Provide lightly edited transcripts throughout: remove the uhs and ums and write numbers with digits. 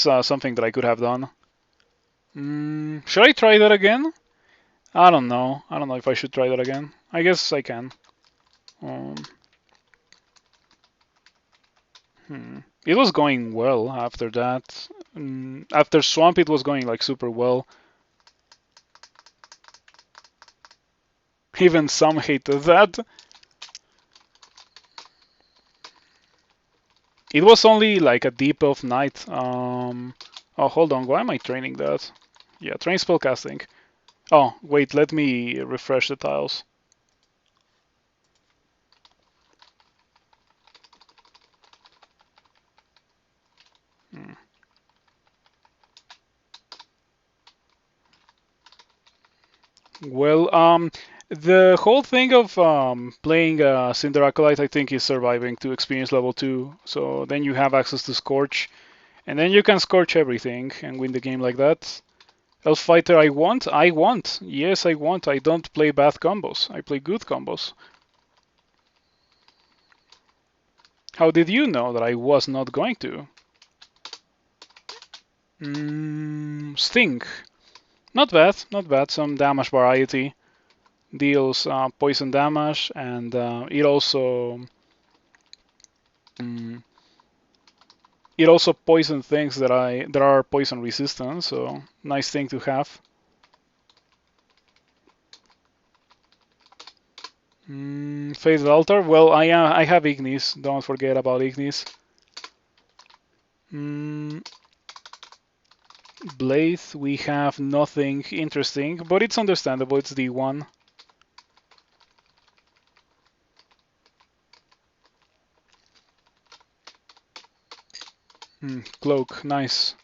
something that I could have done. Should I try that again? I don't know. I don't know if I should try that again. I guess I can. Um, It was going well after that. After Swamp, it was going like super well. Even some hated that. It was only like a deep elf knight. Oh, hold on. Why am I training that? Yeah, train spellcasting. Oh, wait. Let me refresh the tiles. Hmm. Well, the whole thing of playing Cinder Acolyte, I think, is surviving to experience level 2. So then you have access to Scorch, and then you can Scorch everything and win the game like that. Elf Fighter, I want. I want. Yes, I want. I don't play bad combos. I play good combos. How did you know that I was not going to? Sting. Not bad, not bad. Some damage variety. Deals poison damage, and mm, it also poison things that are poison resistant. So nice thing to have. Faded Altar. Well, I have Ignis. Don't forget about Ignis. Blade, we have nothing interesting, but it's understandable. It's D1. Cloak, nice.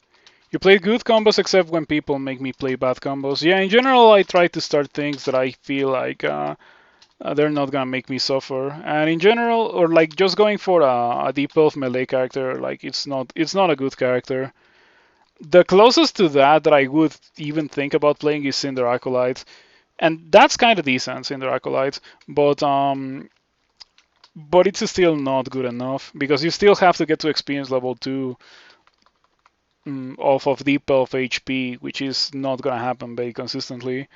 You play good combos except when people make me play bad combos. Yeah, in general, I try to start things that I feel like they're not gonna make me suffer. And in general, or like just going for a deep elf melee character, like it's not a good character. The closest to that I would even think about playing is Cinder Acolyte, and that's kind of decent, Cinder Acolyte, but it's still not good enough because you still have to get to experience level 2 off of deep elf HP, which is not gonna happen very consistently.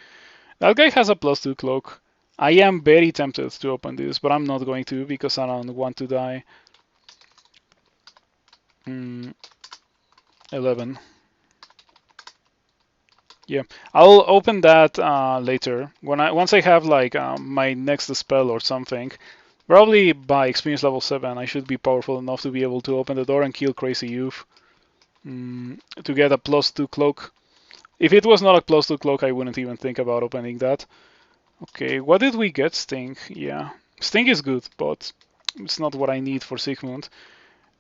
That guy has a +2 cloak. I am very tempted to open this, but I'm not going to because I don't want to die. 11. Yeah, I'll open that later once I have like my next spell or something. Probably by experience level 7, I should be powerful enough to be able to open the door and kill Crazy Youth to get a +2 cloak. If it was not a +2 cloak, I wouldn't even think about opening that. Okay, what did we get? Sting. Yeah, Sting is good, but it's not what I need for Sigmund.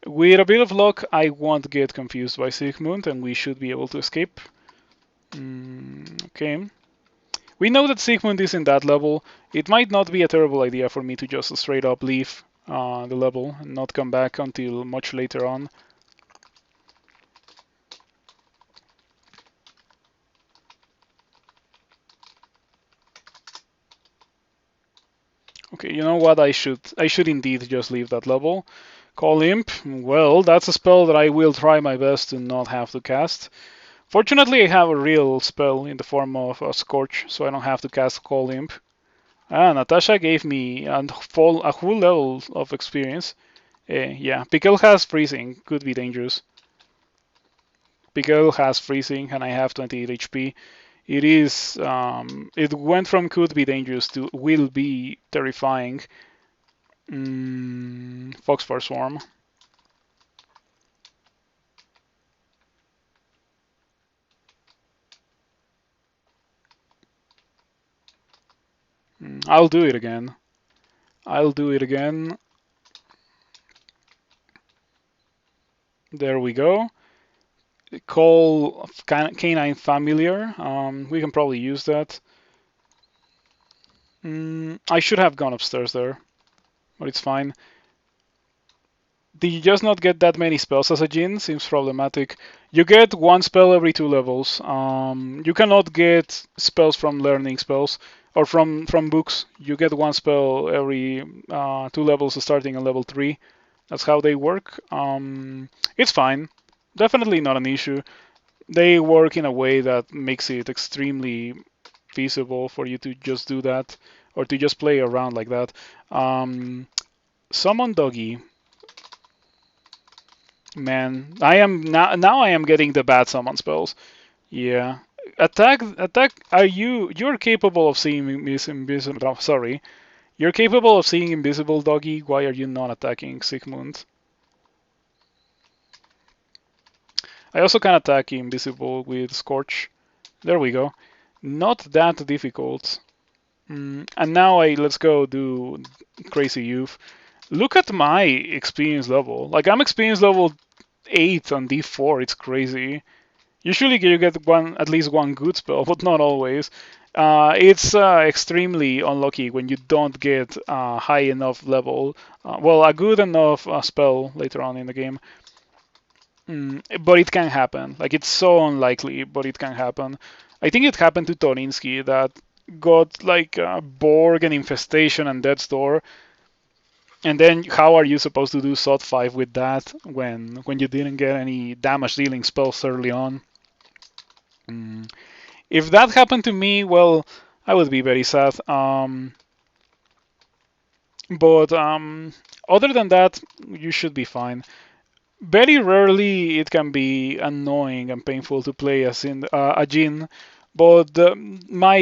With a bit of luck, I won't get confused by Sigmund, and we should be able to escape. Okay. We know that Sigmund is in that level. It might not be a terrible idea for me to just straight up leave the level and not come back until much later on. Okay, you know what? I should indeed just leave that level. Call Imp. Well, that's a spell that I will try my best to not have to cast. Fortunately, I have a real spell in the form of a Scorch, so I don't have to cast Call Imp. Natasha gave me a whole level of experience. Yeah, Pickle has freezing, could be dangerous. Pickle has freezing, and I have 28 HP. It went from could be dangerous to will be terrifying. Foxfire Swarm. I'll do it again. I'll do it again. There we go. Call Canine Familiar. We can probably use that. I should have gone upstairs there, but it's fine. Did you just not get that many spells as a Djinn? Seems problematic. You get one spell every 2 levels. You cannot get spells from learning spells or from books. You get one spell every 2 levels starting at level 3. That's how they work. It's fine. definitely not an issue. They work in a way that makes it extremely feasible for you to just do that or to just play around like that. Summon Doggy. Man, I am now I am getting the bad summon spells. Yeah. Attack. Are you're capable of seeing invisible? Sorry, you're capable of seeing invisible, Doggy. Why are you not attacking Sigmund? I also can attack invisible with Scorch. There we go. Not that difficult. And now let's go do Crazy Youth. Look at my experience level. Like I'm experience level 8 on D4. It's crazy. Usually you get at least one good spell, but not always. It's extremely unlucky when you don't get high enough level. Well, a good enough spell later on in the game. But it can happen. Like it's so unlikely, but it can happen. I think it happened to Torinsky that got like Borg and Infestation and Death's Door. And then how are you supposed to do SOT 5 with that when you didn't get any damage dealing spells early on? If that happened to me, well, I would be very sad. But other than that, you should be fine. Very rarely it can be annoying and painful to play a Djinn, but my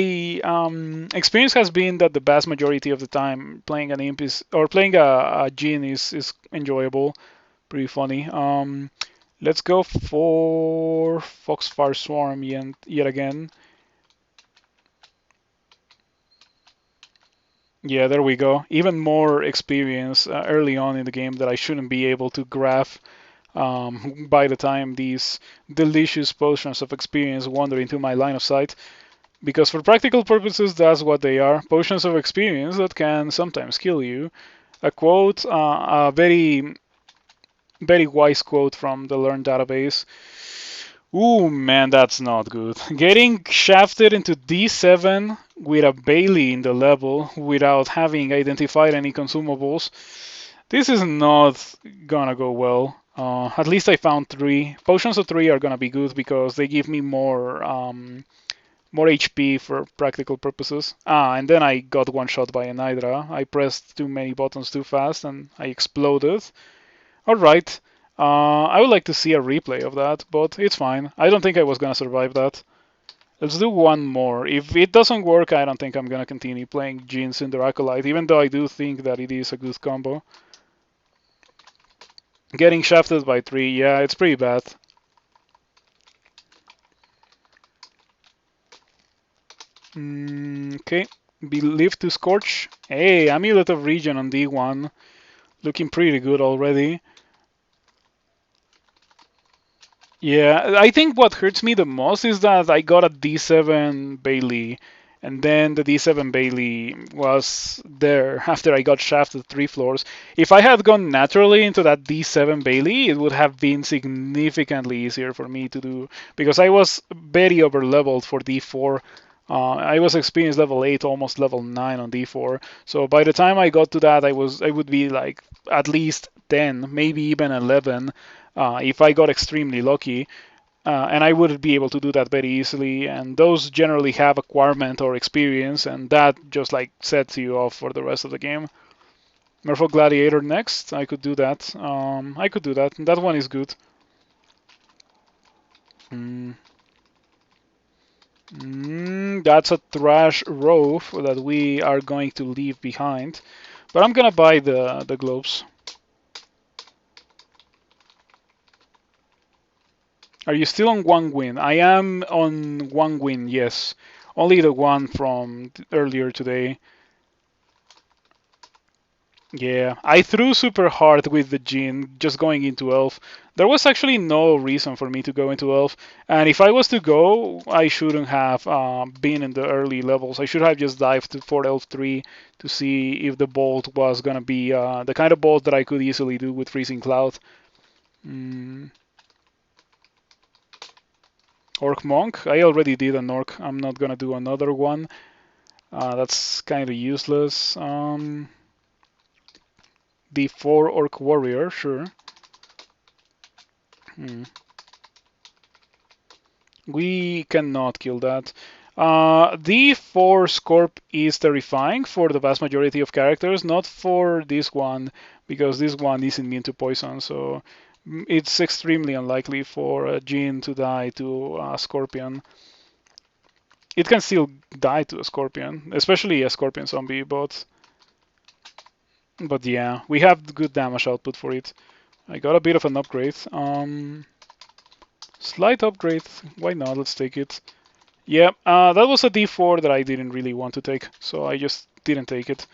experience has been that the vast majority of the time playing an imp is or playing a Djinn is enjoyable, pretty funny. Let's go for Foxfire Swarm yet again. Yeah, there we go. Even more experience early on in the game that I shouldn't be able to graph by the time these delicious potions of experience wander into my line of sight. Because for practical purposes, that's what they are, potions of experience that can sometimes kill you. A quote, a very, very wise quote from the Learn database. Ooh, man, that's not good. Getting shafted into D7 with a Bailey in the level without having identified any consumables. This is not gonna go well. At least I found 3. Potions of 3 are gonna be good because they give me more HP for practical purposes. And then I got one shot by an Hydra. I pressed too many buttons too fast and I exploded. Alright. I would like to see a replay of that, but it's fine. I don't think I was gonna survive that. Let's do one more. If it doesn't work, I don't think I'm gonna continue playing Djinni, Cinder, Acolyte, even though I do think that it is a good combo. Getting shafted by 3, yeah, it's pretty bad. Okay, Believe to Scorch. Hey, Amulet of Regen on D1. Looking pretty good already. Yeah, I think what hurts me the most is that I got a D7 Bailey, and then the D7 Bailey was there after I got shafted 3 floors. If I had gone naturally into that D7 Bailey, it would have been significantly easier for me to do because I was very over leveled for D4. I was experience level 8, almost level 9 on D4. So by the time I got to that, I would be like at least 10, maybe even 11 if I got extremely lucky. And I would be able to do that very easily. And those generally have acquirement or experience, and that just like sets you off for the rest of the game. Merfolk Gladiator next. I could do that. I could do that. That one is good. That's a trash roof that we are going to leave behind. But I'm gonna buy the globes. Are you still on 1 win? I am on 1 win, yes. Only the one from earlier today. Yeah, I threw super hard with the Djinn, just going into Elf. There was actually no reason for me to go into Elf, and if I was to go, I shouldn't have been in the early levels. I should have just dived for Elf 3 to see if the bolt was gonna be the kind of bolt that I could easily do with Freezing Cloud. Orc Monk. I already did an Orc. I'm not gonna do another one. That's kind of useless. The 4 Orc Warrior, sure. We cannot kill that. D4 Scorp is terrifying for the vast majority of characters, not for this one, because this one is immune to poison, so it's extremely unlikely for a Djinn to die to a Scorpion. It can still die to a Scorpion, especially a Scorpion zombie, but yeah, we have good damage output for it. I got a bit of an upgrade. Slight upgrade, why not? Let's take it. Yeah, that was a D4 that I didn't really want to take, so I just didn't take it.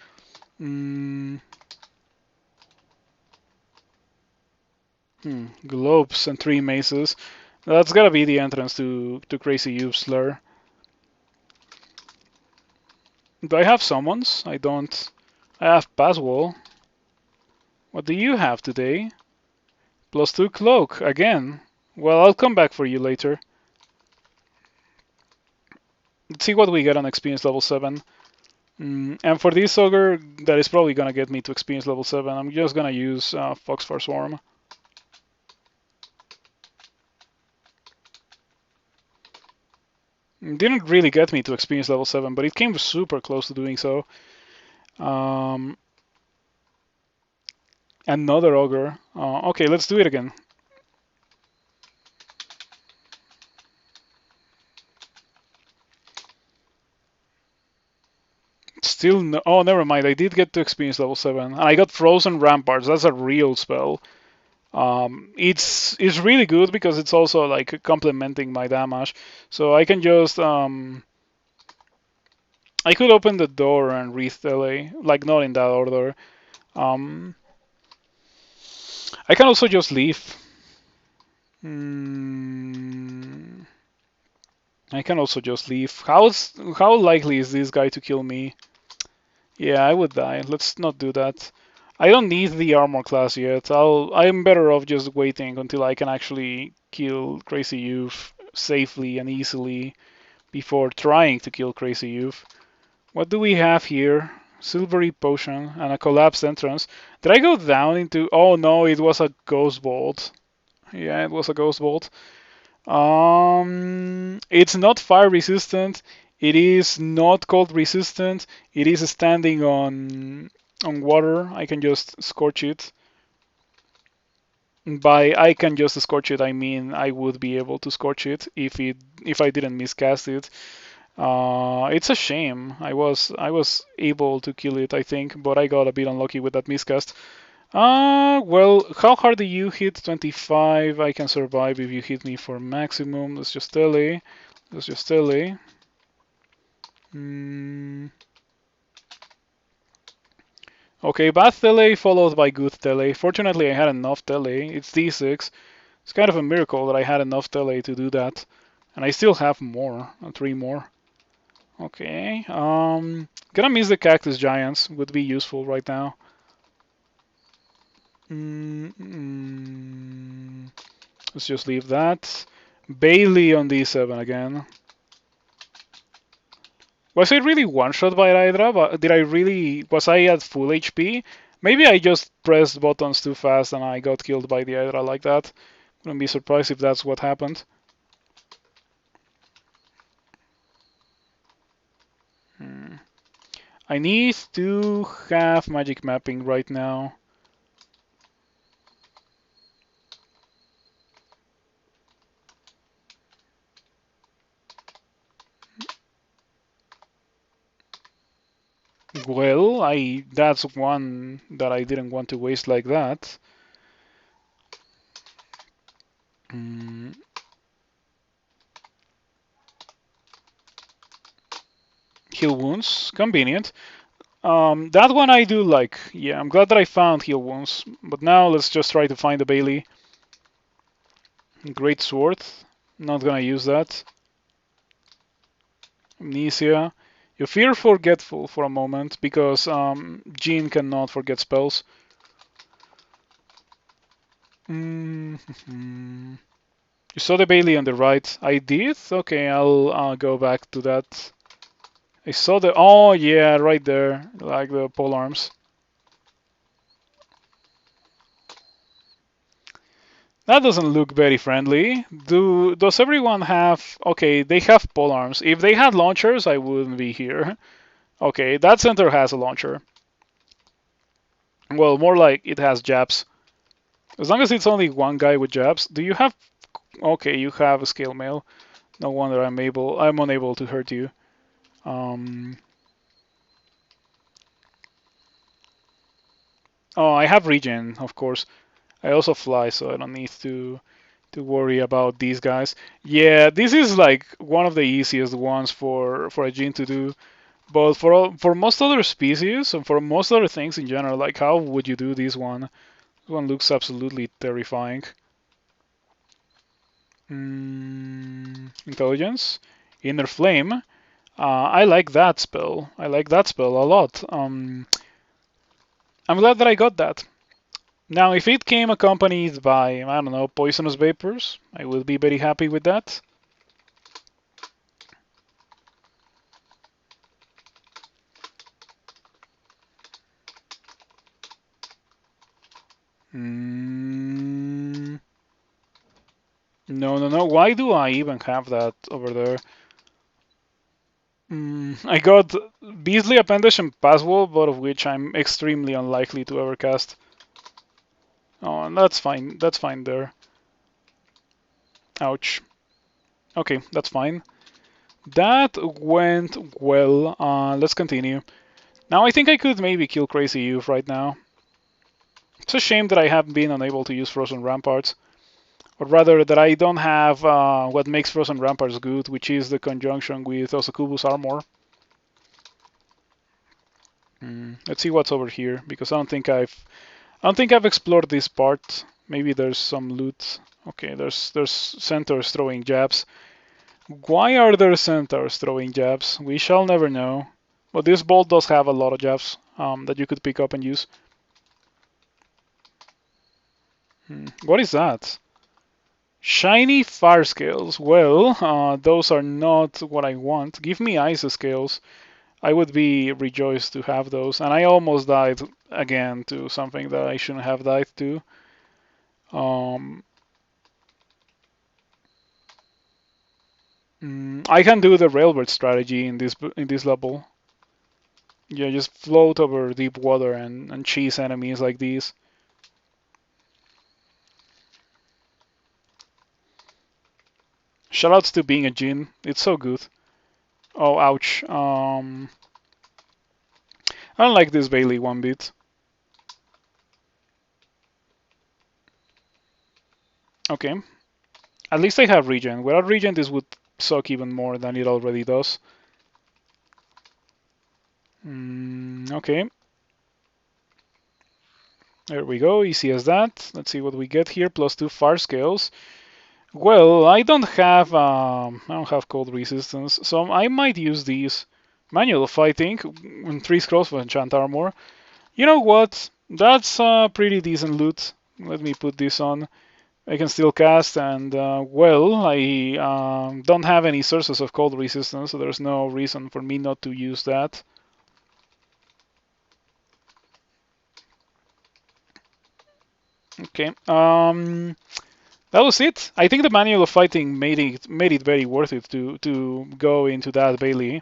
Globes and 3 maces. That's gotta be the entrance to Crazy Youth's lair. Do I have summons? I don't. I have Passwall. What do you have today? +2 cloak, again. Well, I'll come back for you later. Let's see what we get on experience level 7. And for this ogre, that is probably gonna get me to experience level 7. I'm just gonna use Foxfire Swarm. Didn't really get me to experience level 7, but it came super close to doing so. Another ogre. Okay, let's do it again. Still no. Oh, never mind. I did get to experience level 7. And I got Frozen Ramparts. That's a real spell. It's really good because it's also like complementing my damage. So I can just I could open the door and read LA, like not in that order. I can also just leave. I can also just leave. How likely is this guy to kill me? Yeah, I would die. Let's not do that. I don't need the armor class yet. I'm better off just waiting until I can actually kill Crazy Youth safely and easily before trying to kill Crazy Youth. What do we have here? Silvery potion and a collapsed entrance. Did I go down into... Oh no, it was a ghost bolt. Yeah, it was a ghost bolt. It's not fire resistant. It is not cold resistant. It is standing on water. I can just scorch it. By I can just scorch it, I mean I would be able to scorch it if I didn't miscast it. It's a shame. I was able to kill it, I think, but I got a bit unlucky with that miscast. Well, how hard do you hit? 25. I can survive if you hit me for maximum. Let's just tele. Let's just tele. Okay, bad tele followed by good tele. Fortunately, I had enough tele. It's D6. It's kind of a miracle that I had enough tele to do that. And I still have more, 3 more. Okay, gonna miss the cactus giants. Would be useful right now. Let's just leave that. Bailey on D7 again. Was I really one-shot by Hydra? Did I really... Was I at full HP? Maybe I just pressed buttons too fast and I got killed by the Hydra like that. Wouldn't be surprised if that's what happened. I need to have magic mapping right now. Well, that's one that I didn't want to waste like that. Heal wounds, convenient. That one I do like. Yeah, I'm glad that I found heal wounds. But now let's just try to find the Bailey. Great sword. Not gonna use that. Amnesia. You fear forgetful for a moment because Djinn cannot forget spells. You saw the Bailey on the right. I did? Okay, I'll go back to that. I saw the... Oh, yeah, right there. Like the pole arms. That doesn't look very friendly. Does everyone have? Okay, they have polearms. If they had launchers, I wouldn't be here. Okay, that center has a launcher. Well, more like it has jabs. As long as it's only one guy with jabs. Do you have? Okay, you have a scale mail. No wonder I'm unable to hurt you. Um. Oh, I have regen, of course. I also fly, so I don't need to worry about these guys. Yeah, this is like one of the easiest ones for a Djinn to do. But for most other species and for most other things in general, like how would you do this one? This one looks absolutely terrifying. Intelligence, Inner Flame. I like that spell. I like that spell a lot. I'm glad that I got that. Now, if it came accompanied by, I don't know, poisonous vapors, I would be very happy with that. No, no, no. Why do I even have that over there? I got Beastly Appendage and Passwall, both of which I'm extremely unlikely to ever cast. Oh, and that's fine. That's fine there. Ouch. Okay, that's fine. That went well. Let's continue. Now I think I could maybe kill Crazy Youth right now. It's a shame that I have been unable to use Frozen Ramparts. Or rather, that I don't have what makes Frozen Ramparts good, which is the conjunction with Osakubu's armor. Let's see what's over here, because I don't think I've explored this part. Maybe there's some loot. Okay, there's centaurs throwing jabs. Why are there centaurs throwing jabs? We shall never know. But this bolt does have a lot of jabs that you could pick up and use. What is that? Shiny fire scales. Well, those are not what I want. Give me ice scales. I would be rejoiced to have those. And I almost died again to something that I shouldn't have died to. I can do the railbird strategy in this level. Yeah, just float over deep water and cheese enemies like these. Shoutouts to being a Djinn. It's so good. Oh, ouch. I don't like this Bailey one bit. Okay. At least I have regen. Without regen, this would suck even more than it already does. Okay. There we go. Easy as that. Let's see what we get here. +2 fire scales. Well, I don't have cold resistance, so I might use these. Manual fighting and 3 scrolls for enchant armor. You know what? That's pretty decent loot. Let me put this on. I can still cast, and well, I don't have any sources of cold resistance, so there's no reason for me not to use that. Okay. That was it. I think the manual of fighting made it very worth it to go into that Bailey.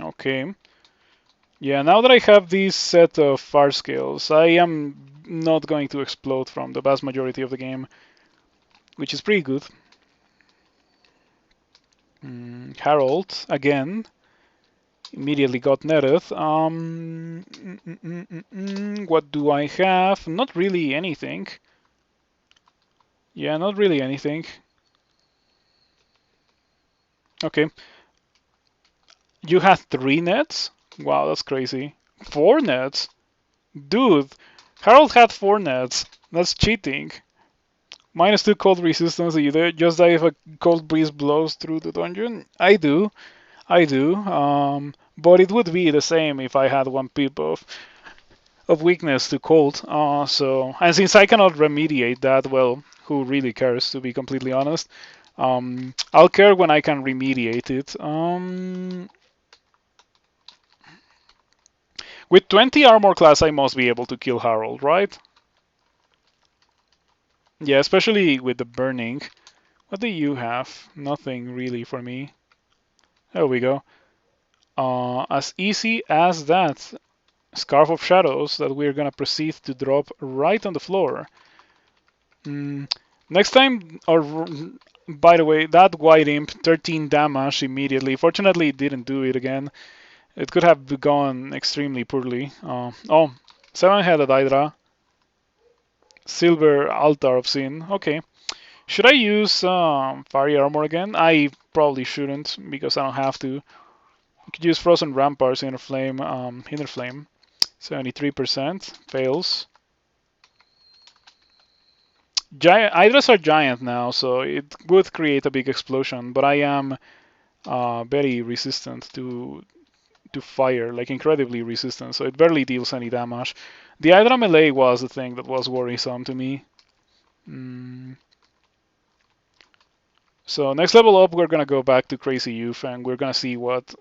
Okay. Yeah, now that I have this set of fire skills, I am not going to explode from the vast majority of the game, which is pretty good. Harold, again, immediately got netted. What do I have? Not really anything. Yeah, not really anything. Okay. You had 3 nets? Wow, that's crazy. 4 nets? Dude, Harold had 4 nets. That's cheating. -2 cold resistance. You just die if a cold breeze blows through the dungeon? I do. I do. But it would be the same if I had 1 pip of weakness to cold. And since I cannot remediate that, well, who really cares, to be completely honest? I'll care when I can remediate it. With 20 armor class, I must be able to kill Harold, right? Yeah, especially with the burning. What do you have? Nothing really for me. There we go. As easy as that. Scarf of Shadows that we're gonna proceed to drop right on the floor. Next time, or by the way, that White Imp, 13 damage immediately. Fortunately, it didn't do it again. It could have gone extremely poorly. Oh, 7-headed Hydra. Silver Altar of Sin. Okay. Should I use Fiery Armor again? I probably shouldn't because I don't have to. I could use Frozen Ramparts, Inner Flame, 73% fails. Giant Hydras are giant now, so it would create a big explosion. But I am very resistant to fire, like incredibly resistant. So it barely deals any damage. The Hydra melee was the thing that was worrisome to me. So next level up, we're gonna go back to Crazy Youth, and we're gonna see what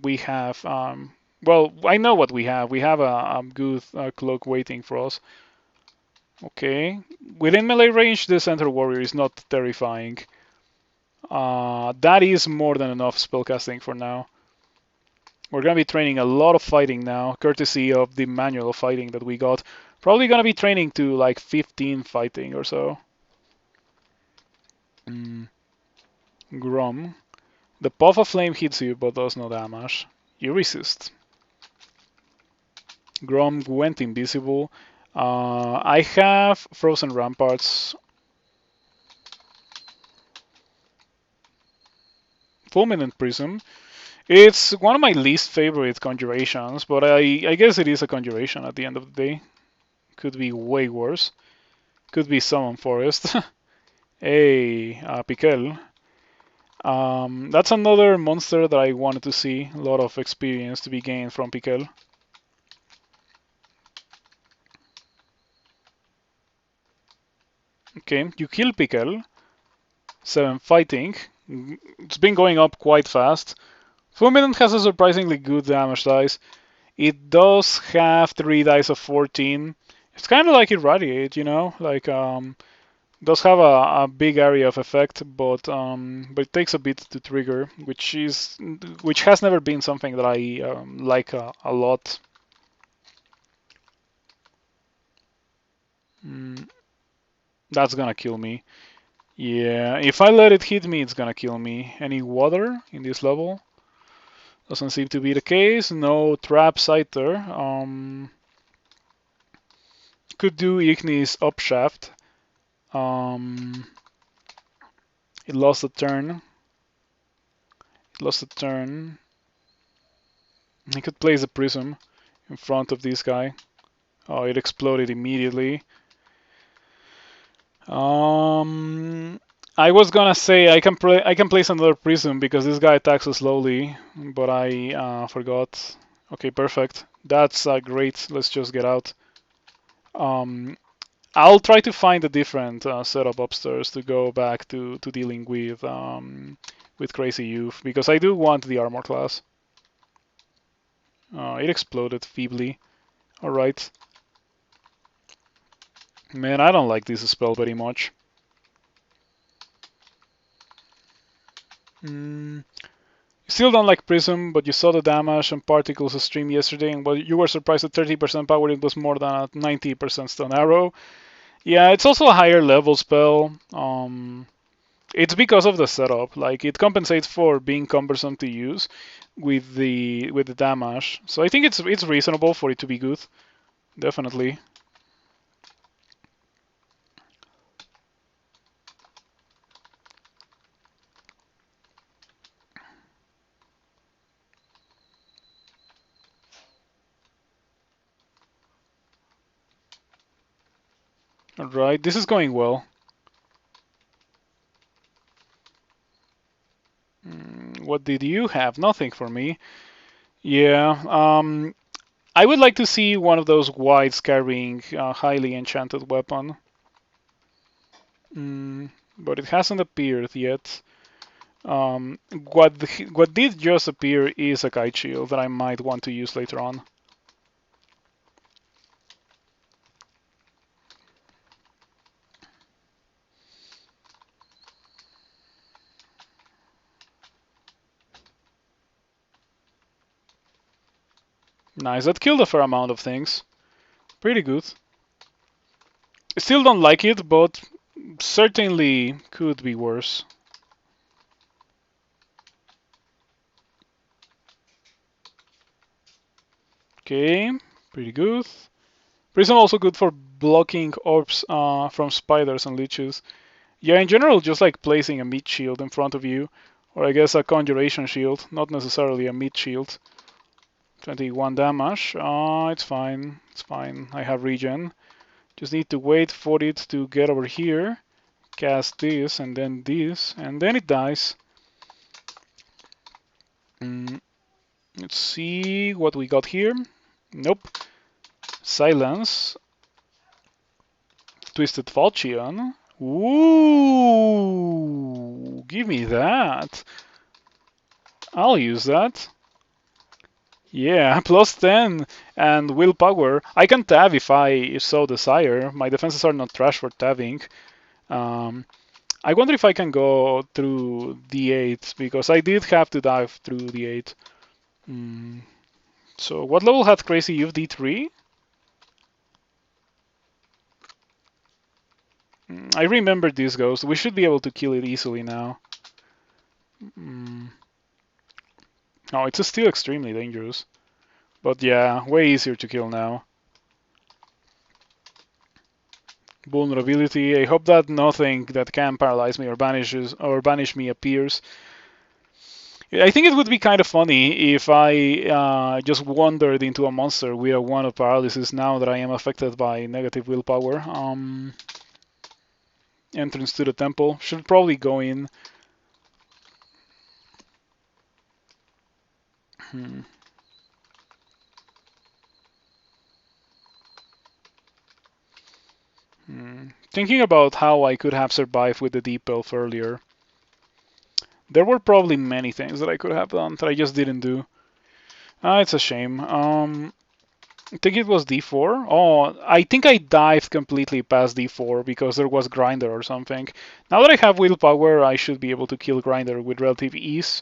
we have. Well, I know what we have. We have a good cloak waiting for us. Okay, within melee range, the Center Warrior is not terrifying. That is more than enough spellcasting for now. We're gonna be training a lot of fighting now, courtesy of the manual of fighting that we got. Probably gonna be training to like 15 fighting or so. Grom. The puff of flame hits you but does no damage. You resist. Grom went invisible. I have Frozen Ramparts. Fulminant Prism. It's one of my least favorite conjurations, but I guess it is a conjuration at the end of the day. Could be way worse. Could be Summon Forest. Hey, Piquel. That's another monster that I wanted to see. A lot of experience to be gained from Piquel. Okay, you kill Piquel. 7 fighting. It's been going up quite fast. Fulminant has a surprisingly good damage dice. It does have 3 dice of 14. It's kind of like Irradiate, you know? Like, does have a big area of effect, but it takes a bit to trigger, which has never been something that I like a lot. That's gonna kill me. Yeah, if I let it hit me, it's gonna kill me. Any water in this level? Doesn't seem to be the case. No traps either. Could do Ignis Upshaft. It lost a turn. It lost a turn. He could place a prism in front of this guy. Oh, it exploded immediately. I was gonna say I can place another prism because this guy attacks us slowly, but I forgot. Okay, perfect. That's great. Let's just get out. I'll try to find a different setup upstairs to go back to dealing with Crazy Youth because I do want the armor class. It exploded feebly. All right. Man, I don't like this spell very much. Still don't like Prism, but you saw the damage and particles stream yesterday, and you were surprised at 30% power. It was more than a 90% stun arrow. Yeah, it's also a higher level spell. It's because of the setup. Like it compensates for being cumbersome to use with the damage. So I think it's reasonable for it to be good. Definitely. Alright, this is going well. What did you have? Nothing for me. Yeah, I would like to see one of those whites carrying a highly enchanted weapon. But it hasn't appeared yet. What did just appear is a kite shield that I might want to use later on. Nice, that killed a fair amount of things. Pretty good. Still don't like it, but certainly could be worse. Okay, pretty good. Prism also good for blocking orbs from spiders and leeches. Yeah, in general, just like placing a meat shield in front of you, or I guess a conjuration shield, not necessarily a meat shield. 21 damage. It's fine. It's fine. I have regen. Just need to wait for it to get over here. Cast this, and then it dies. Let's see what we got here. Nope. Silence. Twisted Falchion. Ooh, give me that. I'll use that. Yeah, plus 10 and willpower. I can tab if I so desire. My defenses are not trash for tabbing. I wonder if I can go through D8 because I did have to dive through D8. So what level had Crazy Youth? D3? I remember this ghost. We should be able to kill it easily now. Oh, it's still extremely dangerous. But yeah, way easier to kill now. Vulnerability. I hope that nothing that can paralyze me or banish me appears. I think it would be kind of funny if I just wandered into a monster with a 1 of paralysis now that I am affected by negative willpower. Entrance to the temple. Should probably go in. Thinking about how I could have survived with the Deep Elf earlier. There were probably many things that I could have done that I just didn't do. It's a shame. I think it was D4. Oh, I think I dived completely past D4 because there was Grinder or something. Now that I have willpower, I should be able to kill Grinder with relative ease.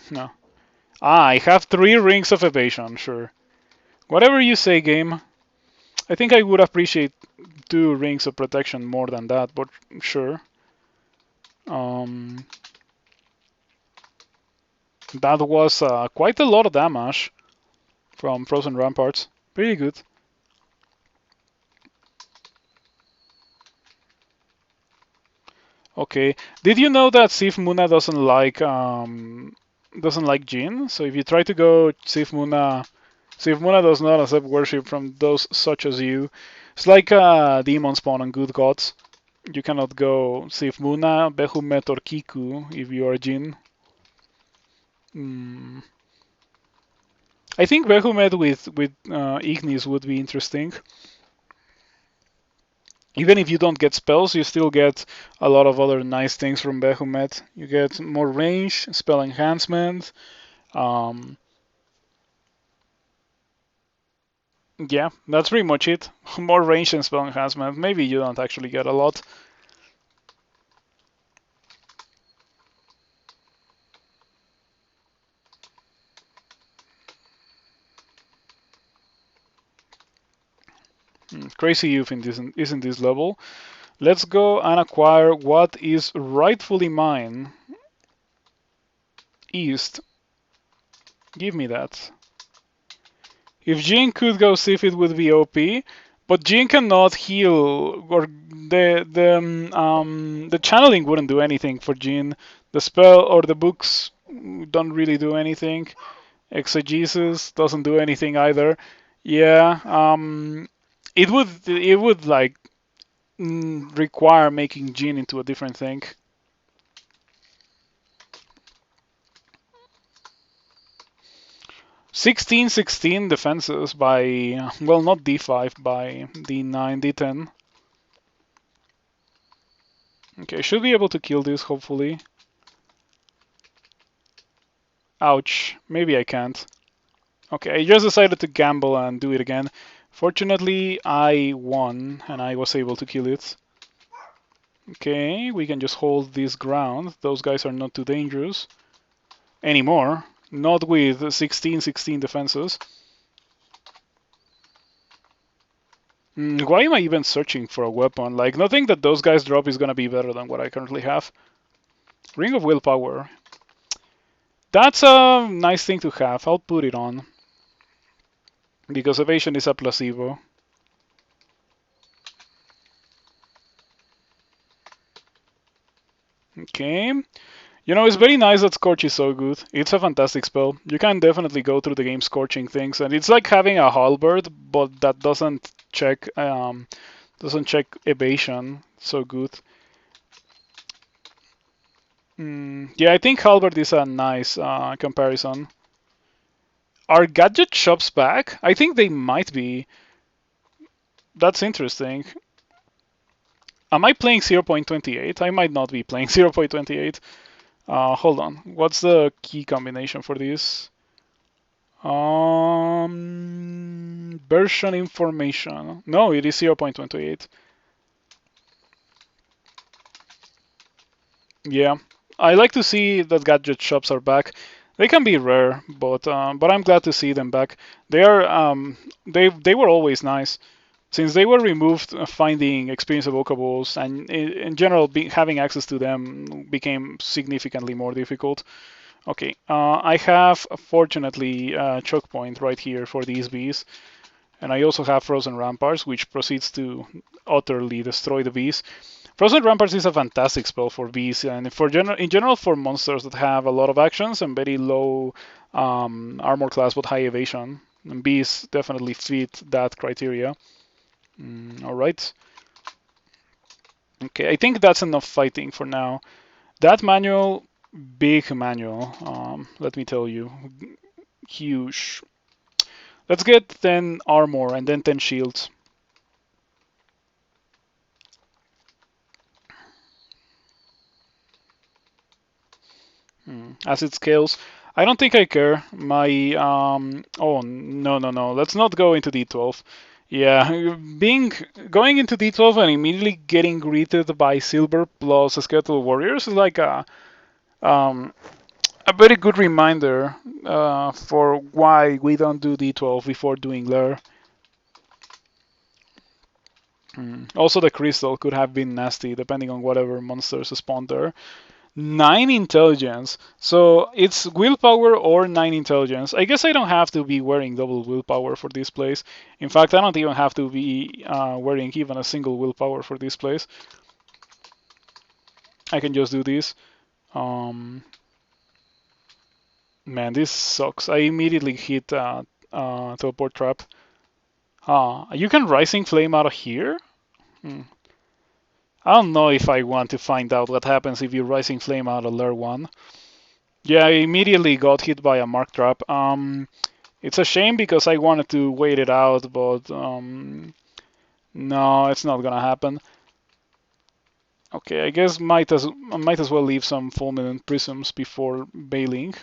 No. I have 3 rings of evasion, sure. Whatever you say, game. I think I would appreciate 2 rings of protection more than that, but sure. That was quite a lot of damage from Frozen Ramparts. Pretty good. Okay. Did you know that Sif Muna doesn't like Djinn? So if you try to go Sif Muna does not accept worship from those such as you. It's like demon spawn on good gods. You cannot go Sif Muna, Behumet, or Kiku if you are Djinn. I think Behumet with Ignis would be interesting. Even if you don't get spells, you still get a lot of other nice things from Behumet. You get more range, spell enhancement. Yeah, that's pretty much it. More range and spell enhancement. Maybe you don't actually get a lot. Crazy Youth isn't this level. Let's go and acquire what is rightfully mine. East. Give me that. If Djinn could go Sif, it would be OP, but Djinn cannot heal, or the channeling wouldn't do anything for Djinn. The spell or the books don't really do anything. Exegesis doesn't do anything either. Yeah, it would like require making Djinn into a different thing. 16 defenses by, well, not D5, by D9, D10. Okay, should be able to kill this, hopefully. Ouch, maybe I can't. Okay, I just decided to gamble and do it again. Fortunately, I won, and I was able to kill it. Okay, we can just hold this ground. Those guys are not too dangerous. anymore. Not with 16-16 defenses. Why am I even searching for a weapon? Like, nothing that those guys drop is gonna be better than what I currently have. Ring of Willpower. That's a nice thing to have. I'll put it on. Because evasion is a placebo. Okay. You know, it's very nice that Scorch is so good. It's a fantastic spell. You can definitely go through the game scorching things, and it's like having a halberd, but that doesn't check evasion. So good. Yeah, I think halberd is a nice comparison. Are gadget shops back? I think they might be. That's interesting. Am I playing 0.28? I might not be playing 0.28. Hold on. What's the key combination for this? Version information. No, it is 0.28. Yeah, I like to see that gadget shops are back. They can be rare, but I'm glad to see them back. They are they were always nice. Since they were removed, finding experience evocables and in general having access to them became significantly more difficult. Okay, I have fortunately a choke point right here for these bees, and I also have Frozen Ramparts, which proceeds to utterly destroy the bees. Frozen Ramparts is a fantastic spell for bees and in general for monsters that have a lot of actions and very low armor class but high evasion. And bees definitely fit that criteria. All right. Okay, I think that's enough fighting for now. That manual, big manual. Let me tell you, huge. Let's get 10 armor and then 10 shields. As it scales, I don't think I care. My oh no. Let's not go into D12. Yeah, being going into D12 and immediately getting greeted by silver plus skeletal warriors is like um, a very good reminder for why we don't do D12 before doing Lair. Also, the crystal could have been nasty depending on whatever monsters spawn there. 9 intelligence. So it's willpower or 9 intelligence. I guess I don't have to be wearing double willpower for this place. In fact, I don't even have to be wearing even a single willpower for this place. I can just do this. Um, Man, this sucks. I immediately hit teleport trap. You can Rising Flame out of here? Hmm. I don't know if I want to find out what happens if you Rising Flame out of Lair 1. Yeah, I immediately got hit by a Mark Trap. It's a shame because I wanted to wait it out, but no, it's not gonna happen. Okay, I guess might as well leave some fulminant prisms before bailing.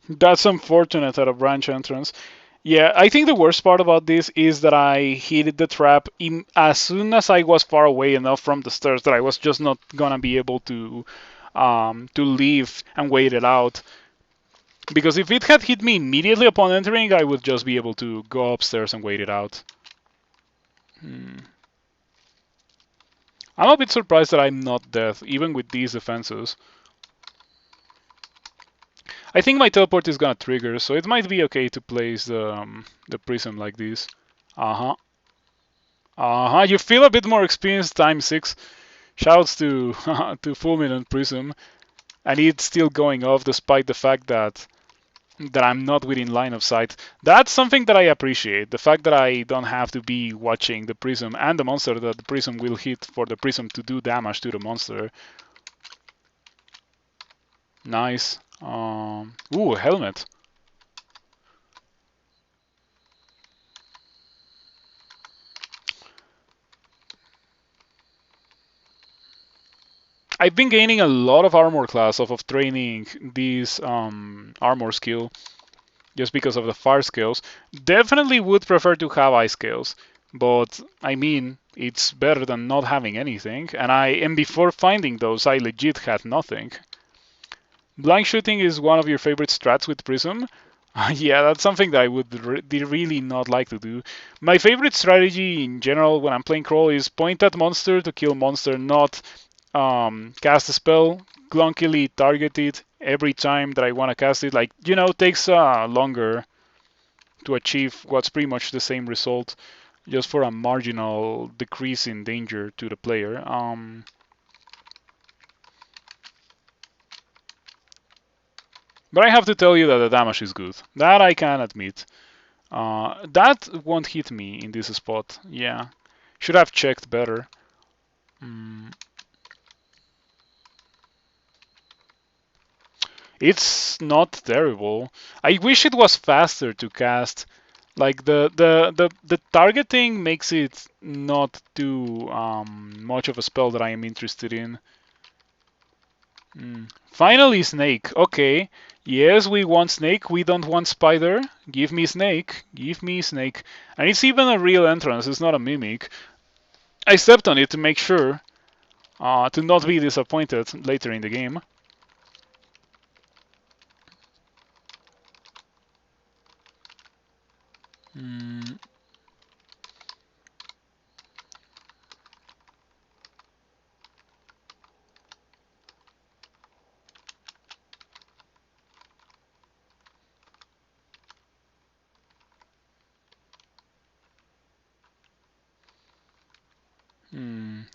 That's unfortunate at a branch entrance. Yeah, I think the worst part about this is that I hit the trap as soon as I was far away enough from the stairs that I was just not gonna be able to leave and wait it out. Because if it had hit me immediately upon entering, I would just be able to go upstairs and wait it out. I'm a bit surprised that I'm not dead, even with these defenses. I think my teleport is gonna trigger, so it might be okay to place the prism like this. Uh-huh. Uh-huh. You feel a bit more experienced times 6. Shouts to to Fulminant Prism. And it's still going off despite the fact that I'm not within line of sight. That's something that I appreciate. The fact that I don't have to be watching the prism and the monster that the prism will hit for the prism to do damage to the monster. Nice. Ooh, helmet. I've been gaining a lot of armor class off of training this armor skill just because of the fire skills. Definitely would prefer to have ice skills, but I mean, it's better than not having anything. And before finding those, I legit had nothing. Blind shooting is one of your favorite strats with Prism. Yeah, that's something that I would really not like to do. My favorite strategy in general when I'm playing Crawl is point at monster to kill monster, not cast a spell, clunkily target it every time that I want to cast it. Like, takes longer to achieve what's pretty much the same result, just for a marginal decrease in danger to the player. But I have to tell you that the damage is good. That I can admit. That won't hit me in this spot. Yeah. Should have checked better. It's not terrible. I wish it was faster to cast. Like the targeting makes it not too much of a spell that I am interested in. Finally, snake. Okay. Yes, we want snake. We don't want spider. Give me snake. Give me snake. And it's even a real entrance. It's not a mimic. I stepped on it to make sure to not be disappointed later in the game.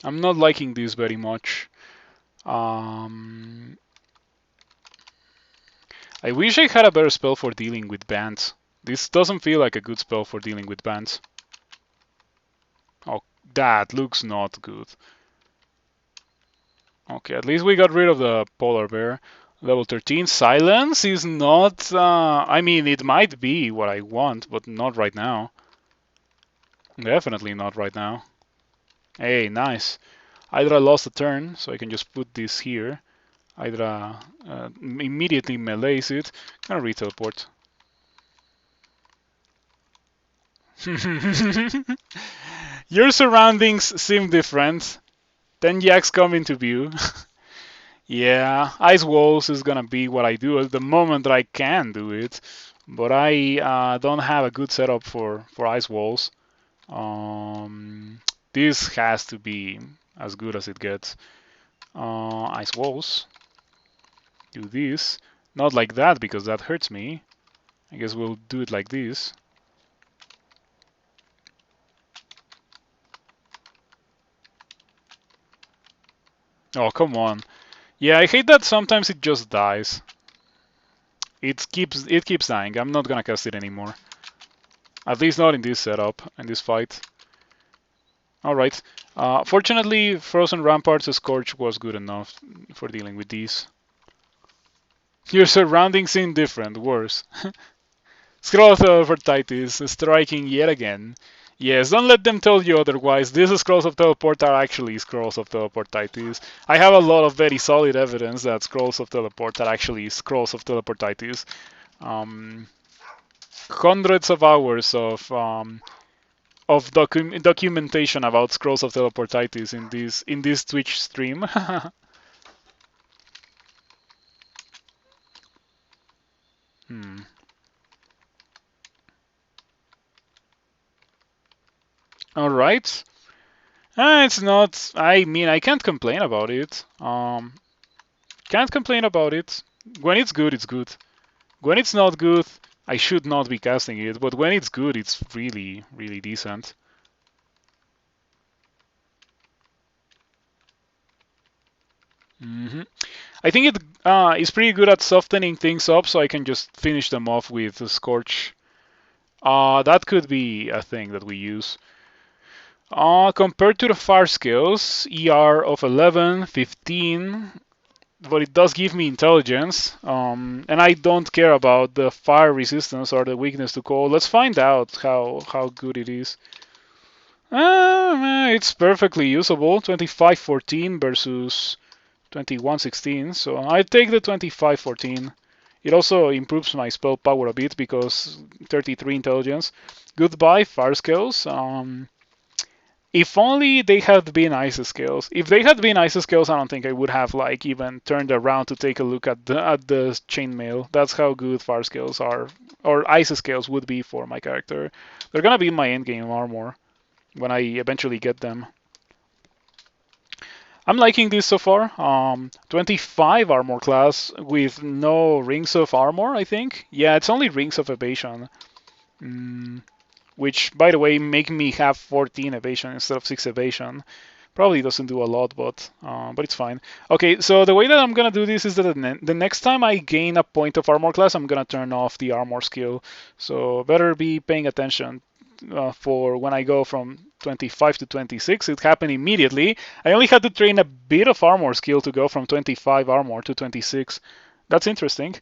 I'm not liking this very much. I wish I had a better spell for dealing with bands. This doesn't feel like a good spell for dealing with bands. Oh, that looks not good. Okay, at least we got rid of the polar bear. Level 13. Silence is not... I mean, it might be what I want, but not right now. Definitely not right now. Hey, nice. Hydra lost a turn, so I can just put this here. Hydra immediately melees it. Gonna re-teleport. Your surroundings seem different. 10 yaks come into view. Yeah, ice walls is gonna be what I do at the moment that I can do it, but I don't have a good setup for ice walls. This has to be as good as it gets. Ice walls. Do this. Not like that because that hurts me. I guess we'll do it like this. Oh, come on. Yeah, I hate that sometimes it just dies. It keeps dying. I'm not gonna cast it anymore. At least not in this setup, in this fight. Alright. Fortunately, Frozen Ramparts Scorch was good enough for dealing with these. Your surroundings seem different, worse. Scroll of Teleport striking yet again. Yes, don't let them tell you otherwise. These Scrolls of Teleport are actually Scrolls of Teleportitis. I have a lot of very solid evidence that Scrolls of Teleport are actually Scrolls of Teleportitis. Hundreds of hours of documentation about Scrolls of Teleportitis in this Twitch stream. All right. It's not. I mean, I can't complain about it. Can't complain about it. When it's good, it's good. When it's not good, I should not be casting it. But when it's good, it's really, really decent. I think it is pretty good at softening things up, so I can just finish them off with a Scorch. That could be a thing that we use. Compared to the fire skills, ER of 11, 15, but it does give me intelligence, and I don't care about the fire resistance or the weakness to cold. Let's find out how good it is. It's perfectly usable. 25-14 versus 2116, so I take the 2514. It also improves my spell power a bit because 33 intelligence. Goodbye, fire skills. If only they had been ice scales. If they had been ice scales, I don't think I would have like even turned around to take a look at the chainmail. That's how good fire scales are, or ice scales would be for my character. They're gonna be my endgame armor when I eventually get them. I'm liking this so far. 25 armor class with no rings of armor, I think. Yeah, it's only rings of evasion. Which, by the way, make me have 14 evasion instead of 6 evasion. Probably doesn't do a lot, but it's fine. Okay, so the way that I'm gonna do this is that the next time I gain a point of armor class, I'm gonna turn off the armor skill. So better be paying attention for when I go from 25 to 26. It happened immediately. I only had to train a bit of armor skill to go from 25 armor to 26. That's interesting.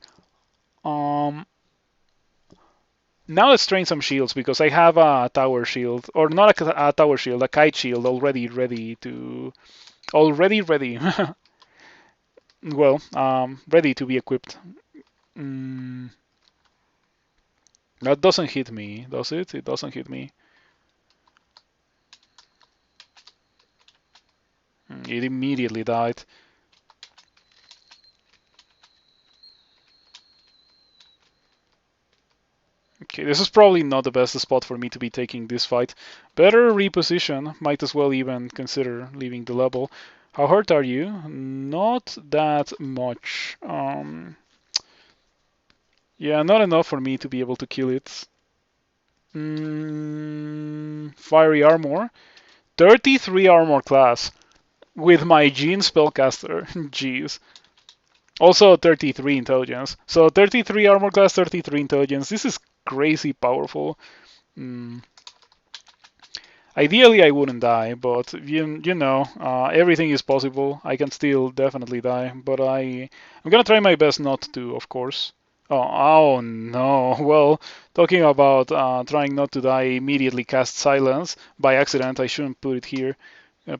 Now let's train some shields because I have a tower shield, or not a tower shield, a kite shield already ready to, already ready. Well, ready to be equipped. Mm, that doesn't hit me, does it? It doesn't hit me. It immediately died. Okay, this is probably not the best spot for me to be taking this fight. Better reposition. Might as well even consider leaving the level. How hurt are you? Not that much. Yeah, not enough for me to be able to kill it. Fiery armor. 33 armor class with my Djinni spellcaster. Jeez. Also 33 intelligence. So 33 armor class, 33 intelligence. This is crazy powerful. Ideally, I wouldn't die, but you know, everything is possible. I can still definitely die, but I'm gonna try my best not to, of course. Oh no. Well, talking about trying not to die, I immediately cast silence by accident. I shouldn't put it here.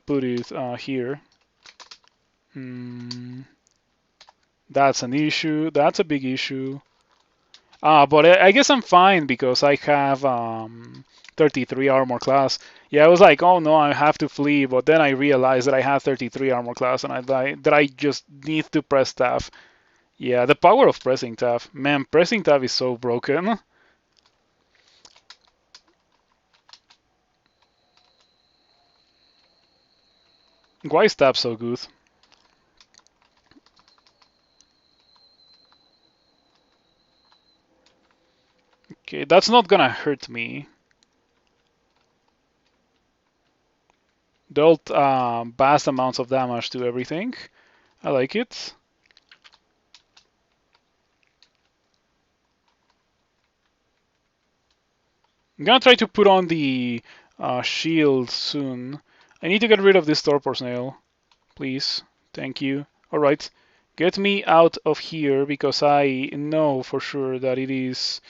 Put it here. That's an issue. That's a big issue. But I guess I'm fine because I have 33 armor class. Yeah, I was like, oh no, I have to flee, but then I realized that I have 33 armor class and that I just need to press tab. Yeah, the power of pressing tab. Man, pressing tab is so broken. Why is tab so good? Okay, that's not gonna hurt me. Dealt vast amounts of damage to everything. I like it. I'm gonna try to put on the shield soon. I need to get rid of this torpor snail. Please. Thank you. Alright. Get me out of here because I know for sure that it is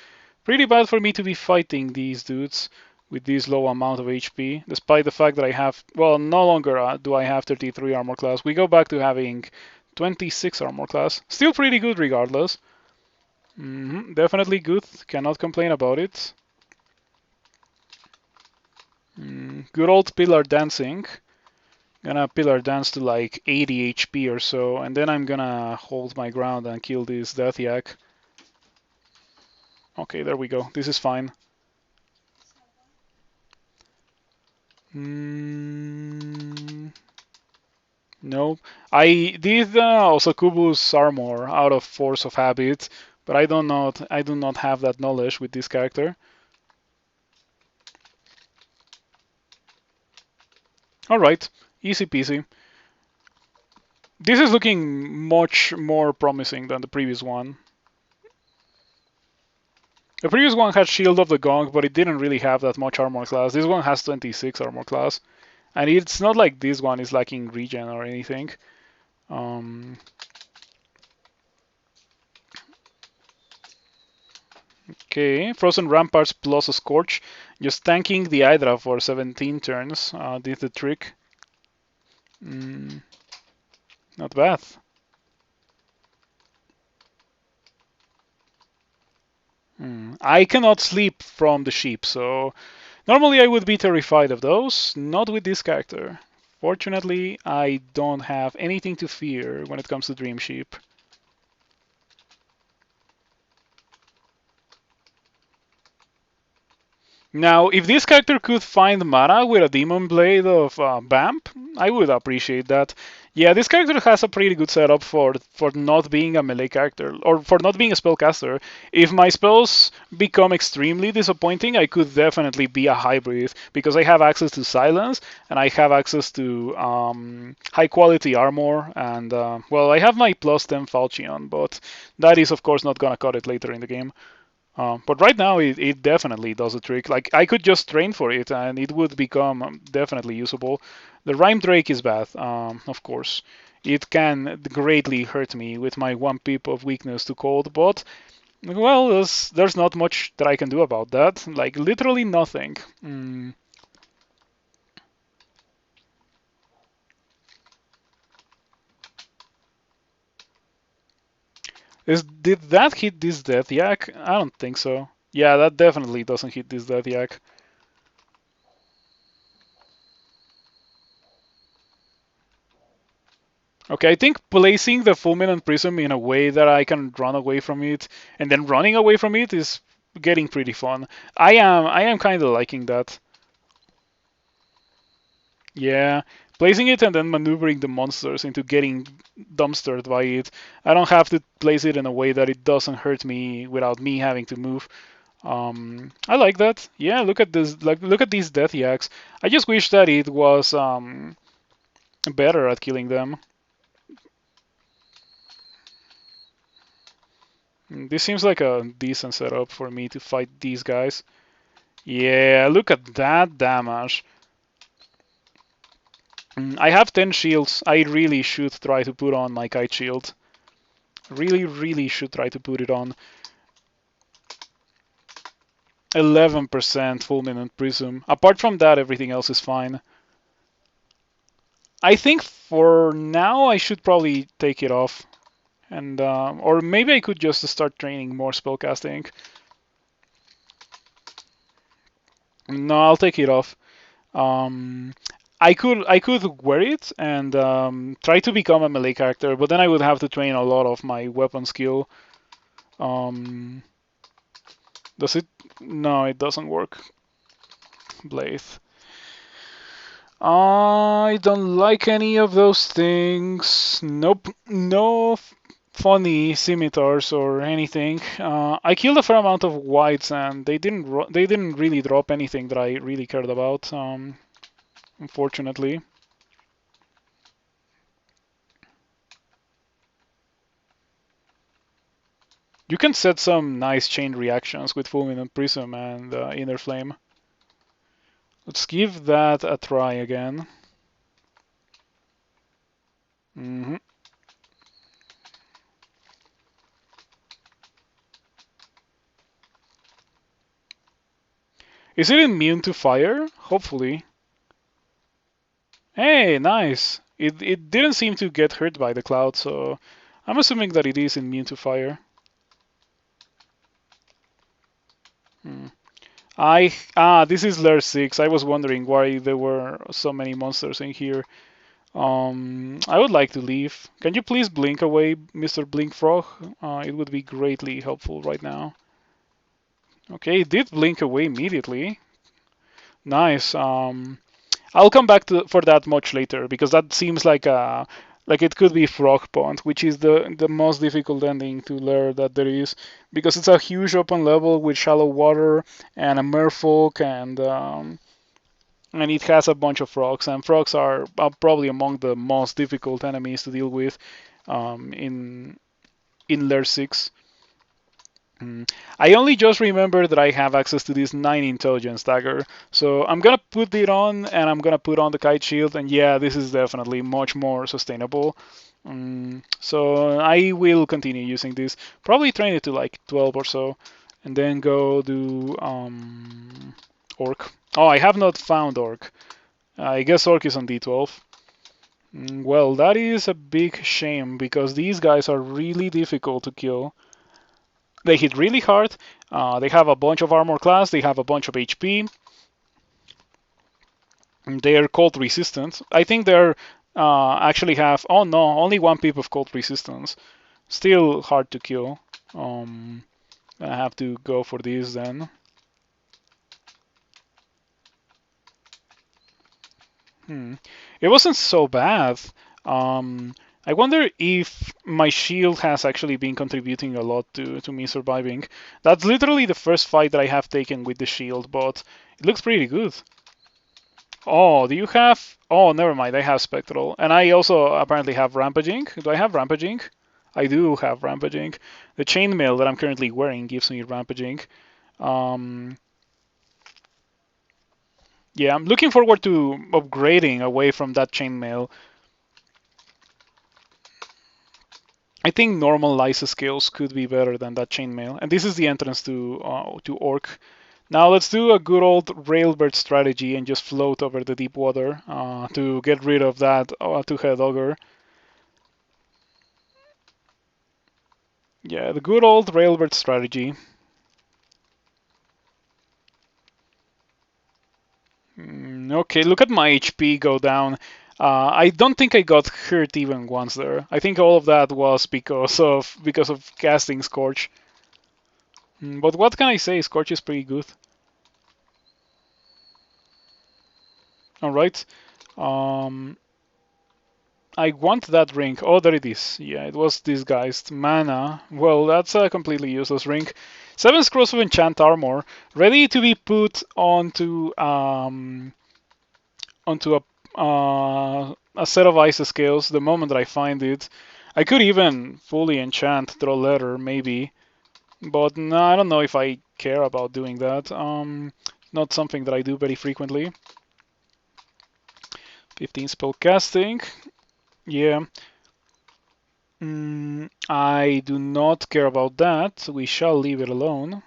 pretty bad for me to be fighting these dudes with this low amount of HP, despite the fact that I have, well, no longer do I have 33 armor class. We go back to having 26 armor class. Still pretty good regardless. Definitely good. Cannot complain about it. Good old pillar dancing. Gonna pillar dance to like 80 HP or so, and then I'm gonna hold my ground and kill this death yak. Okay, there we go. This is fine. No, I did Osakubu's armor out of force of habit, but I do not have that knowledge with this character. All right, easy peasy. This is looking much more promising than the previous one. The previous one had Shield of the Gong, but it didn't really have that much armor class. This one has 26 armor class. And it's not like this one is lacking regen or anything. Okay, Frozen Ramparts plus a Scorch. Just tanking the Hydra for 17 turns did the trick. Not bad. I cannot sleep from the sheep, so normally I would be terrified of those. Not with this character. Fortunately, I don't have anything to fear when it comes to Dream Sheep. Now, if this character could find mana with a Demon Blade of Vamp, I would appreciate that. Yeah, this character has a pretty good setup for not being a melee character, or for not being a spellcaster. If my spells become extremely disappointing, I could definitely be a hybrid, because I have access to Silence, and I have access to high quality armor, and, well, I have my plus 10 Falchion, but that is, of course, not gonna cut it later in the game. But right now, it definitely does a trick. Like, I could just train for it, and it would become definitely usable. The Rhyme Drake is bad, of course. It can greatly hurt me with my 1 pip of weakness to cold, but, well, there's not much that I can do about that. Like, literally nothing. Did that hit this Death Yak? I don't think so. Yeah, that definitely doesn't hit this Death Yak. Okay, I think placing the Fulminant Prism in a way that I can run away from it, and then running away from it is getting pretty fun. I am kind of liking that. Yeah, placing it and then maneuvering the monsters into getting dumpstered by it. I don't have to place it in a way that it doesn't hurt me without me having to move. I like that. Yeah, look at this. Like, look at these Death Yaks. I just wish that it was better at killing them. This seems like a decent setup for me to fight these guys. Yeah, look at that damage. I have 10 shields. I really should try to put on my kite shield. Really, really should try to put it on. 11% fulminant prism. Apart from that, everything else is fine. I think for now I should probably take it off. And or maybe I could just start training more spellcasting. No, I'll take it off. Um, I could wear it and try to become a melee character, but then I would have to train a lot of my weapon skill. Um, does it? No, it doesn't work. Blade. I don't like any of those things. Nope. No funny scimitars or anything. I killed a fair amount of whites, and they didn't really drop anything that I really cared about. Unfortunately. You can set some nice chain reactions with Fulminant Prism and Inner Flame. Let's give that a try again. hmm Is it immune to fire? Hopefully. Hey, nice. It didn't seem to get hurt by the cloud, so I'm assuming that it is immune to fire. Hmm. This is Lair 6. I was wondering why there were so many monsters in here. I would like to leave. Can you please blink away, Mr. Blink Frog? It would be greatly helpful right now. Okay, it did blink away immediately. Nice. I'll come back for that much later because that seems like it could be Frog Pond, which is the most difficult ending to learn that there is because it's a huge open level with shallow water and a merfolk and it has a bunch of frogs, and frogs are probably among the most difficult enemies to deal with in Lair 6. I only just remember that I have access to this 9 intelligence dagger, so I'm gonna put it on and I'm gonna put on the kite shield, and yeah, this is definitely much more sustainable. So I will continue using this, probably train it to like 12 or so, and then go do Orc. Oh, I have not found Orc. I guess Orc is on D12. Well, that is a big shame because these guys are really difficult to kill. They hit really hard. They have a bunch of armor class. They have a bunch of HP. They are cold resistant. I think they're actually have. Oh no, only one pip of cold resistance. Still hard to kill. I have to go for this then. It wasn't so bad. Um, I wonder if my shield has actually been contributing a lot to me surviving. That's literally the first fight that I have taken with the shield, but it looks pretty good. Oh, do you have... Oh, never mind, I have Spectral. And I also apparently have Rampaging. Do I have Rampaging? I do have Rampaging. The chainmail that I'm currently wearing gives me Rampaging. Um, yeah, I'm looking forward to upgrading away from that chainmail. I think normal Lysa skills could be better than that chainmail. And this is the entrance to Orc. Now let's do a good old Railbird strategy and just float over the deep water to get rid of that two-head ogre. Yeah, the good old Railbird strategy. Okay, look at my HP go down. I don't think I got hurt even once there. I think all of that was because of casting Scorch. But what can I say? Scorch is pretty good. All right. Um, I want that ring. Oh, there it is. Yeah, it was disguised. Mana. Well, that's a completely useless ring. 7 scrolls of enchant armor, ready to be put onto a set of ice scales the moment that I find it. I could even fully enchant draw letter, maybe, but no, I don't know if I care about doing that. Not something that I do very frequently. 15 spell casting. Yeah. I do not care about that. We shall leave it alone.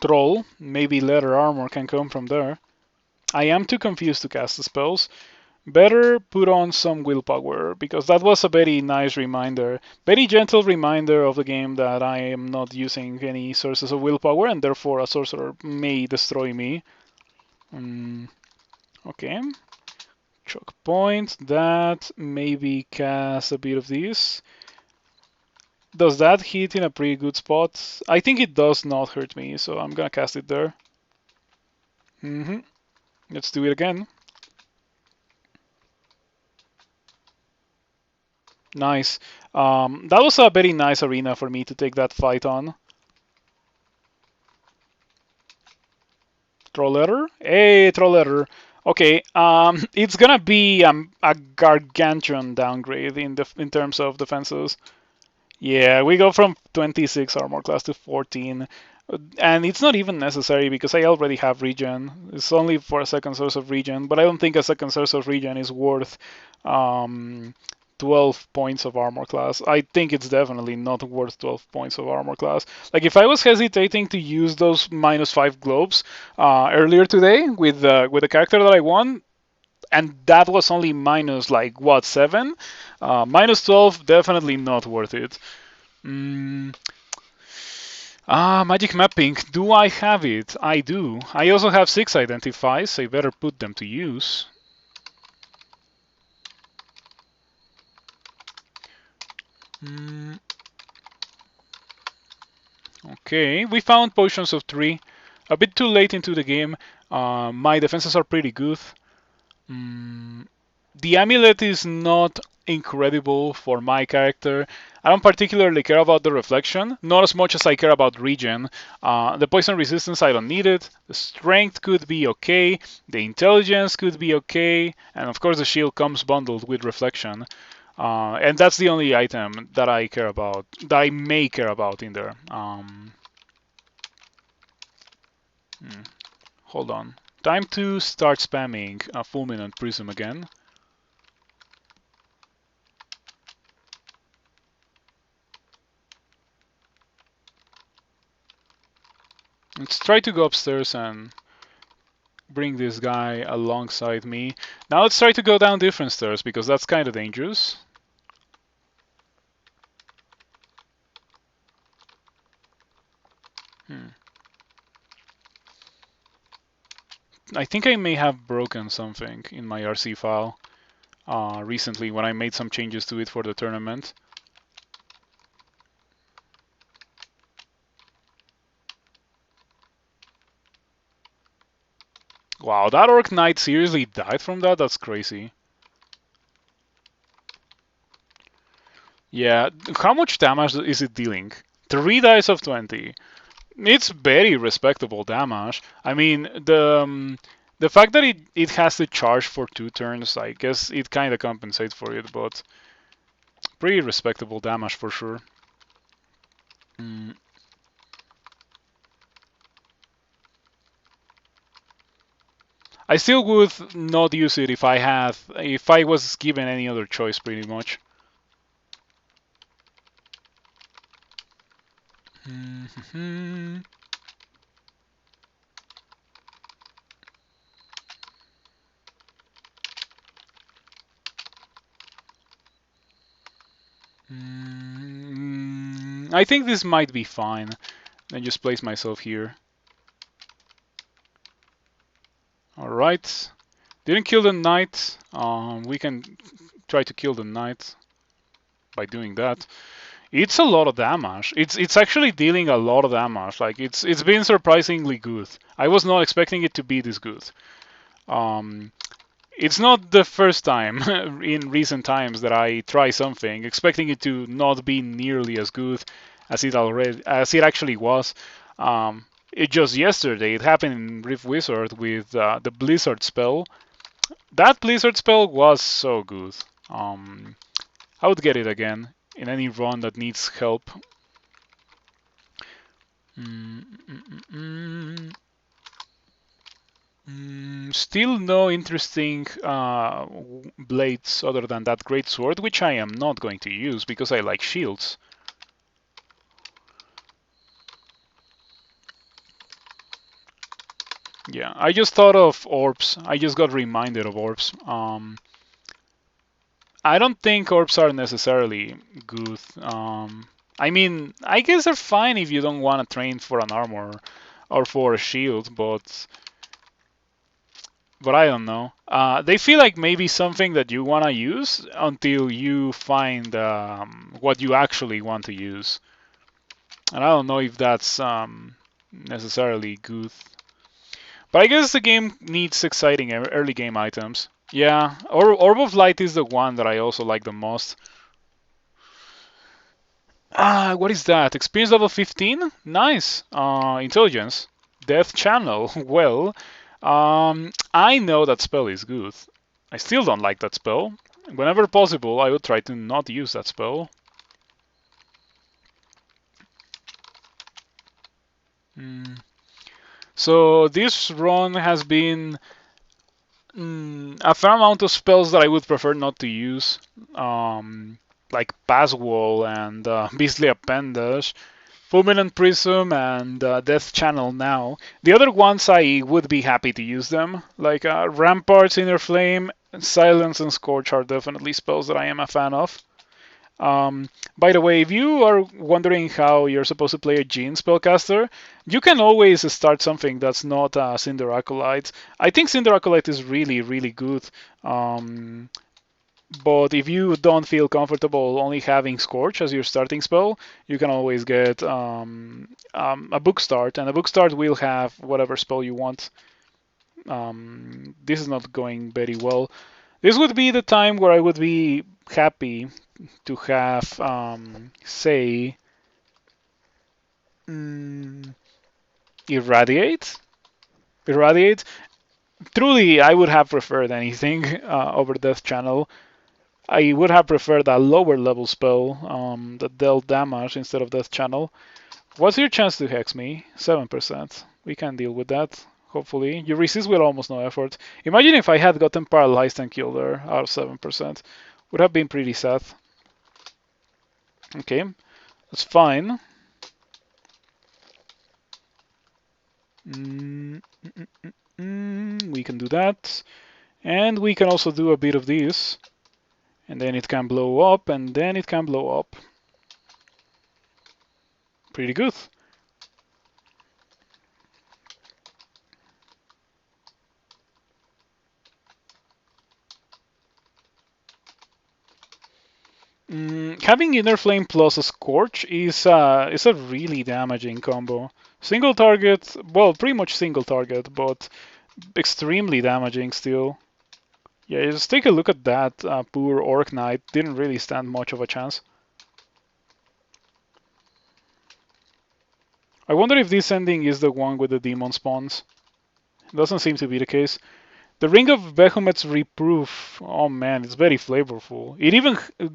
Troll. Maybe leather armor can come from there. I am too confused to cast the spells. Better put on some willpower, because that was a very nice reminder, very gentle reminder of the game that I am not using any sources of willpower, and therefore a sorcerer may destroy me. Okay. Choke point. That maybe cast a bit of this. Does that hit in a pretty good spot? I think it does not hurt me, so I'm gonna cast it there. Let's do it again. Nice. That was a very nice arena for me to take that fight on. Troller? Hey, Troller. Okay, it's gonna be a gargantuan downgrade in terms of defenses. Yeah, we go from 26 armor class to 14. And it's not even necessary because I already have regen. It's only for a second source of regen, but I don't think a second source of regen is worth 12 points of armor class. I think it's definitely not worth 12 points of armor class. Like if I was hesitating to use those -5 globes earlier today with the character that I won, and that was only minus like what 7, -12 definitely not worth it. Magic mapping. Do I have it? I do. I also have 6 identifies, so I better put them to use. Okay, we found potions of 3. A bit too late into the game. My defenses are pretty good. The amulet is not incredible for my character. I don't particularly care about the reflection, not as much as I care about regen. The poison resistance, I don't need it. The strength could be okay. The intelligence could be okay. And of course the shield comes bundled with reflection. And that's the only item that I care about, that I may care about in there. Hold on. Time to start spamming a Fulminant Prism again. Let's try to go upstairs and bring this guy alongside me. Now let's try to go down different stairs because that's kind of dangerous. I think I may have broken something in my RC file recently when I made some changes to it for the tournament. Wow, that Orc Knight seriously died from that? That's crazy. Yeah, how much damage is it dealing? 3 dice of 20. It's very respectable damage. I mean, the fact that it has to charge for 2 turns, I guess it kind of compensates for it, but pretty respectable damage for sure. Mm. I still would not use it if I was given any other choice, pretty much. I think this might be fine. I just place myself here. Alright. Didn't kill the knight. We can try to kill the knight by doing that. It's a lot of damage. It's actually dealing a lot of damage. Like it's been surprisingly good. I was not expecting it to be this good. It's not the first time in recent times that I try something expecting it to not be nearly as good as it actually was. It just yesterday it happened in Rift Wizard with the Blizzard spell. That Blizzard spell was so good. I would get it again in any run that needs help. Still no interesting blades other than that great sword, which I am not going to use because I like shields. Yeah, I just thought of orbs. I just got reminded of orbs. I don't think orbs are necessarily good. I mean, I guess they're fine if you don't want to train for an armor or for a shield, but I don't know. They feel like maybe something that you want to use until you find what you actually want to use. And I don't know if that's necessarily good. But I guess the game needs exciting early game items. Yeah, Orb of Light is the one that I also like the most. What is that? Experience level 15? Nice. Intelligence. Death Channel. Well, I know that spell is good. I still don't like that spell. Whenever possible, I would try to not use that spell. So this run has been a fair amount of spells that I would prefer not to use, like Pass Wall and Beastly Appendage, Fulminant Prism and Death Channel now. The other ones I would be happy to use them, like Ramparts, Inner Flame, Silence and Scorch are definitely spells that I am a fan of. By the way, if you are wondering how you're supposed to play a Djinn spellcaster, you can always start something that's not Cinder Acolyte. I think Cinder Acolyte is really, really good. But if you don't feel comfortable only having Scorch as your starting spell, you can always get a Book Start, and a Book Start will have whatever spell you want. This is not going very well. This would be the time where I would be happy to have, say, Irradiate. Irradiate. Truly, I would have preferred anything over Death Channel. I would have preferred a lower level spell that dealt damage instead of Death Channel. What's your chance to hex me? 7%. We can deal with that, hopefully. You resist with almost no effort. Imagine if I had gotten paralyzed and killed her out of 7%. Would have been pretty sad. Okay, that's fine. We can do that. And we can also do a bit of this. And then it can blow up, and then it can blow up. Pretty good. Having Inner Flame plus a Scorch is a really damaging combo. Single target, well, pretty much single target, but extremely damaging still. Yeah, just take a look at that. Poor Orc Knight didn't really stand much of a chance. I wonder if this ending is the one with the demon spawns. Doesn't seem to be the case. The Ring of Behemoth's Reproof. Oh man, it's very flavorful.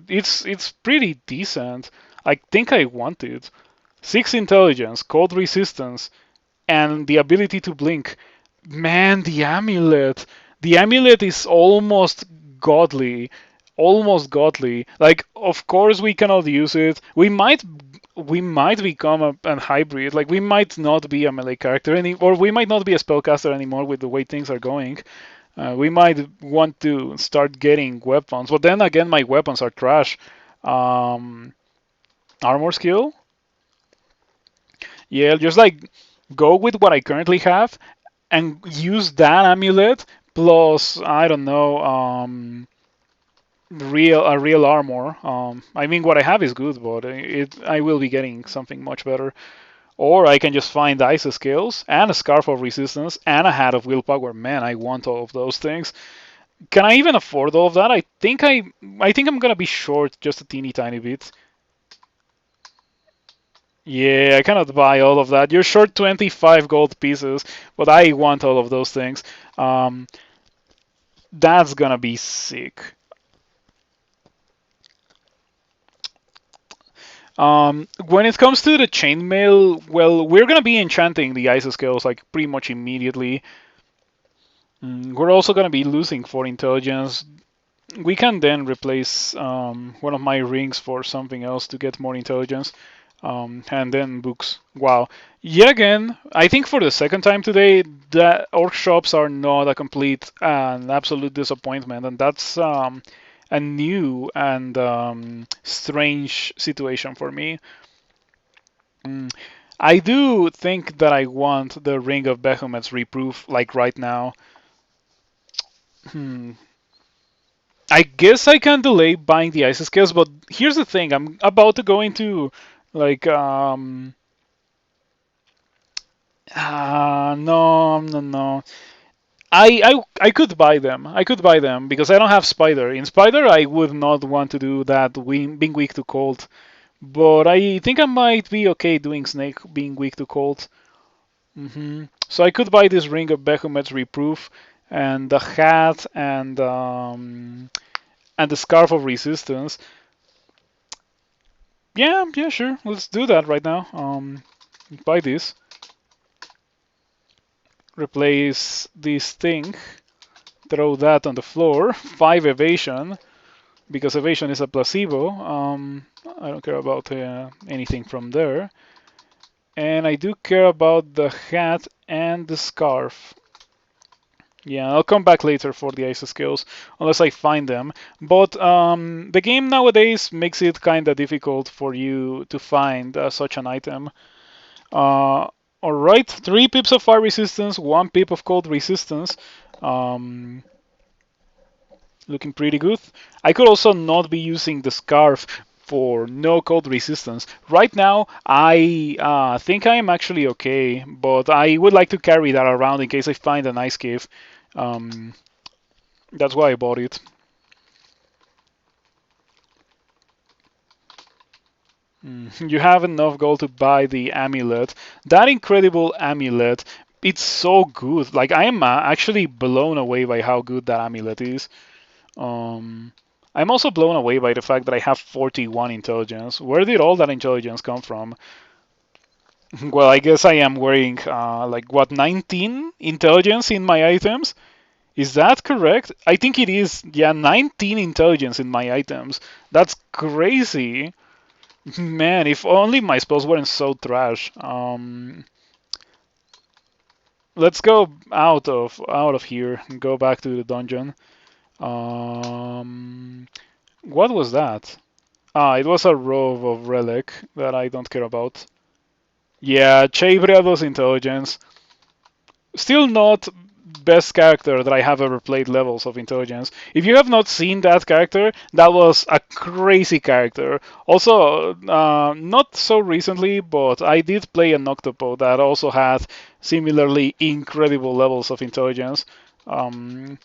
It's pretty decent. I think I want it. 6 intelligence, cold resistance, and the ability to blink. Man, the amulet. The amulet is almost godly. Almost godly. Like, of course we cannot use it. We might become a hybrid. Like, we might not be a melee character or we might not be a spellcaster anymore with the way things are going. We might want to start getting weapons, but then again, my weapons are trash. Armor skill? Yeah, just like go with what I currently have and use that amulet plus I don't know real armor. I mean what I have is good, but I will be getting something much better. Or I can just find ice scales and a scarf of resistance and a hat of willpower. Man, I want all of those things. Can I even afford all of that? I think I'm gonna be short just a teeny tiny bit. Yeah, I cannot buy all of that. You're short 25 gold pieces, but I want all of those things. That's gonna be sick. When it comes to the chainmail, well, we're gonna be enchanting the ice scales like pretty much immediately. We're also gonna be losing 4 intelligence. We can then replace one of my rings for something else to get more intelligence. And then books. Wow. Yet again, I think for the second time today, the orc shops are not a complete and absolute disappointment, and that's a new and strange situation for me. Mm, I do think that I want the Ring of Behemoth's reproof like right now. Hmm. I guess I can delay buying the ice scales, but here's the thing: I'm about to go into like no, no, no. I could buy them. I could buy them because I don't have Spider. In Spider, I would not want to do that being weak to cold. But I think I might be okay doing Snake being weak to cold. So I could buy this Ring of Behemoth's Reproof and the hat and the Scarf of Resistance. Yeah, yeah, sure. Let's do that right now. Buy this. Replace this thing. Throw that on the floor. 5 evasion, because evasion is a placebo. I don't care about anything from there. And I do care about the hat and the scarf. Yeah, I'll come back later for the ice skills, unless I find them. But the game nowadays makes it kind of difficult for you to find such an item. Alright, 3 pips of fire resistance, 1 pip of cold resistance. Um, Looking pretty good. I could also not be using the scarf for no cold resistance. Right now, I think I am actually okay, but I would like to carry that around in case I find an ice cave. Um, that's why I bought it. You have enough gold to buy the amulet. That incredible amulet, it's so good. Like, I am actually blown away by how good that amulet is. Um, I'm also blown away by the fact that I have 41 intelligence. Where did all that intelligence come from? Well, I guess I am wearing like what 19 intelligence in my items. Is that correct? I think it is. Yeah, 19 intelligence in my items. That's crazy. Man, if only my spells weren't so trash. let's go out of here and go back to the dungeon. What was that? It was a rove of relic that I don't care about. Yeah, Chebreado's intelligence. Still not best character that I have ever played levels of intelligence. If you have not seen that character, that was a crazy character. Also, not so recently, but I did play an Octopo that also had similarly incredible levels of intelligence. Um,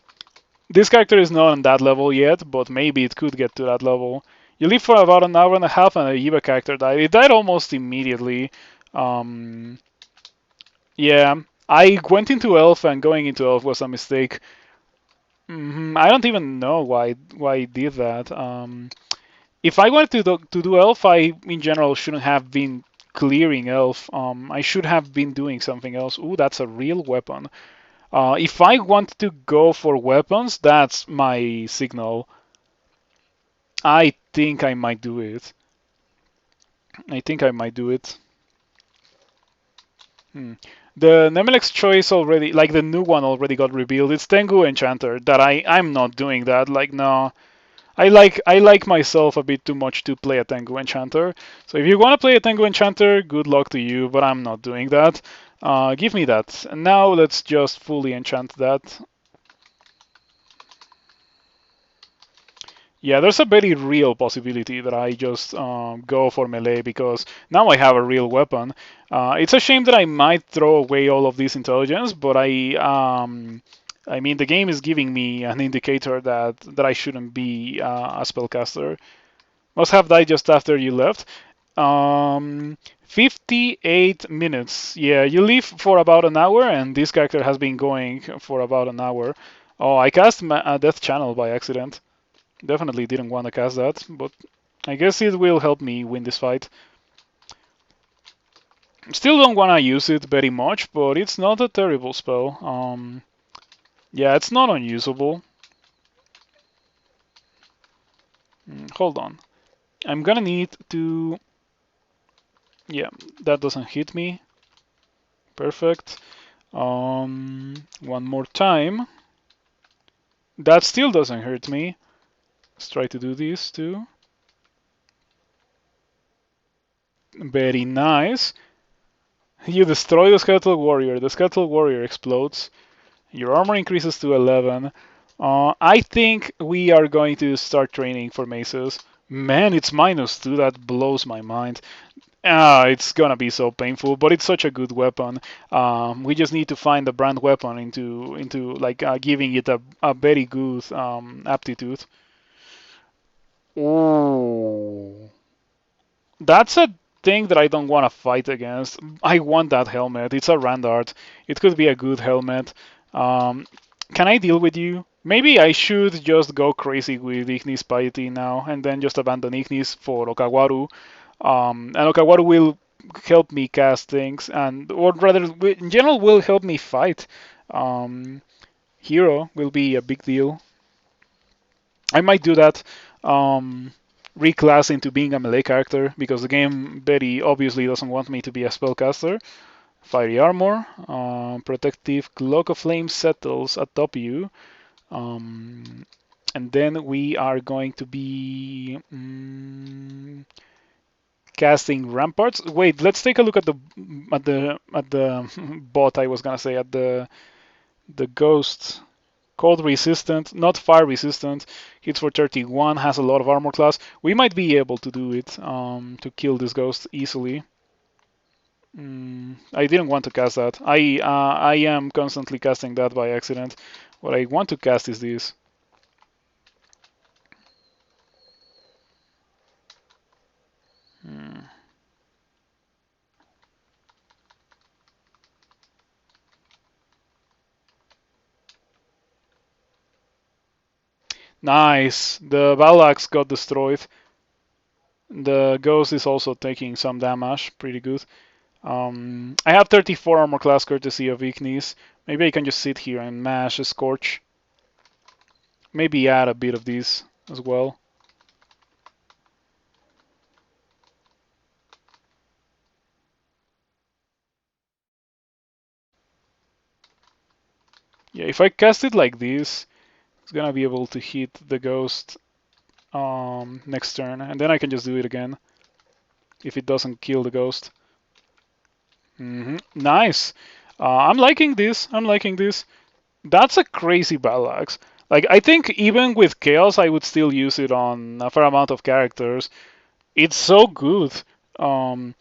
this character is not on that level yet, but maybe it could get to that level. You live for about an hour and a half, and a Yiba character died. It died almost immediately. Um, yeah, I went into Elf, and going into Elf was a mistake. I don't even know why I did that. If I wanted to do Elf, I in general shouldn't have been clearing Elf. I should have been doing something else. Ooh, that's a real weapon. If I want to go for weapons, that's my signal. I think I might do it. I think I might do it. Hmm. The Nemelix choice already, like the new one already got revealed. It's Tengu Enchanter. That I'm not doing that. Like no, I like myself a bit too much to play a Tengu Enchanter. So if you want to play a Tengu Enchanter, good luck to you. But I'm not doing that. Give me that. And now let's just fully enchant that. Yeah, there's a very real possibility that I just go for melee because now I have a real weapon. It's a shame that I might throw away all of this intelligence, but I mean, the game is giving me an indicator that I shouldn't be a spellcaster. Must have died just after you left. 58 minutes. Yeah, you leave for about an hour, and this character has been going for about an hour. Oh, I cast a Death Channel by accident. Definitely didn't want to cast that, but I guess it will help me win this fight. Still don't want to use it very much, but it's not a terrible spell. Yeah, it's not unusable. Hold on. I'm gonna need to... Yeah, that doesn't hit me. Perfect. One more time. That still doesn't hurt me. Let's try to do this too. Very nice. You destroy the Skeletal Warrior. The Skeletal Warrior explodes. Your armor increases to 11. I think we are going to start training for maces. Man, it's -2. That blows my mind. It's gonna be so painful, but it's such a good weapon. We just need to find the brand weapon into like giving it a very good aptitude. Ooh. That's a thing that I don't want to fight against. I want that helmet. It's a Randart. It could be a good helmet. Um, can I deal with you? Maybe I should just go crazy with Ignis Piety now and then just abandon Ignis for Okawaru. And Okawaru will help me cast things, and or rather, in general, will help me fight. Um, Hero will be a big deal. I might do that. Um, Reclass into being a melee character because the game very obviously doesn't want me to be a spellcaster. Fiery armor, protective cloak of flame settles atop you, and then we are going to be casting ramparts. Wait, let's take a look at the bot. I was gonna say at the ghost. Cold resistant, not fire resistant. Hits for 31, has a lot of armor class. We might be able to do it to kill this ghost easily. I didn't want to cast that. I am constantly casting that by accident. What I want to cast is this. Hmm. Nice. The Balax got destroyed. The ghost is also taking some damage. Pretty good. I have 34 armor class courtesy of Ignis. Maybe I can just sit here and mash a Scorch. Maybe add a bit of this as well. Yeah, if I cast it like this, it's gonna be able to hit the ghost next turn, and then I can just do it again if it doesn't kill the ghost. Nice. I'm liking this. I'm liking this. That's a crazy battle axe. Like, I think even with chaos, I would still use it on a fair amount of characters. It's so good. Um,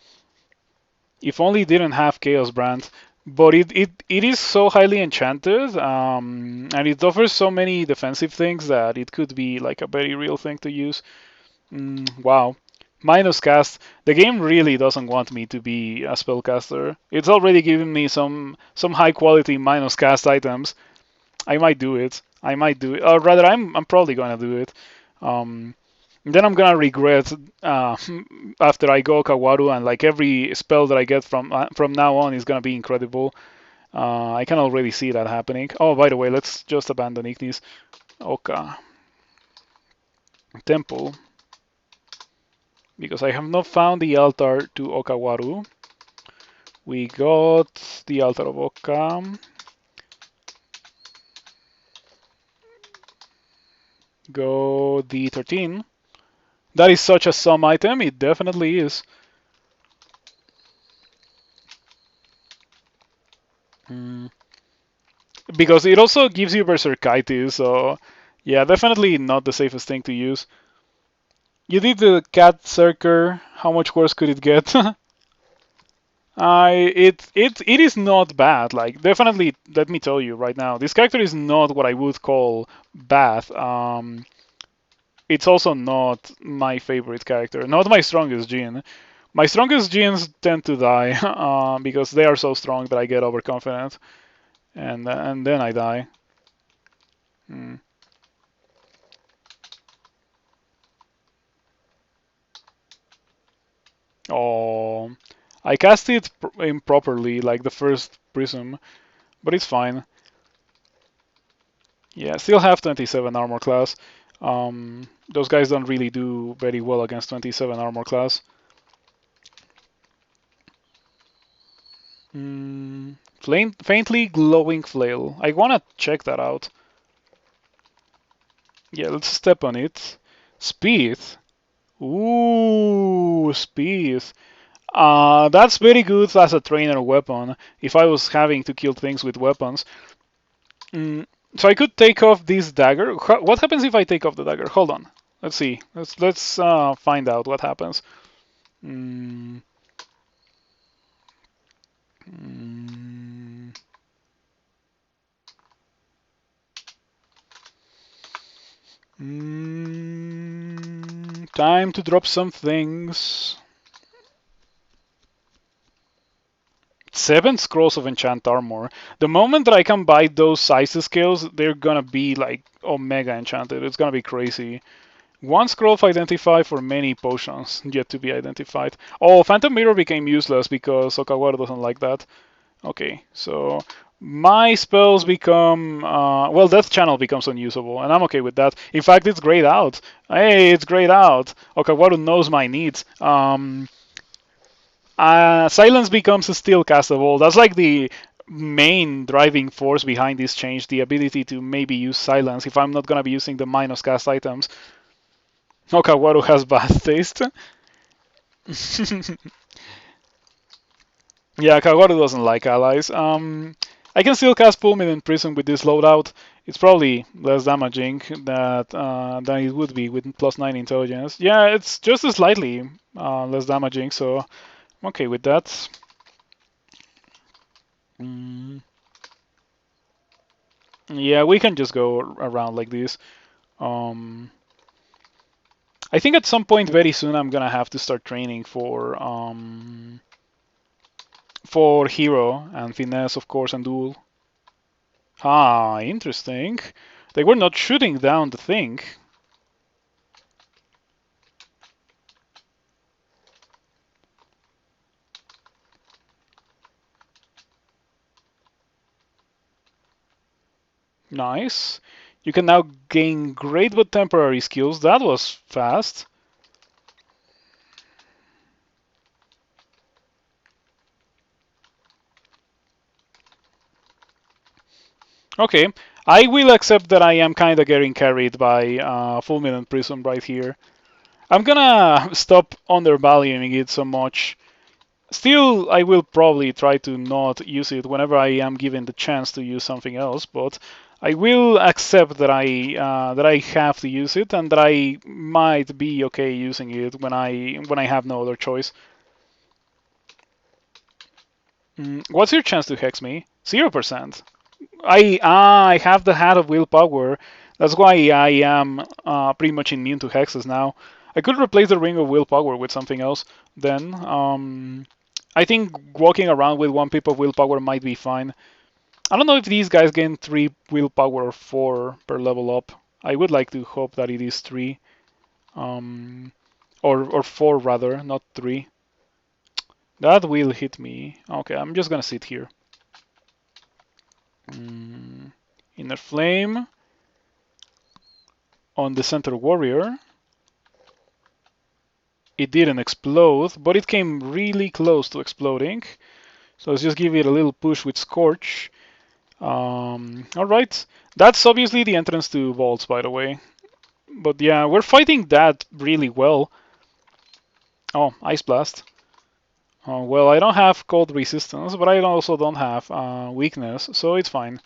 if only it didn't have chaos brand. But it is so highly enchanted, and it offers so many defensive things that it could be like a very real thing to use. Wow. Minus cast. The game really doesn't want me to be a spellcaster. It's already giving me some high quality minus cast items. I might do it. I might do it. Or rather, I'm probably gonna do it. Um, then I'm gonna regret after I go Kawaru, and like every spell that I get from now on is gonna be incredible. I can already see that happening. Oh, by the way, let's just abandon Ignis. Oka Temple, because I have not found the altar to Okawaru. We got the altar of Oka. Go D13. That is such a sum item. It definitely is. Because it also gives you Berserkitis, so yeah, definitely not the safest thing to use. You did the Cat Circer. How much worse could it get? It is not bad. Like, definitely, let me tell you right now, this character is not what I would call bad. It's also not my favorite character, not my strongest Djinn. My strongest Djinns tend to die because they are so strong that I get overconfident, and then I die. Mm. Oh, I cast it improperly, like the first prism, but it's fine. Yeah, still have 27 armor class. Those guys don't really do very well against 27 armor class. Faintly glowing flail. I wanna check that out. Yeah, let's step on it. Speed. Ooh, speed. That's very good as a trainer weapon. If I was having to kill things with weapons. Mm, so I could take off this dagger. What happens if I take off the dagger? Hold on. Let's see. Let's find out what happens. Mm, mm, Time to drop some things. 7 scrolls of enchant armor. The moment that I can buy those size scales, they're gonna be like omega enchanted. It's gonna be crazy. 1 scroll of identify for many potions yet to be identified. Oh, Phantom Mirror became useless because Okawaru doesn't like that. Okay, so my spells become well, Death Channel becomes unusable, and I'm okay with that. In fact, it's grayed out. Hey, it's grayed out. Okawaru knows my needs. Silence becomes still castable. That's like the main driving force behind this change, the ability to maybe use silence if I'm not gonna be using the minus cast items. Okawaru has bad taste. Yeah, Kagoru doesn't like allies. I can still cast Pullman in Prison with this loadout. It's probably less damaging than it would be with +9 intelligence. Yeah, it's just slightly less damaging, so I'm okay with that. Mm, yeah, we can just go around like this. Um, I think at some point very soon I'm gonna have to start training for hero and finesse, of course, and duel. Ah, interesting. They were not shooting down the thing. Nice. You can now gain great but temporary skills. That was fast. Okay, I will accept that I am kind of getting carried by Fulminant Prism right here. I'm gonna stop undervaluing it so much. Still, I will probably try to not use it whenever I am given the chance to use something else, but I will accept that I have to use it and that I might be okay using it when I have no other choice. What's your chance to hex me? 0%. I have the hat of willpower. That's why I am pretty much immune to hexes now. I could replace the ring of willpower with something else. Then I think walking around with one pip of willpower might be fine. I don't know if these guys gain 3 willpower or 4 per level up. I would like to hope that it is 3. Um, or 4 rather, not 3. That will hit me. Okay, I'm just gonna sit here. Inner Flame on the Center Warrior. It didn't explode, but it came really close to exploding. So let's just give it a little push with Scorch. All right, that's obviously the entrance to vaults, by the way. But yeah, we're fighting that really well. Oh, Ice Blast. Well, I don't have cold resistance, but I also don't have weakness, so it's fine.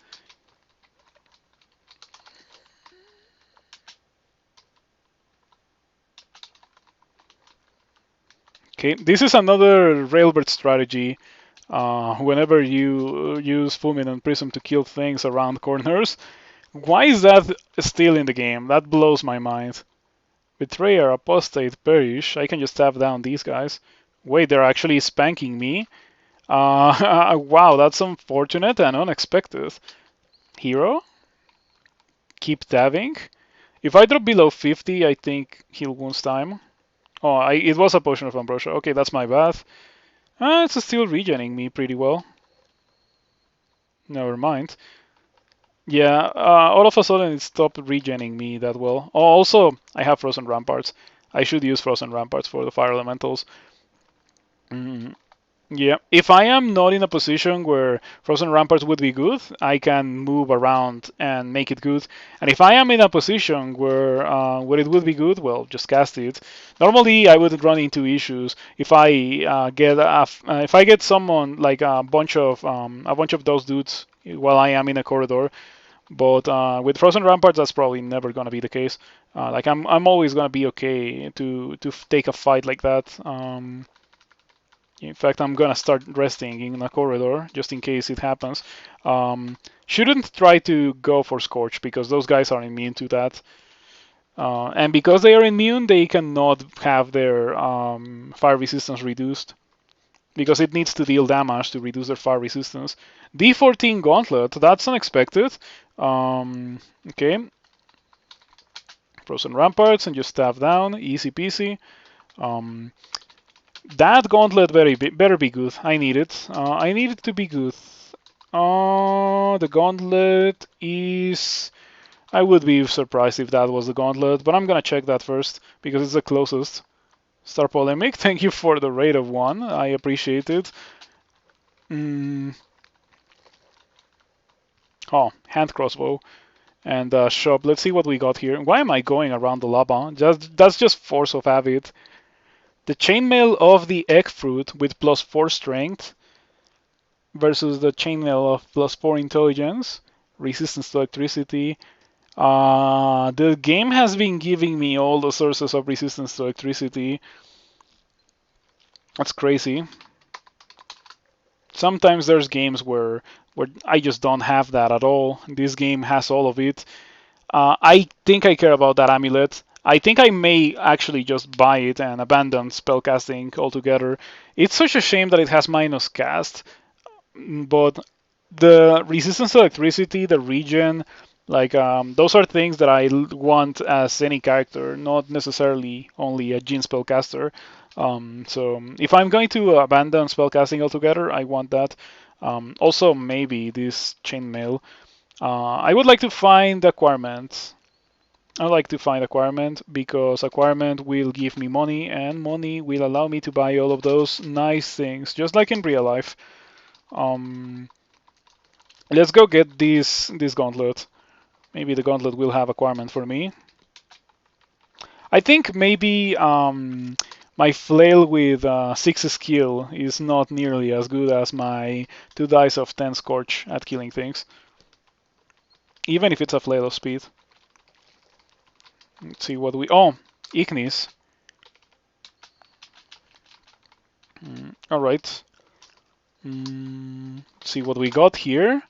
Okay, this is another Railbird strategy. Whenever you use Fulminant Prism to kill things around corners, why is that still in the game? That blows my mind. Betrayer, Apostate, Perish. I can just tap down these guys. Wait, they're actually spanking me. Wow, that's unfortunate and unexpected. Hero? Keep tabbing. If I drop below 50, I think heal wounds time. Oh, it was a potion of ambrosia. Okay, that's my bad. It's still regening me pretty well. Never mind. Yeah, all of a sudden it stopped regening me that well. Oh, also, I have Frozen Ramparts. I should use Frozen Ramparts for the Fire Elementals. Mm, yeah, if I am not in a position where Frozen Ramparts would be good, I can move around and make it good. And if I am in a position where it would be good, well, just cast it. Normally, I would run into issues if I if I get someone like a bunch of those dudes while I am in a corridor. But with Frozen Ramparts, that's probably never gonna be the case. Like I'm always gonna be okay to take a fight like that. In fact, I'm gonna start resting in a corridor just in case it happens. Shouldn't try to go for Scorch because those guys are immune to that. And because they are immune, they cannot have their fire resistance reduced because it needs to deal damage to reduce their fire resistance. D14 Gauntlet, that's unexpected. Okay, Frozen Ramparts and just tap down, easy peasy. That Gauntlet better be good. I need it. I need it to be good. The Gauntlet is... I would be surprised if that was the Gauntlet, but I'm gonna check that first because it's the closest. Star Polemic, thank you for the rate of 1. I appreciate it. Oh, hand crossbow and shop. Let's see what we got here. Why am I going around the lava? That's just force of habit. The chainmail of the egg fruit with +4 strength versus the chainmail of +4 intelligence, resistance to electricity. The game has been giving me all the sources of resistance to electricity. That's crazy. Sometimes there's games where I just don't have that at all. This game has all of it. I think I care about that amulet. I think I may actually just buy it and abandon spellcasting altogether. It's such a shame that it has minus cast, but the resistance to electricity, the regen, like those are things that I want as any character, not necessarily only a Djinn spellcaster. So if I'm going to abandon spellcasting altogether, I want that. Also, maybe this chainmail. I would like to find acquirement. I like to find acquirement because acquirement will give me money, and money will allow me to buy all of those nice things, just like in real life. Um, Let's go get this gauntlet. Maybe the gauntlet will have acquirement for me. I think maybe my flail with 6 skill is not nearly as good as my 2 dice of 10 scorch at killing things, even if it's a flail of speed. Let's see what we. Oh, Ignis. All right. See what we got here.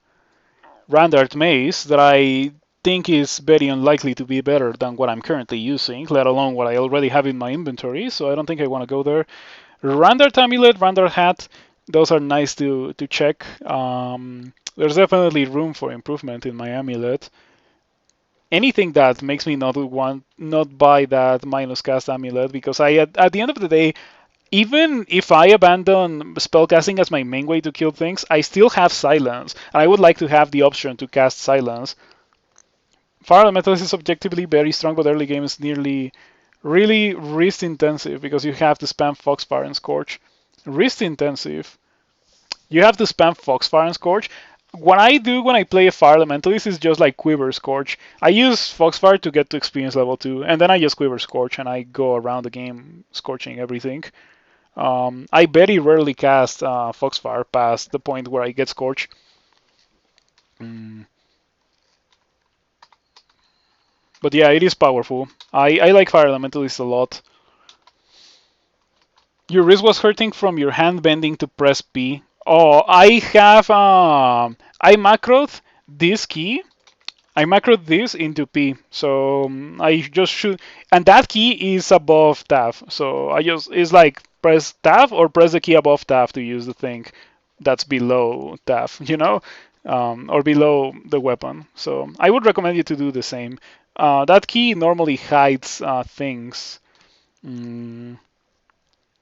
Randart Maze that I think is very unlikely to be better than what I'm currently using, let alone what I already have in my inventory, so I don't think I want to go there. Randart Amulet, Randart Hat, those are nice to check. There's definitely room for improvement in my amulet. Anything that makes me not buy that minus cast amulet, because at the end of the day, even if I abandon spellcasting as my main way to kill things, I still have silence, and I would like to have the option to cast silence. Fire Elementalist is objectively very strong, but early game is nearly really wrist intensive because you have to spam Foxfire and Scorch. Wrist intensive. You have to spam Foxfire and Scorch. What I do when I play a Fire Elementalist is just like Quiver Scorch. I use Foxfire to get to experience level 2, and then I just Quiver Scorch and I go around the game scorching everything. I very rarely cast Foxfire past the point where I get Scorch. But yeah, it is powerful. I like Fire Elementalist a lot. Your wrist was hurting from your hand bending to press P. Oh, I macroed this key. I macroed this into P, so I just should, and that key is above tab. So it's like press tab or press the key above tab to use the thing that's below tab, or below the weapon. So I would recommend you to do the same. That key normally hides things. Mm,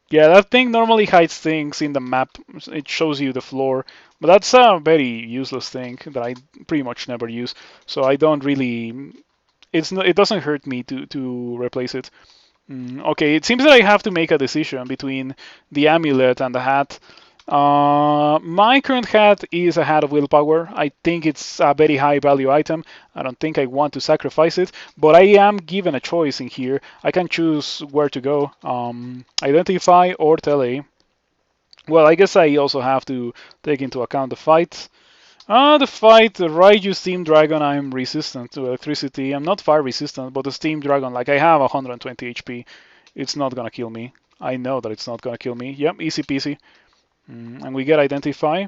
yeah, that thing normally hides things in the map. It shows you the floor, but that's a very useless thing that I pretty much never use. So I don't really. It doesn't hurt me to replace it. Okay, it seems that I have to make a decision between the amulet and the hat. My current hat is a hat of willpower. I think it's a very high value item. I don't think I want to sacrifice it, but I am given a choice in here. I can choose where to go. Identify or tele. Well, I guess I also have to take into account the fight. The Raiju Steam Dragon, I'm resistant to electricity. I'm not fire resistant, but the Steam Dragon, like I have 120 HP. It's not gonna kill me. I know that it's not gonna kill me. Yep, easy peasy. And we get identify.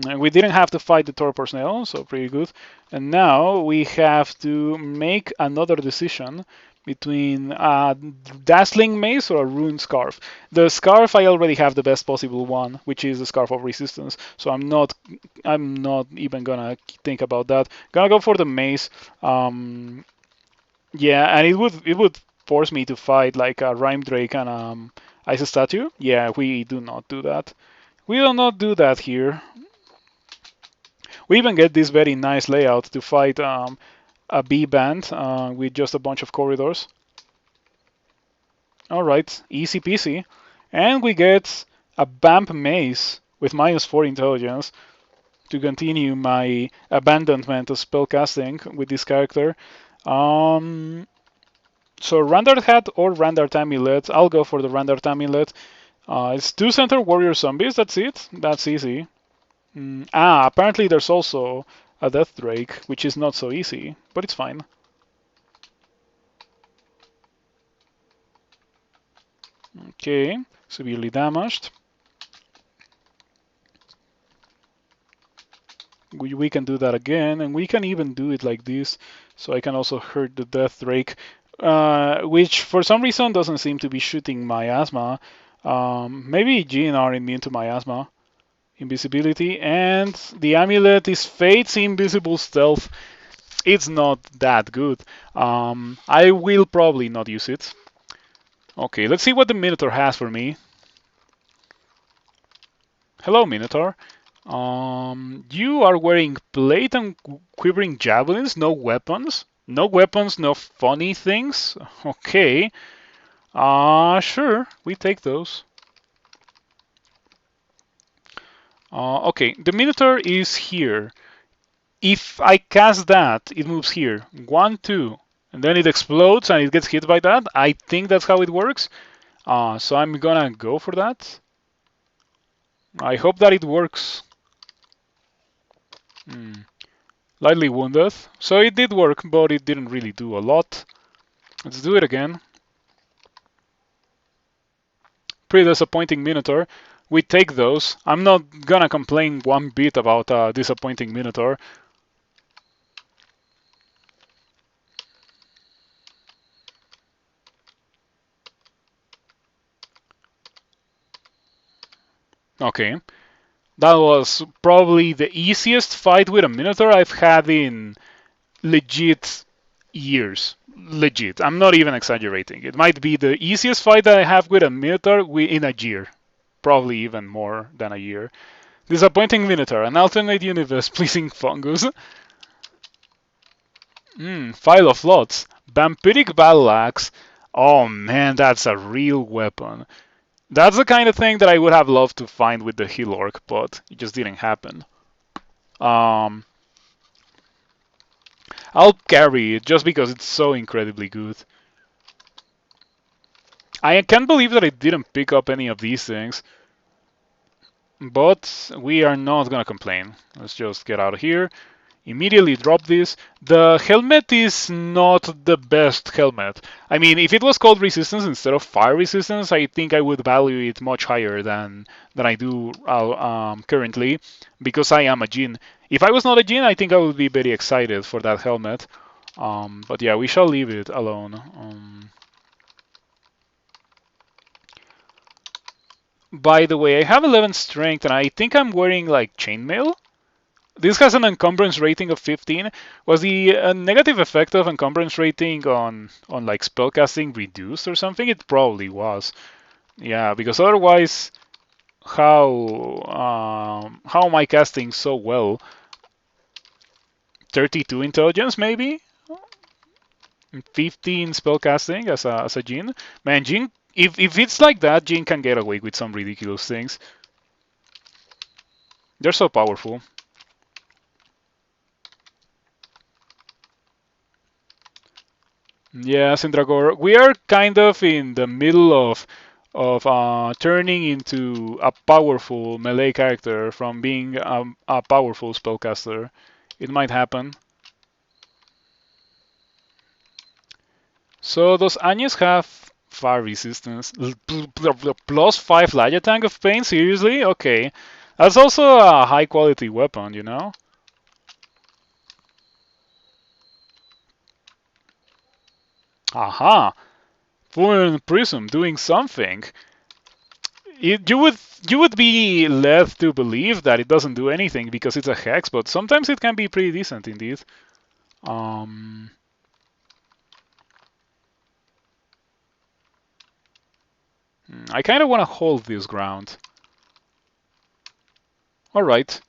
And we didn't have to fight the torpor snail, so pretty good. And now we have to make another decision between a dazzling mace or a ruined scarf. The scarf I already have the best possible one, which is the scarf of resistance. So I'm not even gonna think about that. Gonna go for the mace. Yeah, and it would force me to fight like a Rhyme Drake and Ice Statue. Yeah, we do not do that. We do not do that here. We even get this very nice layout to fight a B band with just a bunch of corridors. All right, easy peasy. And we get a Bamp Maze with -4 intelligence to continue my abandonment of spellcasting with this character. So Randart Hat or Randart Amulet. I'll go for the Randart Amulet. It's 2 Center Warrior Zombies, that's it. That's easy. Apparently there's also a Death Drake, which is not so easy, but it's fine. Okay, severely damaged. We can do that again, and we can even do it like this, so I can also hurt the Death Drake, which for some reason doesn't seem to be shooting miasma. Maybe Djinn are immune to miasma. Invisibility, and the amulet is Fate's Invisible Stealth. It's not that good. I will probably not use it. Okay, let's see what the Minotaur has for me. Hello, Minotaur. You are wearing plate and quivering javelins, no weapons? No weapons, no funny things? Okay. Sure, we take those. Okay, the Minotaur is here. If I cast that, it moves here. 1, 2. And then it explodes and it gets hit by that. I think that's how it works. So I'm gonna go for that. I hope that it works. Lightly wounded. So it did work, but it didn't really do a lot. Let's do it again. Pretty disappointing Minotaur. We take those. I'm not gonna complain one bit about disappointing Minotaur. Okay. That was probably the easiest fight with a Minotaur I've had in legit years. Legit. I'm not even exaggerating. It might be the easiest fight that I have with a Minotaur in a year. Probably even more than a year. Disappointing Minotaur, an alternate universe pleasing fungus. File of lots. Vampiric battle axe. Oh man, that's a real weapon. That's the kind of thing that I would have loved to find with the Hill Orc, but it just didn't happen. Um, I'll carry it just because it's so incredibly good. I can't believe that I didn't pick up any of these things. But we are not gonna complain. Let's just get out of here. Immediately drop this. The helmet is not the best helmet. I mean, if it was cold resistance instead of fire resistance, I think I would value it much higher than I do currently, because I am a Djinn. If I was not a Djinn, I think I would be very excited for that helmet. But yeah, we shall leave it alone. By the way, I have 11 strength, and I think I'm wearing like chainmail. This has an encumbrance rating of 15. Was the negative effect of encumbrance rating on like spellcasting reduced or something? It probably was. Yeah, because otherwise, how am I casting so well? 32 intelligence maybe? 15 spellcasting as a Djinn? Man, Djinn, if it's like that, Djinn can get away with some ridiculous things. They're so powerful. Yeah, Sindragor, we are kind of in the middle of turning into a powerful melee character from being a powerful spellcaster. It might happen. So does Agnes have fire resistance? Plus 5 light attack of pain? Seriously? Okay. That's also a high quality weapon, you know? Aha! Fulminant Prism doing something. You would be led to believe that it doesn't do anything because it's a hex, but sometimes it can be pretty decent indeed. Um, I kind of want to hold this ground. All right.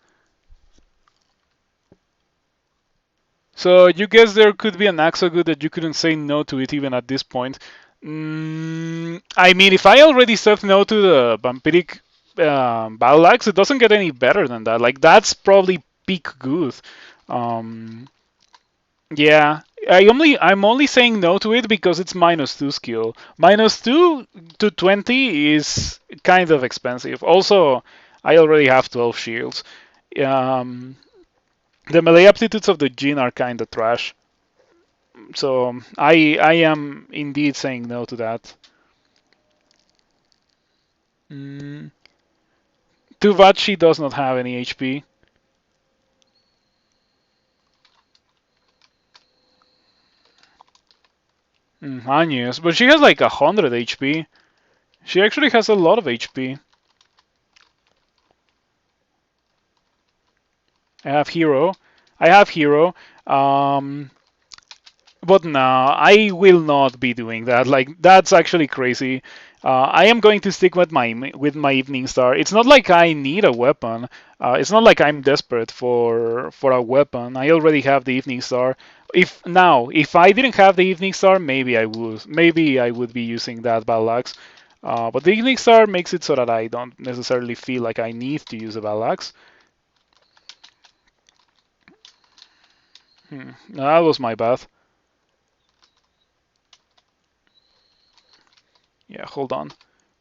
So you guess there could be an axe so good that you couldn't say no to it even at this point. I mean, if I already said no to the vampiric battle axe, it doesn't get any better than that. Like that's probably peak good. Um, yeah, I'm only saying no to it because it's -2 skill. -2 to 20 is kind of expensive. Also, I already have 12 shields. Um, the melee aptitudes of the Djinn are kind of trash. So I am indeed saying no to that. Mm, too bad she does not have any HP. Agnes, but she has like 100 HP. She actually has a lot of HP. I have hero. I have hero. Um, but no, I will not be doing that. Like that's actually crazy. I am going to stick with my evening star. It's not like I need a weapon. It's not like I'm desperate for a weapon. I already have the evening star. If I didn't have the evening star, maybe I would be using that battle axe. But the evening star makes it so that I don't necessarily feel like I need to use a battle axe. That was my bad. Yeah, hold on.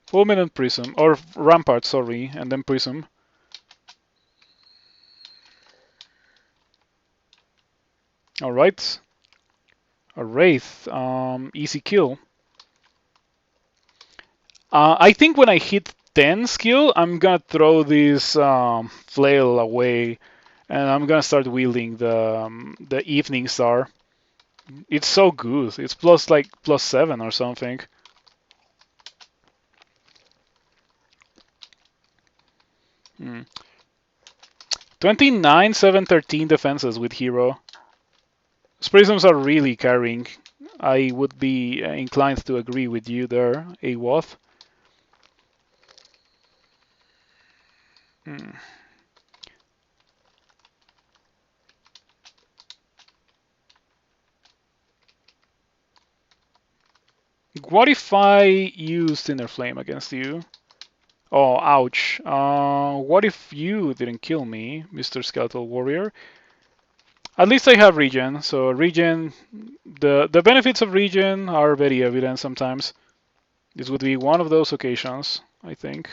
Fulminant Prism, or Rampart, sorry, and then Prism. Alright. A Wraith, easy kill. I think when I hit 10 skill, I'm gonna throw this flail away, and I'm gonna start wielding the Evening Star. It's so good. It's plus like +7 or something. Hmm. 29, 7, 13 defenses with hero. Prisms are really carrying. I would be inclined to agree with you there, Awoth. Hmm. What if I use Cinder Flame against you? Oh, ouch. What if you didn't kill me, Mr. Skeletal Warrior? At least I have regen, so regen, the benefits of regen are very evident sometimes. This would be one of those occasions, I think.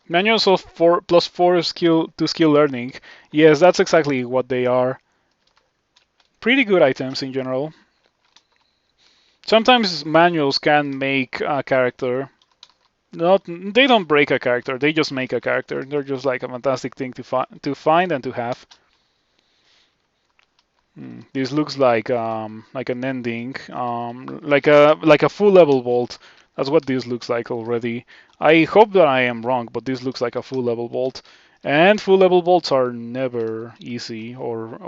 Manuals of +4 skill to skill learning. Yes, that's exactly what they are. Pretty good items in general. Sometimes manuals can make a character. They don't break a character. They just make a character. They're just like a fantastic thing to find and to have. This looks like an ending, like a full level vault. That's what this looks like already. I hope that I am wrong, but this looks like a full level vault. And full level vaults are never easy or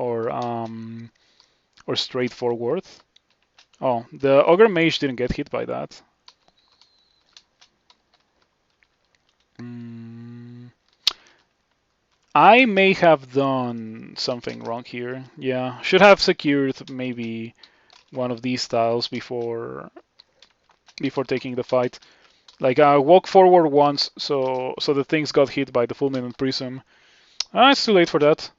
straightforward. Oh, the ogre mage didn't get hit by that. Mm, I may have done something wrong here. Yeah, should have secured maybe one of these tiles before taking the fight. Like I walk forward once, so the things got hit by the fulminant prism. It's too late for that.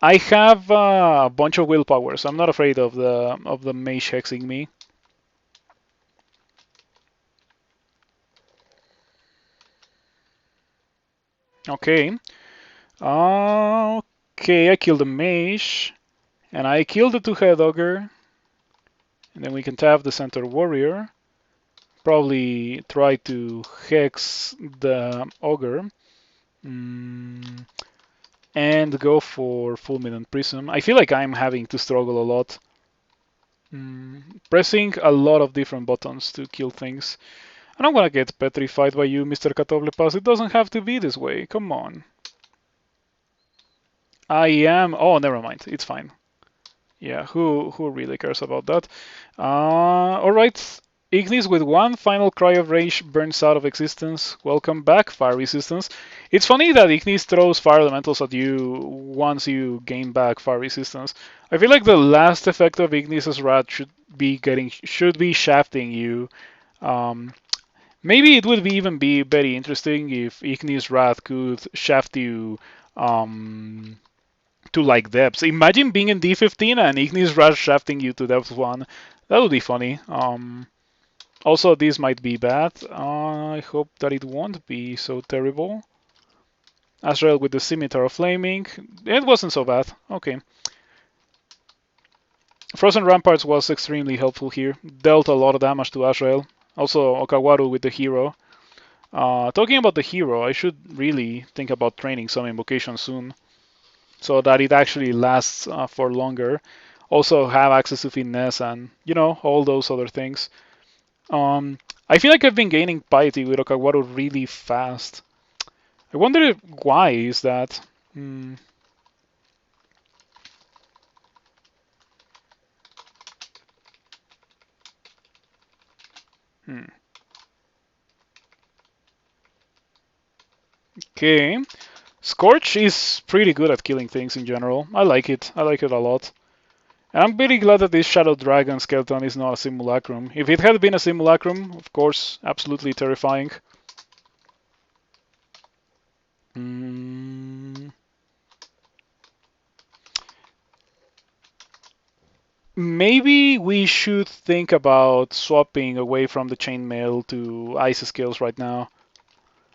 I have a bunch of willpower, so I'm not afraid of the mage hexing me. Okay. Okay, I killed the mage, and I killed the two-head ogre, and then we can tap the center warrior. Probably try to hex the ogre. And go for fulminant prism. I feel like I'm having to struggle a lot. Pressing a lot of different buttons to kill things. I don't want to get petrified by you, Mr. Catoblepas. It doesn't have to be this way. Come on. I am. Oh, never mind. It's fine. Yeah, who really cares about that? All right. Ignis with one final cry of rage burns out of existence. Welcome back, fire resistance. It's funny that Ignis throws fire elementals at you once you gain back fire resistance. I feel like the last effect of Ignis's wrath should be shafting you. Um, Maybe it would even be very interesting if Ignis wrath could shaft you to like depths. Imagine being in D15 and Ignis Rush shafting you to depth 1. That would be funny. Also, this might be bad. I hope that it won't be so terrible. Azrael with the Scimitar of Flaming. It wasn't so bad. Okay. Frozen Ramparts was extremely helpful here. Dealt a lot of damage to Azrael. Also, Okawaru with the hero. Talking about the hero, I should really think about training some invocation soon, so that it actually lasts for longer. Also have access to finesse and all those other things. I feel like I've been gaining piety with Okawaru really fast. I wonder why is that. Hmm. Hmm. Okay. Scorch is pretty good at killing things in general. I like it. I like it a lot. And I'm very glad that this Shadow Dragon skeleton is not a simulacrum. If it had been a simulacrum, of course, absolutely terrifying. Maybe we should think about swapping away from the chainmail to ice skills right now.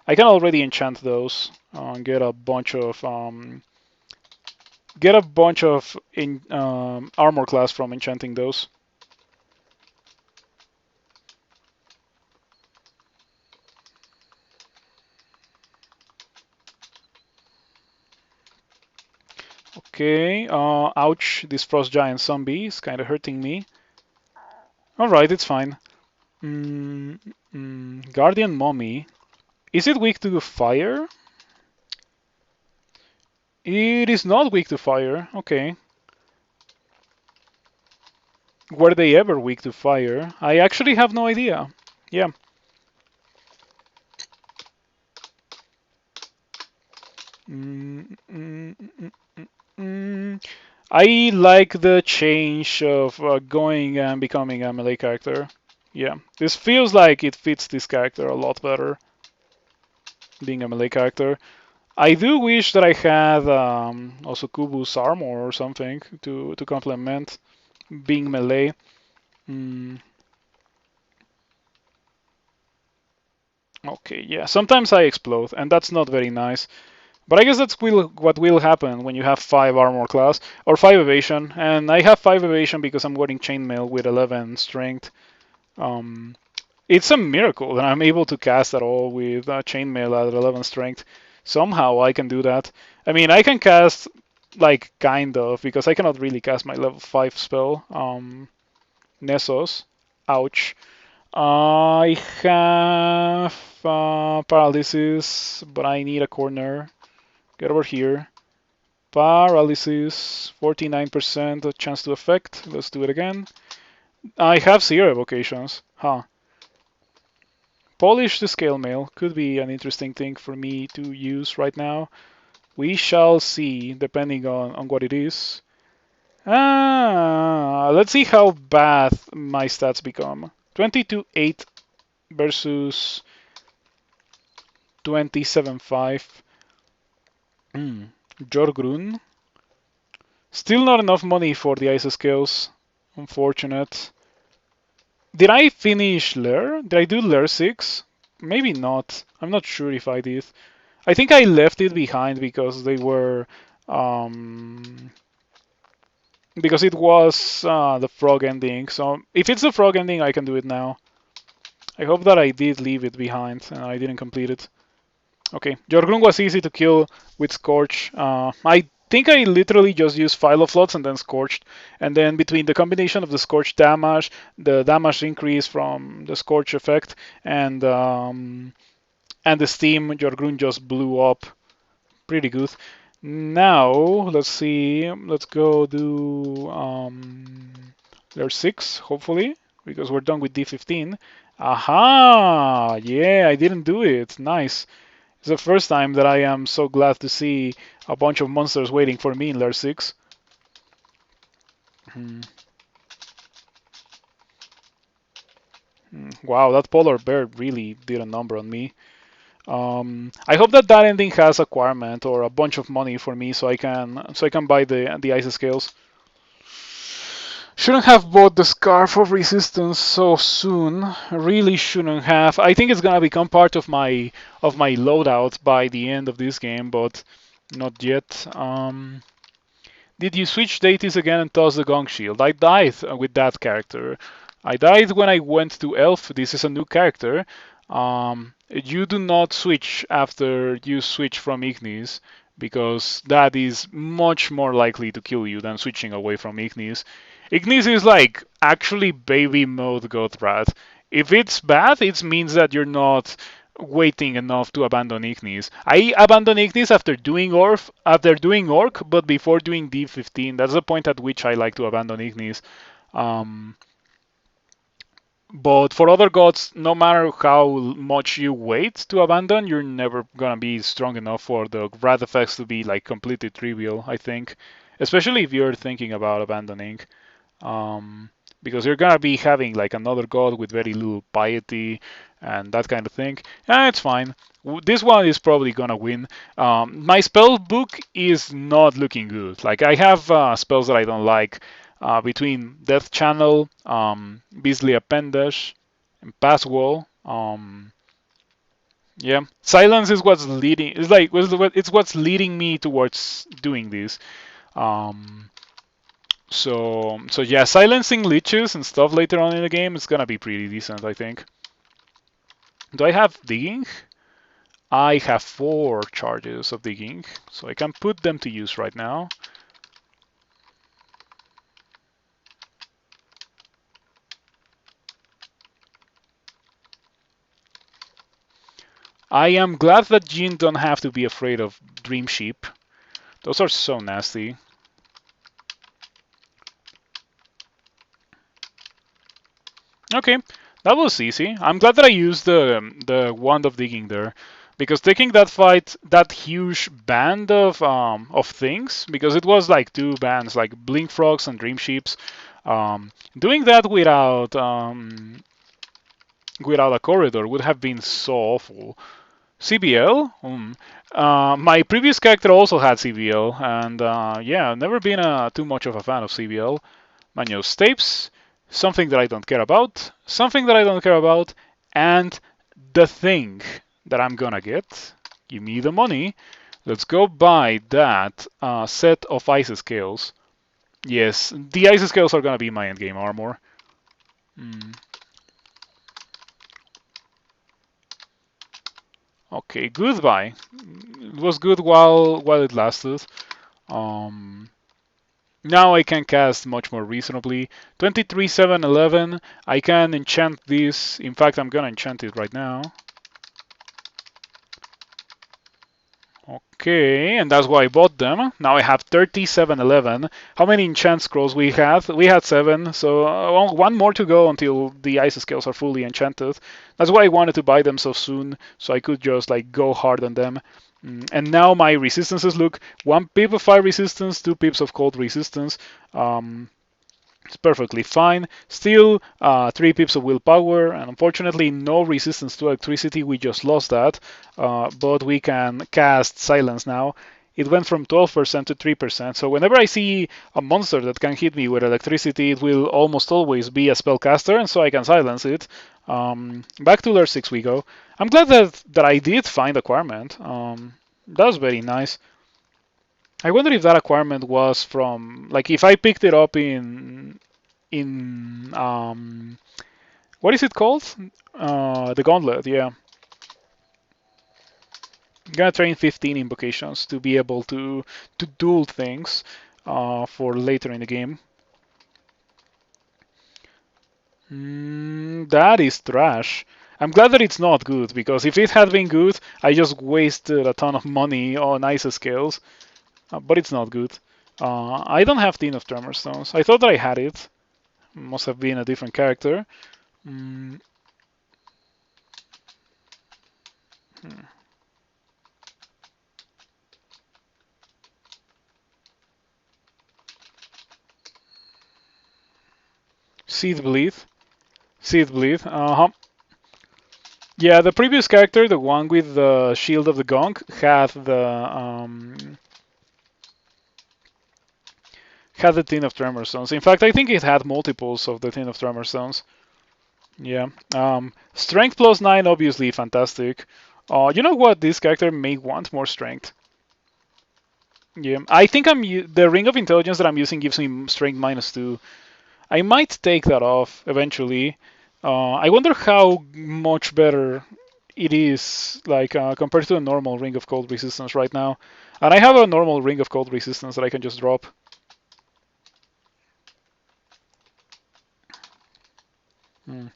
I can already enchant those. Get a bunch of armor class from enchanting those. Okay. Ouch! This frost giant zombie is kind of hurting me. All right, it's fine. Guardian mummy. Is it weak to fire? It is not weak to fire. Okay. Were they ever weak to fire? I actually have no idea. Yeah. I like the change of going and becoming a melee character. Yeah, this feels like it fits this character a lot better, being a melee character. I do wish that I had also Kubu's armor or something to complement being melee. Okay, yeah, sometimes I explode, and that's not very nice. But I guess that's what will happen when you have 5 armor class or 5 evasion, and I have 5 evasion because I'm wearing chainmail with 11 strength. It's a miracle that I'm able to cast at all with chainmail at 11 strength. Somehow I can do that. I mean, I can cast like kind of because I cannot really cast my level 5 spell, Nessos. Ouch. I have paralysis, but I need a corner. Get over here. Paralysis, 49% chance to affect. Let's do it again. I have 0 evocations. Huh. Polish the scale mail could be an interesting thing for me to use right now. We shall see, depending on what it is. Let's see how bad my stats become. 22-8 versus 27-5. Jorgrun. Still not enough money for the ice skills. Unfortunate. Did I finish Lair? Did I do Lair 6? Maybe not. I'm not sure if I did. I think I left it behind because they were... because it was the frog ending. So if it's the frog ending, I can do it now. I hope that I did leave it behind and I didn't complete it. Okay, Jorgrun was easy to kill with Scorch. I think I literally just used Phyloflots and then Scorched. And then between the combination of the Scorch damage, the damage increase from the Scorch effect, and the Steam, Jorgrun just blew up pretty good. Now, let's see. Let's go do Layer 6, hopefully, because we're done with D15. Aha! Yeah, I didn't do it. Nice. It's the first time that I am so glad to see a bunch of monsters waiting for me in Layer 6. Wow, that polar bear really did a number on me. I hope that ending has acquirement or a bunch of money for me so I can buy the ice scales. Shouldn't have bought the Scarf of Resistance so soon. Really shouldn't have. I think it's gonna become part of my loadout by the end of this game, but not yet. Did you switch deities again and toss the Gong Shield? I died with that character. I died when I went to Elf. This is a new character. You do not switch after you switch from Ignis, because that is much more likely to kill you than switching away from Ignis. Ignis is like actually baby mode Gothrat. If it's bad, it means that you're not waiting enough to abandon Ignis. I abandoned Ignis after doing Orc, but before doing D15. That's the point at which I like to abandon Ignis. But for other gods, no matter how much you wait to abandon, you're never gonna be strong enough for the wrath effects to be like completely trivial, I think. Especially if you're thinking about abandoning. Because you're gonna be having like another god with very little piety and that kind of thing. It's fine. This one is probably gonna win. My spell book is not looking good. Like I have spells that I don't like. between Death Channel, Beastly Appendage, and Pass Wall. Yeah, silence is what's leading. It's what's leading me towards doing this. Um, so yeah, silencing leeches and stuff later on in the game is gonna be pretty decent, I think. Do I have digging? I have 4 charges of digging, so I can put them to use right now. I am glad that Djinn don't have to be afraid of Dream Sheep. Those are so nasty. Okay, that was easy. I'm glad that I used the wand of digging there, because taking that fight, that huge band of things, because it was like 2 bands, like Blink Frogs and Dream Sheeps. Doing that without a corridor would have been so awful. CBL? My previous character also had CBL, and yeah, I've never been too much of a fan of CBL. Manual Tapes, something that I don't care about, something that I don't care about, and the thing that I'm gonna get. Give me the money. Let's go buy that set of ice scales. Yes, the ice scales are gonna be my endgame armor. Mm. Okay, goodbye. It was good while it lasted. Um, Now I can cast much more reasonably. 23, 7, 11. I can enchant this. In fact, I'm gonna enchant it right now. Okay, and that's why I bought them. Now I have 37, 11. How many enchant scrolls we had? We had 7, so 1 more to go until the ice scales are fully enchanted. That's why I wanted to buy them so soon, so I could just like go hard on them. And now my resistances look 1 pip of fire resistance, 2 pips of cold resistance. It's perfectly fine. Still 3 pips of willpower, and unfortunately no resistance to electricity. We just lost that, but we can cast silence now. It went from 12% to 3%. So whenever I see a monster that can hit me with electricity, it will almost always be a spellcaster, and so I can silence it. Back to Lure 6 we go. I'm glad that I did find acquirement. That was very nice. I wonder if that acquirement was from, like, if I picked it up in what is it called? The Gauntlet. Yeah, I'm gonna train 15 invocations to be able to duel things for later in the game. That is trash. I'm glad that it's not good, because if it had been good, I just wasted a ton of money on ice scales. But it's not good. I don't have Tin of Tremor Stones. I thought that I had it. Must have been a different character. Mm, hmm. Seed Bleed. Seed Bleed. Uh-huh. Yeah, the previous character, the one with the Shield of the Gong, had the Tin of Tremor Stones. In fact, I think it had multiples of the Tin of Tremor Stones. Yeah. Strength plus 9, obviously fantastic. You know what? This character may want more strength. Yeah, I think the Ring of Intelligence that I'm using gives me strength -2. I might take that off eventually. I wonder how much better it is, like compared to a normal Ring of Cold Resistance right now. And I have a normal Ring of Cold Resistance that I can just drop. Hmm.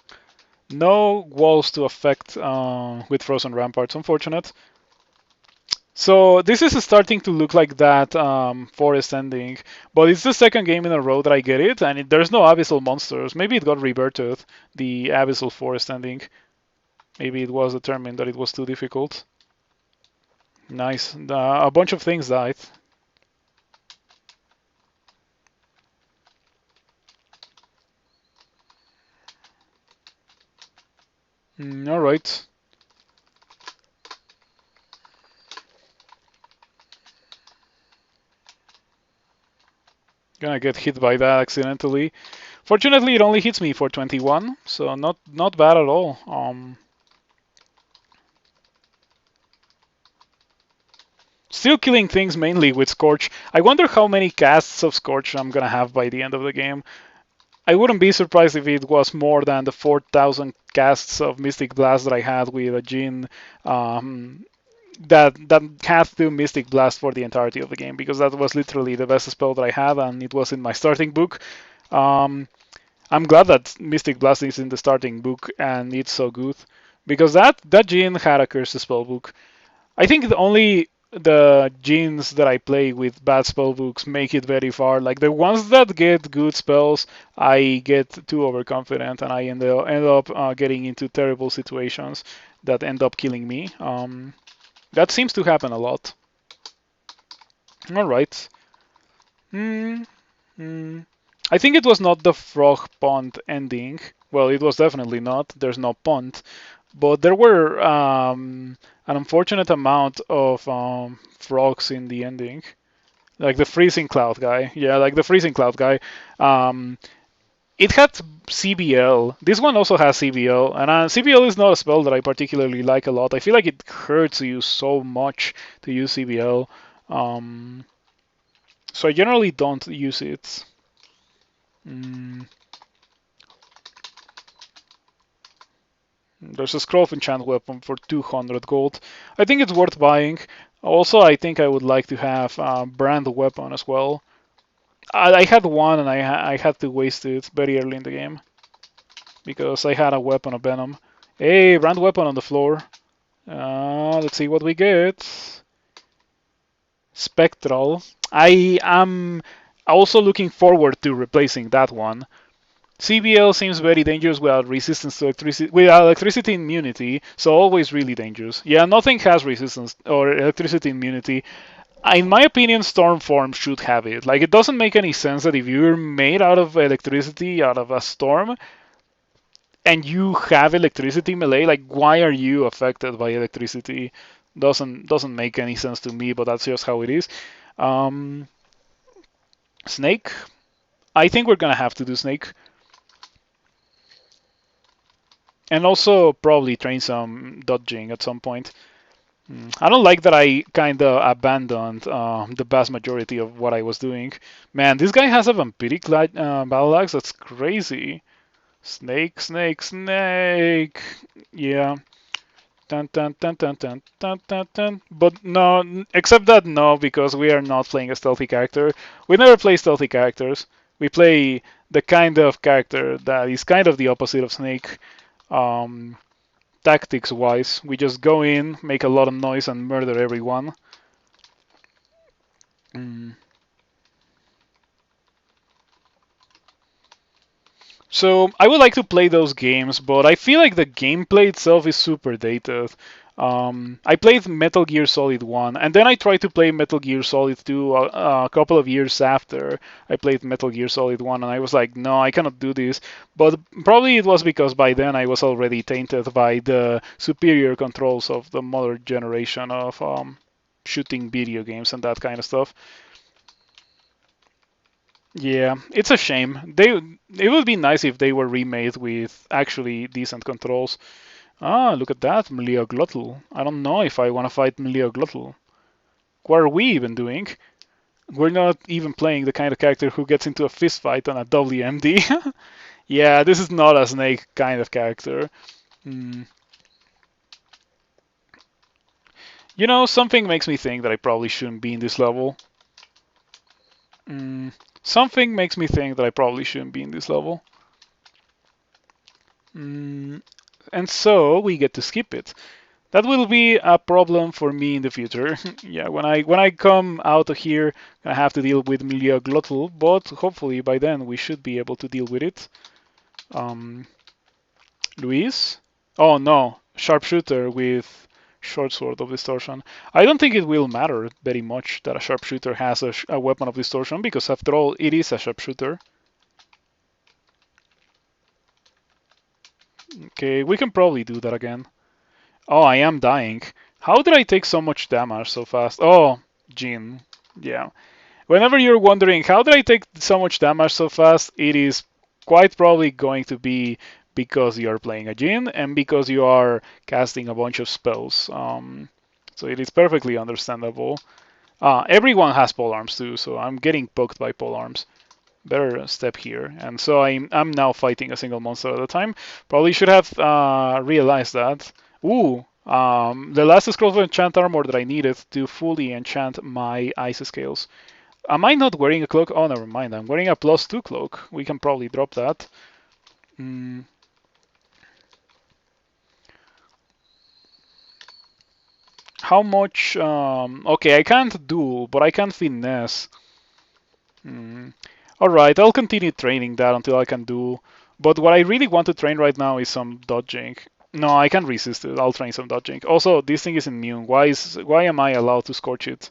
No walls to affect with Frozen Ramparts, unfortunate. So this is starting to look like that forest ending, but it's the second game in a row that I get it, and there's no abyssal monsters. Maybe it got reverted, the abyssal forest ending. Maybe it was determined that it was too difficult. Nice. A bunch of things died. All right. Gonna get hit by that accidentally. Fortunately, it only hits me for 21, so not bad at all. Still killing things mainly with Scorch. I wonder how many casts of Scorch I'm gonna have by the end of the game. I wouldn't be surprised if it was more than the 4,000 casts of Mystic Blast that I had with a Djinn that had to Mystic Blast for the entirety of the game, because that was literally the best spell that I had, and it was in my starting book. Um, I'm glad that Mystic Blast is in the starting book and it's so good, because that Djinn had a cursed spell book. I think only the Djinns that I play with bad spell books make it very far. Like the ones that get good spells, I get too overconfident and I end up getting into terrible situations that end up killing me. That seems to happen a lot. All right. Hmm. Hmm. I think it was not the frog pond ending. Well, it was definitely not. There's no pond, but there were an unfortunate amount of frogs in the ending, like the freezing cloud guy. Yeah, like the freezing cloud guy. Um, it had CBL. This one also has CBL, and CBL is not a spell that I particularly like a lot. I feel like it hurts you so much to use CBL, um, so I generally don't use it. Mm, there's a scroll of enchant weapon for 200 gold. I think it's worth buying. Also, I think I would like to have brand weapon as well. I had one and I had to waste it very early in the game because I had a weapon of venom. Hey, brand weapon on the floor. Let's see what we get. Spectral. I am also looking forward to replacing that one. CBL seems very dangerous without resistance to electricity, without electricity immunity, so always really dangerous. Yeah, nothing has resistance or electricity immunity. In my opinion, Stormform should have it. Like, it doesn't make any sense that if you're made out of electricity, out of a storm, and you have electricity melee, like, why are you affected by electricity? Doesn't make any sense to me, but that's just how it is. Um, Snake. I think we're gonna have to do Snake. And also probably train some dodging at some point. I don't like that I kind of abandoned the vast majority of what I was doing. Man, this guy has a vampiric battle axe. That's crazy. Snake, snake, snake. Yeah. Dun, dun, dun, dun, dun, dun, dun, dun. But no, except that no, because we are not playing a stealthy character. We never play stealthy characters. We play the kind of character that is kind of the opposite of Snake. Um, Tactics wise, we just go in, make a lot of noise, and murder everyone. Mm. So I would like to play those games, but I feel like the gameplay itself is super dated. I played Metal Gear Solid 1, and then I tried to play Metal Gear Solid 2 a couple of years after I played Metal Gear Solid 1, and I was like, no, I cannot do this. But probably it was because by then I was already tainted by the superior controls of the modern generation of shooting video games and that kind of stuff. Yeah, it's a shame. It would be nice if they were remade with actually decent controls. Ah, look at that, Meliaglotl. I don't know if I want to fight Meliaglotl. What are we even doing? We're not even playing the kind of character who gets into a fist fight on a WMD. Yeah, this is not a Snake kind of character. Hmm. You know, something makes me think that I probably shouldn't be in this level. Hmm. Something makes me think that I probably shouldn't be in this level. Hmm. And so we get to skip it. That will be a problem for me in the future. Yeah, when I come out of here, I have to deal with Meliaglotl, but hopefully by then we should be able to deal with it. Um, Luis? Oh no, sharpshooter with short sword of distortion. I don't think it will matter very much that a sharpshooter has a weapon of distortion, because after all, it is a sharpshooter. Okay, we can probably do that again. Oh, I am dying. How did I take so much damage so fast? Oh, Jin. Yeah. Whenever you're wondering how did I take so much damage so fast, it is quite probably going to be because you are playing a Djinn and because you are casting a bunch of spells. So it is perfectly understandable. Everyone has polearms too, so I'm getting poked by polearms. Better step here. And so I'm now fighting a single monster at a time. Probably should have realized that. Ooh, the last scroll of enchant armor that I needed to fully enchant my ice scales. Am I not wearing a cloak? Oh, never mind. I'm wearing a +2 cloak. We can probably drop that. Mm. How much? Okay, I can't duel, but I can finesse. Alright, I'll continue training that until I can duel. But what I really want to train right now is some dodging. No, I can't resist it. I'll train some dodging. Also, this thing is immune. Why am I allowed to scorch it?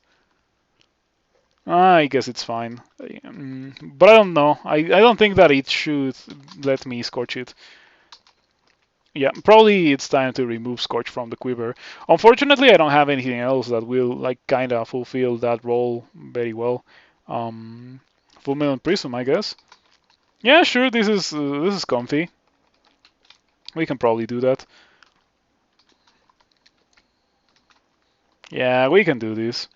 I guess it's fine. But I don't know. I don't think that it should let me scorch it. Yeah, probably it's time to remove Scorch from the quiver. Unfortunately, I don't have anything else that will like kind of fulfill that role very well. Um, Fulminant Prism, I guess. Yeah, sure. This is comfy. We can probably do that. Yeah, we can do this.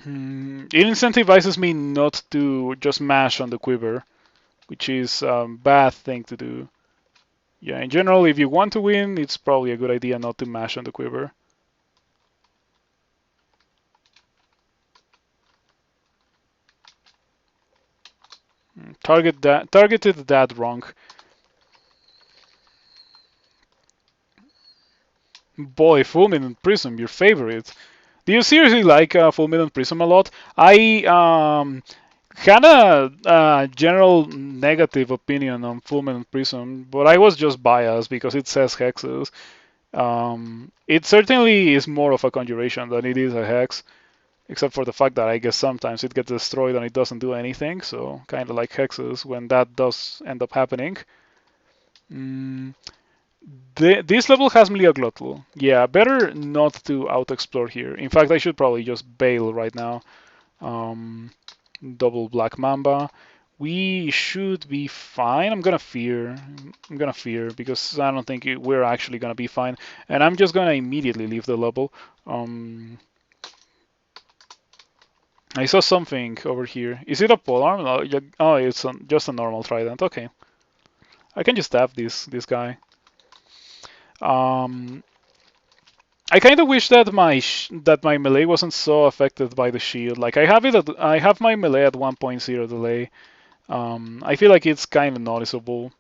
It incentivizes me not to just mash on the quiver, which is a bad thing to do. Yeah, in general, if you want to win, it's probably a good idea not to mash on the quiver. Targeted that wrong. Boy, Fulminant Prism, your favorite. Do you seriously like Fulminant Prism a lot? I had a general negative opinion on Fulminant Prism, but I was just biased because it says hexes. It certainly is more of a conjuration than it is a hex, except for the fact that I guess sometimes it gets destroyed and it doesn't do anything, so kind of like hexes when that does end up happening. Mm, this level has Mliaglotl. Yeah, better not to out-explore here. In fact, I should probably just bail right now. Um, Double Black Mamba. We should be fine. I'm gonna fear. I'm gonna fear because I don't think we're actually gonna be fine. And I'm just gonna immediately leave the level. I saw something over here. Is it a polearm? Oh, it's just a normal trident. Okay. I can just stab this guy. Um, I kind of wish that my melee wasn't so affected by the shield. Like I have my melee at 1.0 delay. I feel like it's kind of noticeable.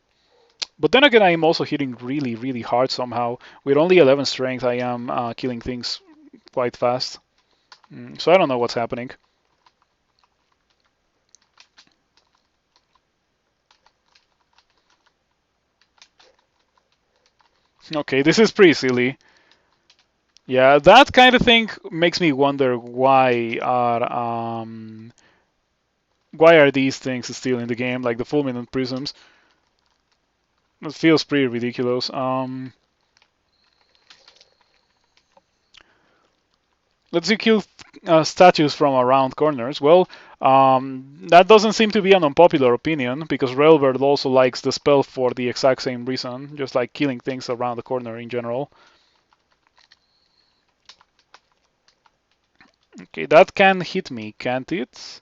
But then again, I am also hitting really hard somehow. With only 11 strength, I am killing things quite fast. So I don't know what's happening. Okay, this is pretty silly. Yeah, that kind of thing makes me wonder why are these things still in the game, like the fulminant prisms. It feels pretty ridiculous. Let's you kill statues from around corners. Well, that doesn't seem to be an unpopular opinion because Railbird also likes the spell for the exact same reason, just like killing things around the corner in general. Okay, that can hit me, can't it?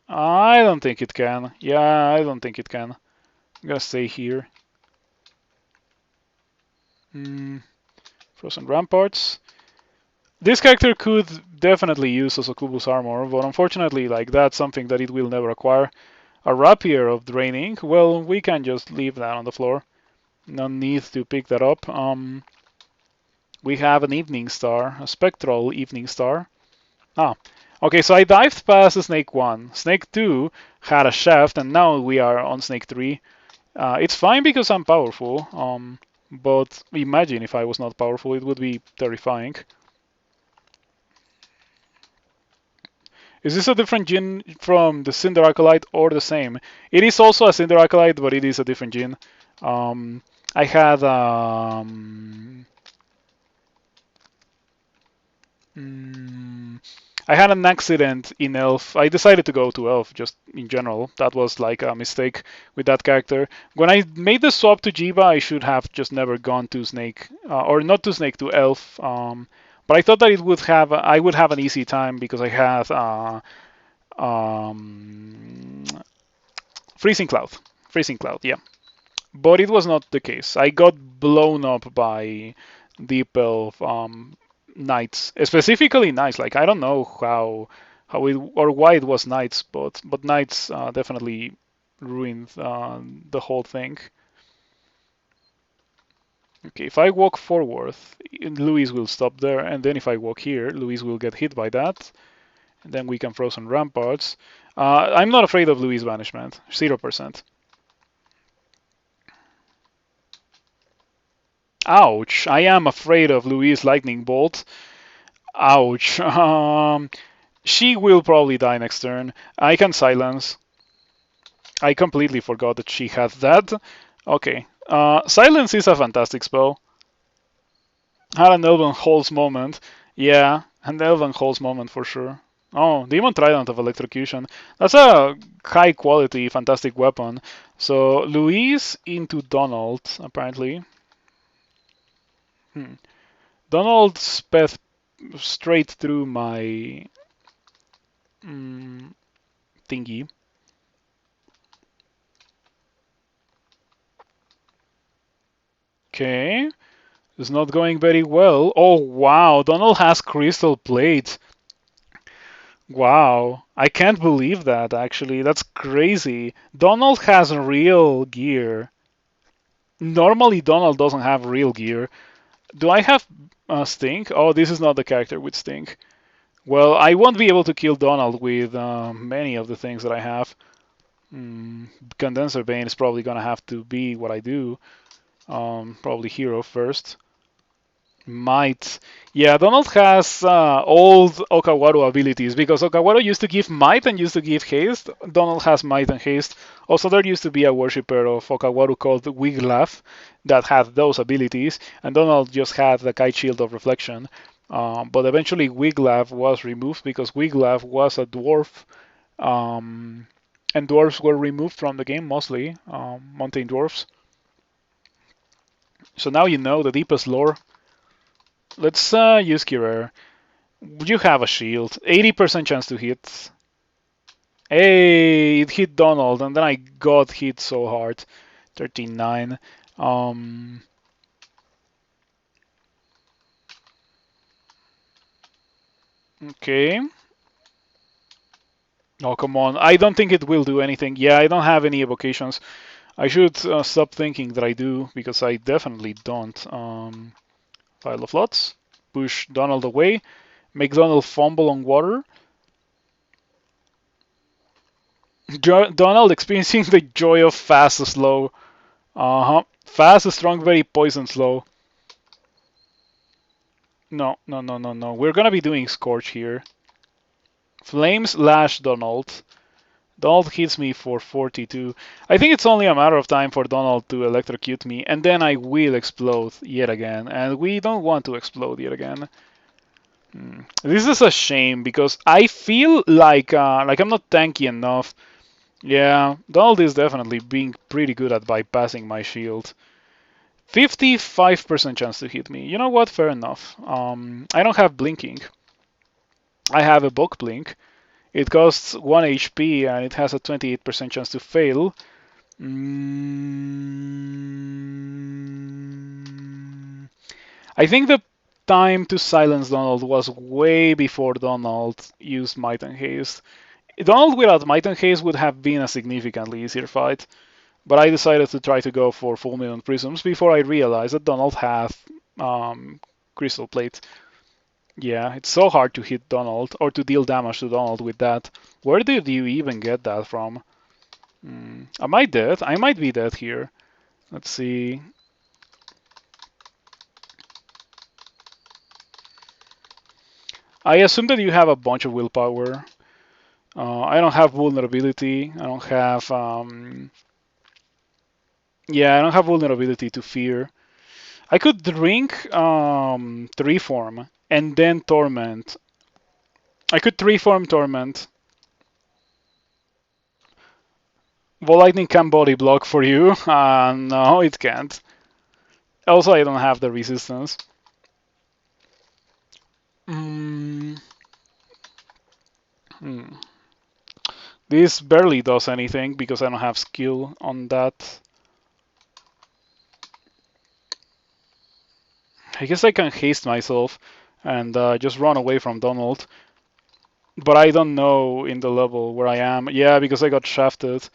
I don't think it can. Yeah, I don't think it can. I'm gonna stay here. Frozen Ramparts. This character could definitely use a Succubus armor, but unfortunately, like that's something that it will never acquire. A Rapier of Draining, well, we can just leave that on the floor. No need to pick that up. We have an Evening Star, a Spectral Evening Star. Okay, so I dived past Snake 1. Snake 2 had a shaft, and now we are on Snake 3. It's fine because I'm powerful, but imagine if I was not powerful, it would be terrifying. Is this a different Djinn from the Cinder Acolyte or the same? It is also a Cinder Acolyte, but it is a different Djinn. I had mm, I had an accident in Elf. I decided to go to Elf just in general. That was like a mistake with that character. When I made the swap to Jiva, I should have just never gone to Snake, or not to Snake, to Elf. But I thought that I would have an easy time because I had um, Freezing Cloud. Freezing Cloud, yeah. But it was not the case. I got blown up by Deep Elf knights, specifically knights. Like I don't know how it or why it was knights, but knights definitely ruined the whole thing. Okay, if I walk forward, Luis will stop there, and then if I walk here, Luis will get hit by that, and then we can throw some ramparts. I'm not afraid of Luis banishment, 0%. Ouch! I am afraid of Luis lightning bolt. Ouch. She will probably die next turn. I can silence. I completely forgot that she had that. Okay. Silence is a fantastic spell. Had an Elven Halls moment. Yeah, an Elven Halls moment for sure. Oh, Demon Trident of Electrocution. That's a high quality, fantastic weapon. So, Louise into Donald, apparently. Donald sped straight through my thingy. Okay. It's not going very well. Oh, wow. Donald has crystal plate. Wow. I can't believe that, actually. That's crazy. Donald has real gear. Normally, Donald doesn't have real gear. Do I have Stink? Oh, this is not the character with Stink. Well, I won't be able to kill Donald with many of the things that I have. Condenser Bane is probably going to have to be what I do. Probably Hero first. Might. Yeah, Donald has old Okawaru abilities because Okawaru used to give might and used to give haste. Donald has might and haste. Also, there used to be a worshipper of Okawaru called Wiglaf that had those abilities, and Donald just had the Kite Shield of Reflection. But eventually, Wiglaf was removed because Wiglaf was a dwarf, and dwarves were removed from the game mostly, mountain dwarfs. So now you know the deepest lore. Let's use Kirer. You have a shield. 80% chance to hit. Hey, it hit Donald, and then I got hit so hard. 39. Okay. Oh, come on. I don't think it will do anything. Yeah, I don't have any evocations. I should stop thinking that I do, because I definitely don't. Pile of lots. Push Donald away. Make Donald fumble on water. Donald experiencing the joy of fast slow. Fast, strong, very poison slow. No, no, no, no, no. We're gonna be doing Scorch here. Flames lash Donald. Donald hits me for 42. I think it's only a matter of time for Donald to electrocute me, and then I will explode yet again. And we don't want to explode yet again. This is a shame because I feel like I'm not tanky enough. Yeah, Donald is definitely being pretty good at bypassing my shield. 55% chance to hit me. You know what? Fair enough. I don't have blinking. I have a Evoke Blink. It costs 1 HP and it has a 28% chance to fail. I think the time to silence Donald was way before Donald used Might and Haste. Donald without Might and Haste would have been a significantly easier fight. But I decided to try to go for Fulminant Prisms before I realized that Donald had Crystal Plate. Yeah, it's so hard to hit Donald or to deal damage to Donald with that. Where did you even get that from? Am I dead? I might be dead here. Let's see. I assume that you have a bunch of willpower. I don't have vulnerability. I don't have Yeah, I don't have vulnerability to fear. I could drink three form and then torment. I could three form torment. Lightning can body block for you. No, it can't. Also, I don't have the resistance. Mm, hmm. This barely does anything because I don't have skill on that. I guess I can haste myself and just run away from Donald. But I don't know in the level where I am. Yeah, because I got shafted.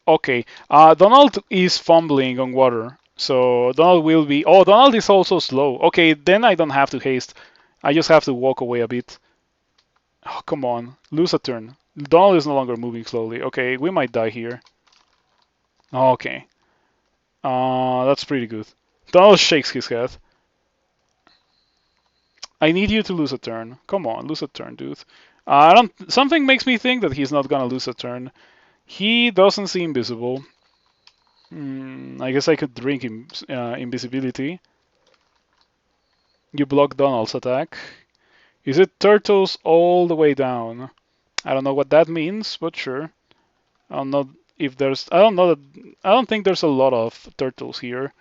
Okay, Donald is fumbling on water. So Donald will be. Oh, Donald is also slow. Okay, then I don't have to haste. I just have to walk away a bit. Oh, come on. Lose a turn. Donald is no longer moving slowly. Okay, we might die here. Okay. That's pretty good. Donald shakes his head. I need you to lose a turn. Come on, lose a turn, dude. I don't. Something makes me think that he's not gonna lose a turn. He doesn't seem invisible. I guess I could drink him invisibility. You block Donald's attack. Is it turtles all the way down? I don't know what that means, but sure. I don't know if there's. I don't know that. I don't think there's a lot of turtles here.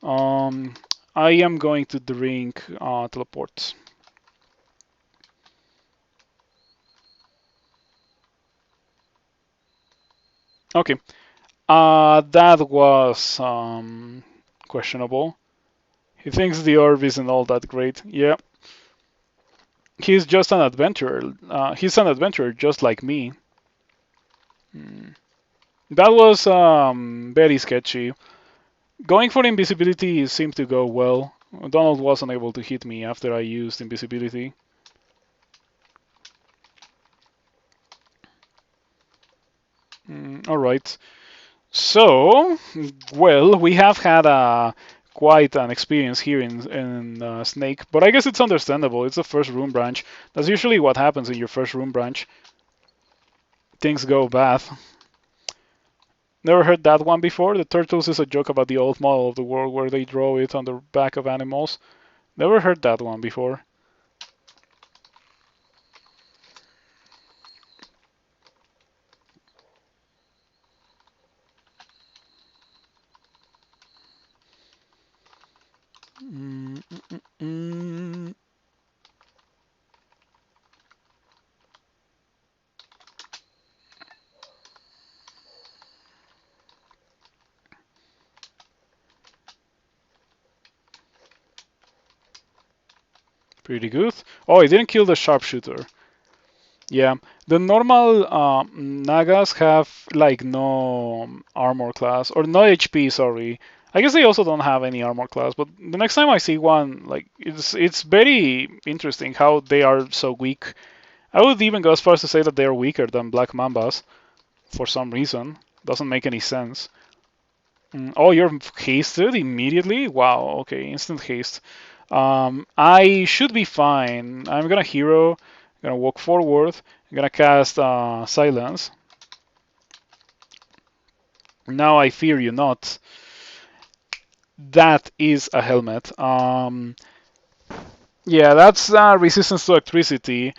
Um, I am going to drink teleports. Okay. That was questionable. He thinks the orb isn't all that great. Yeah, he's just an adventurer. He's an adventurer just like me. Hmm. That was very sketchy. Going for invisibility seemed to go well. Donald wasn't able to hit me after I used invisibility. All right. So, well, we have had quite an experience here in Snake, but I guess it's understandable. It's the first room branch. That's usually what happens in your first room branch. Things go bad. Never heard that one before? The Turtles is a joke about the old model of the world where they draw it on the back of animals. Never heard that one before. Mm, mm, mm. Pretty good. Oh, I didn't kill the sharpshooter. Yeah, the normal Nagas have like no armor class or no HP. Sorry, I guess they also don't have any armor class. But the next time I see one, like it's very interesting how they are so weak. I would even go as far as to say that they are weaker than Black Mambas for some reason. Doesn't make any sense. Oh, you're hasted immediately? Wow. Okay, instant haste. I should be fine. I'm gonna hero. Gonna walk forward. I'm gonna cast silence. Now I fear you not. That is a helmet. Yeah, that's resistance to electricity.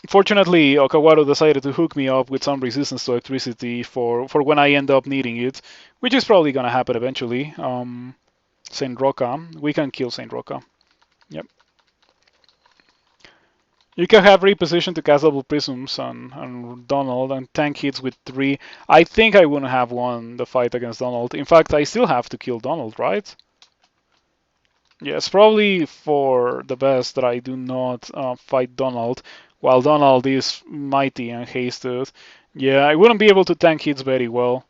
Fortunately, Okawaru decided to hook me up with some resistance to electricity for when I end up needing it, which is probably gonna happen eventually. Saint Roca, we can kill Saint Roca. Yep. You can have reposition to cast double prisms on Donald and tank hits with three. I think I wouldn't have won the fight against Donald. In fact, I still have to kill Donald, right? Yes, probably for the best that I do not fight Donald, while Donald is mighty and hasted. Yeah, I wouldn't be able to tank hits very well.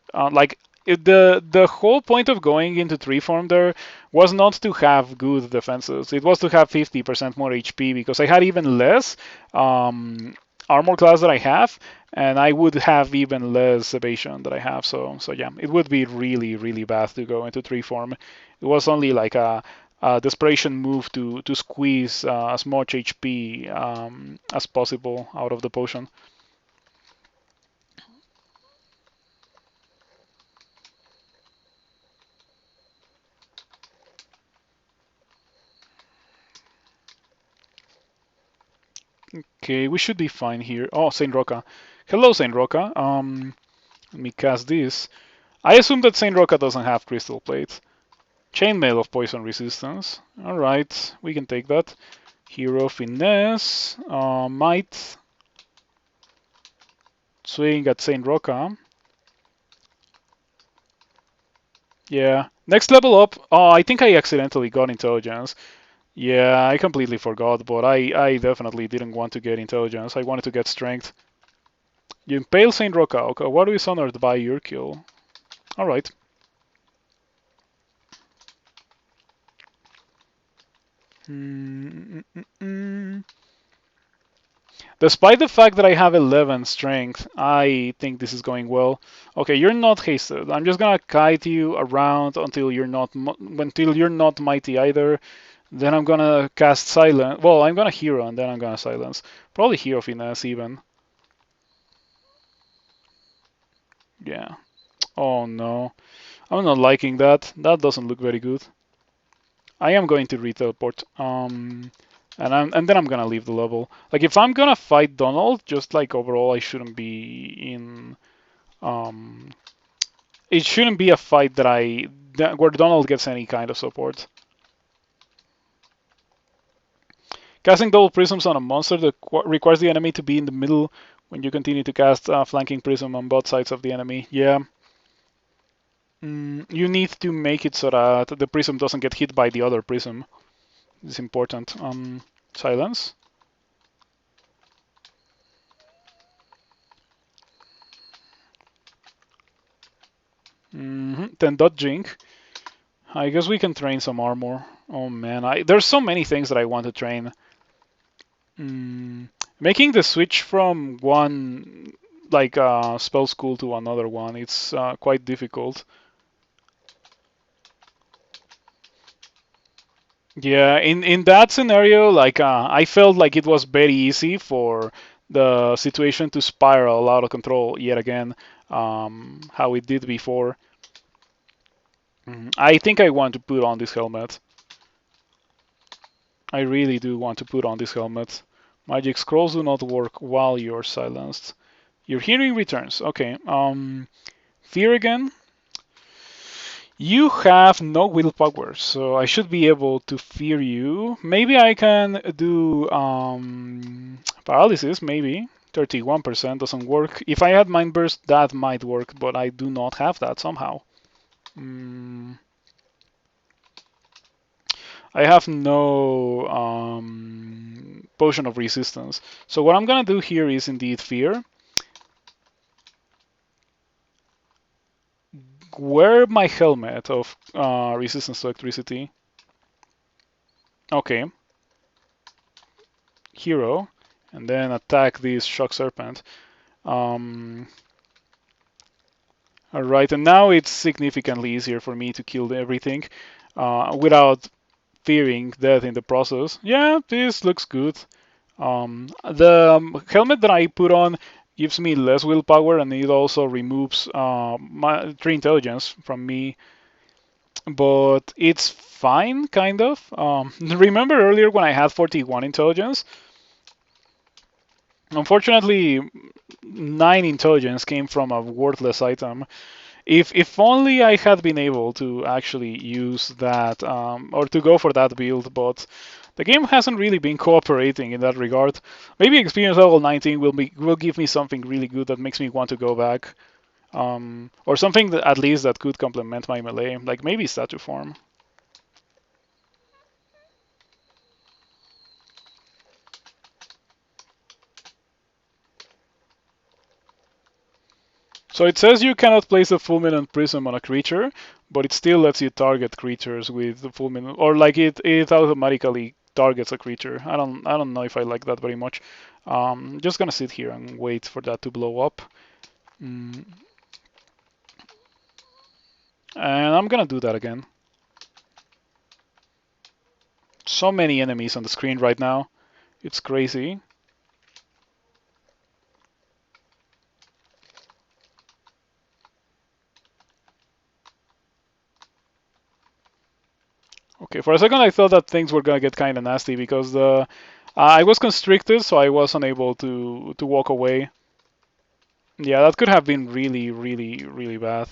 The whole point of going into tree form there was not to have good defenses. It was to have 50% more HP because I had even less armor class that I have, and I would have even less evasion that I have. So yeah, it would be really really bad to go into tree form. It was only like a desperation move to squeeze as much HP as possible out of the potion. Okay, we should be fine here. Oh, Saint Roca. Hello, Saint Roca. Let me cast this. I assume that Saint Roca doesn't have Crystal Plate. Chainmail of Poison Resistance. Alright, we can take that. Hero Finesse. Might. Swing at Saint Roca. Yeah. Next level up. Oh, I think I accidentally got Intelligence. Yeah, I completely forgot, but I definitely didn't want to get Intelligence. I wanted to get Strength. You impale Saint Roca. Okay, what is honored by your kill? Alright. Despite the fact that I have 11 strength, I think this is going well. Okay, you're not hasted. I'm just gonna kite you around until you're not mighty either. Then I'm gonna cast silence. Well, I'm gonna hero and then I'm gonna silence. Probably hero finesse even. Yeah. Oh no. I'm not liking that. That doesn't look very good. I am going to re-teleport. And then I'm gonna leave the level. Like if I'm gonna fight Donald, just like overall, I shouldn't be in. It shouldn't be a fight where Donald gets any kind of support. Casting double prisms on a monster that requires the enemy to be in the middle when you continue to cast flanking prism on both sides of the enemy. Yeah. You need to make it so that the prism doesn't get hit by the other prism. It's important. Silence. Then dodging. I guess we can train some armor. Oh man, there's so many things that I want to train. Making the switch from one spell school to another one, it's quite difficult. Yeah, in that scenario, I felt like it was very easy for the situation to spiral out of control yet again, how it did before. I think I want to put on this helmet. I really do want to put on this helmet. Magic scrolls do not work while you're silenced. Your hearing returns. Okay. Fear again. You have no willpower, so I should be able to fear you. Maybe I can do paralysis. Maybe 31% doesn't work. If I had mind burst, that might work, but I do not have that somehow. I have no potion of resistance. So what I'm gonna do here is indeed fear. Wear my helmet of resistance to electricity. Okay. Hero. And then attack this shock serpent. Alright, and now it's significantly easier for me to kill everything without fearing death in the process. Yeah, this looks good. The helmet that I put on gives me less willpower, and it also removes my 3 intelligence from me. But it's fine, kind of. Remember earlier when I had 41 intelligence? Unfortunately, 9 intelligence came from a worthless item. If only I had been able to actually use that or to go for that build, but the game hasn't really been cooperating in that regard. Maybe experience level 19 will give me something really good that makes me want to go back, or something that at least that could complement my melee, like maybe statue form. So it says you cannot place a fulminant prism on a creature, but it still lets you target creatures with the fulminant, or like it automatically targets a creature. I don't know if I like that very much. Just gonna sit here and wait for that to blow up. And I'm gonna do that again. So many enemies on the screen right now. It's crazy. Okay, for a second I thought that things were gonna get kind of nasty because I was constricted, so I was unable to walk away. Yeah, that could have been really, really, really bad.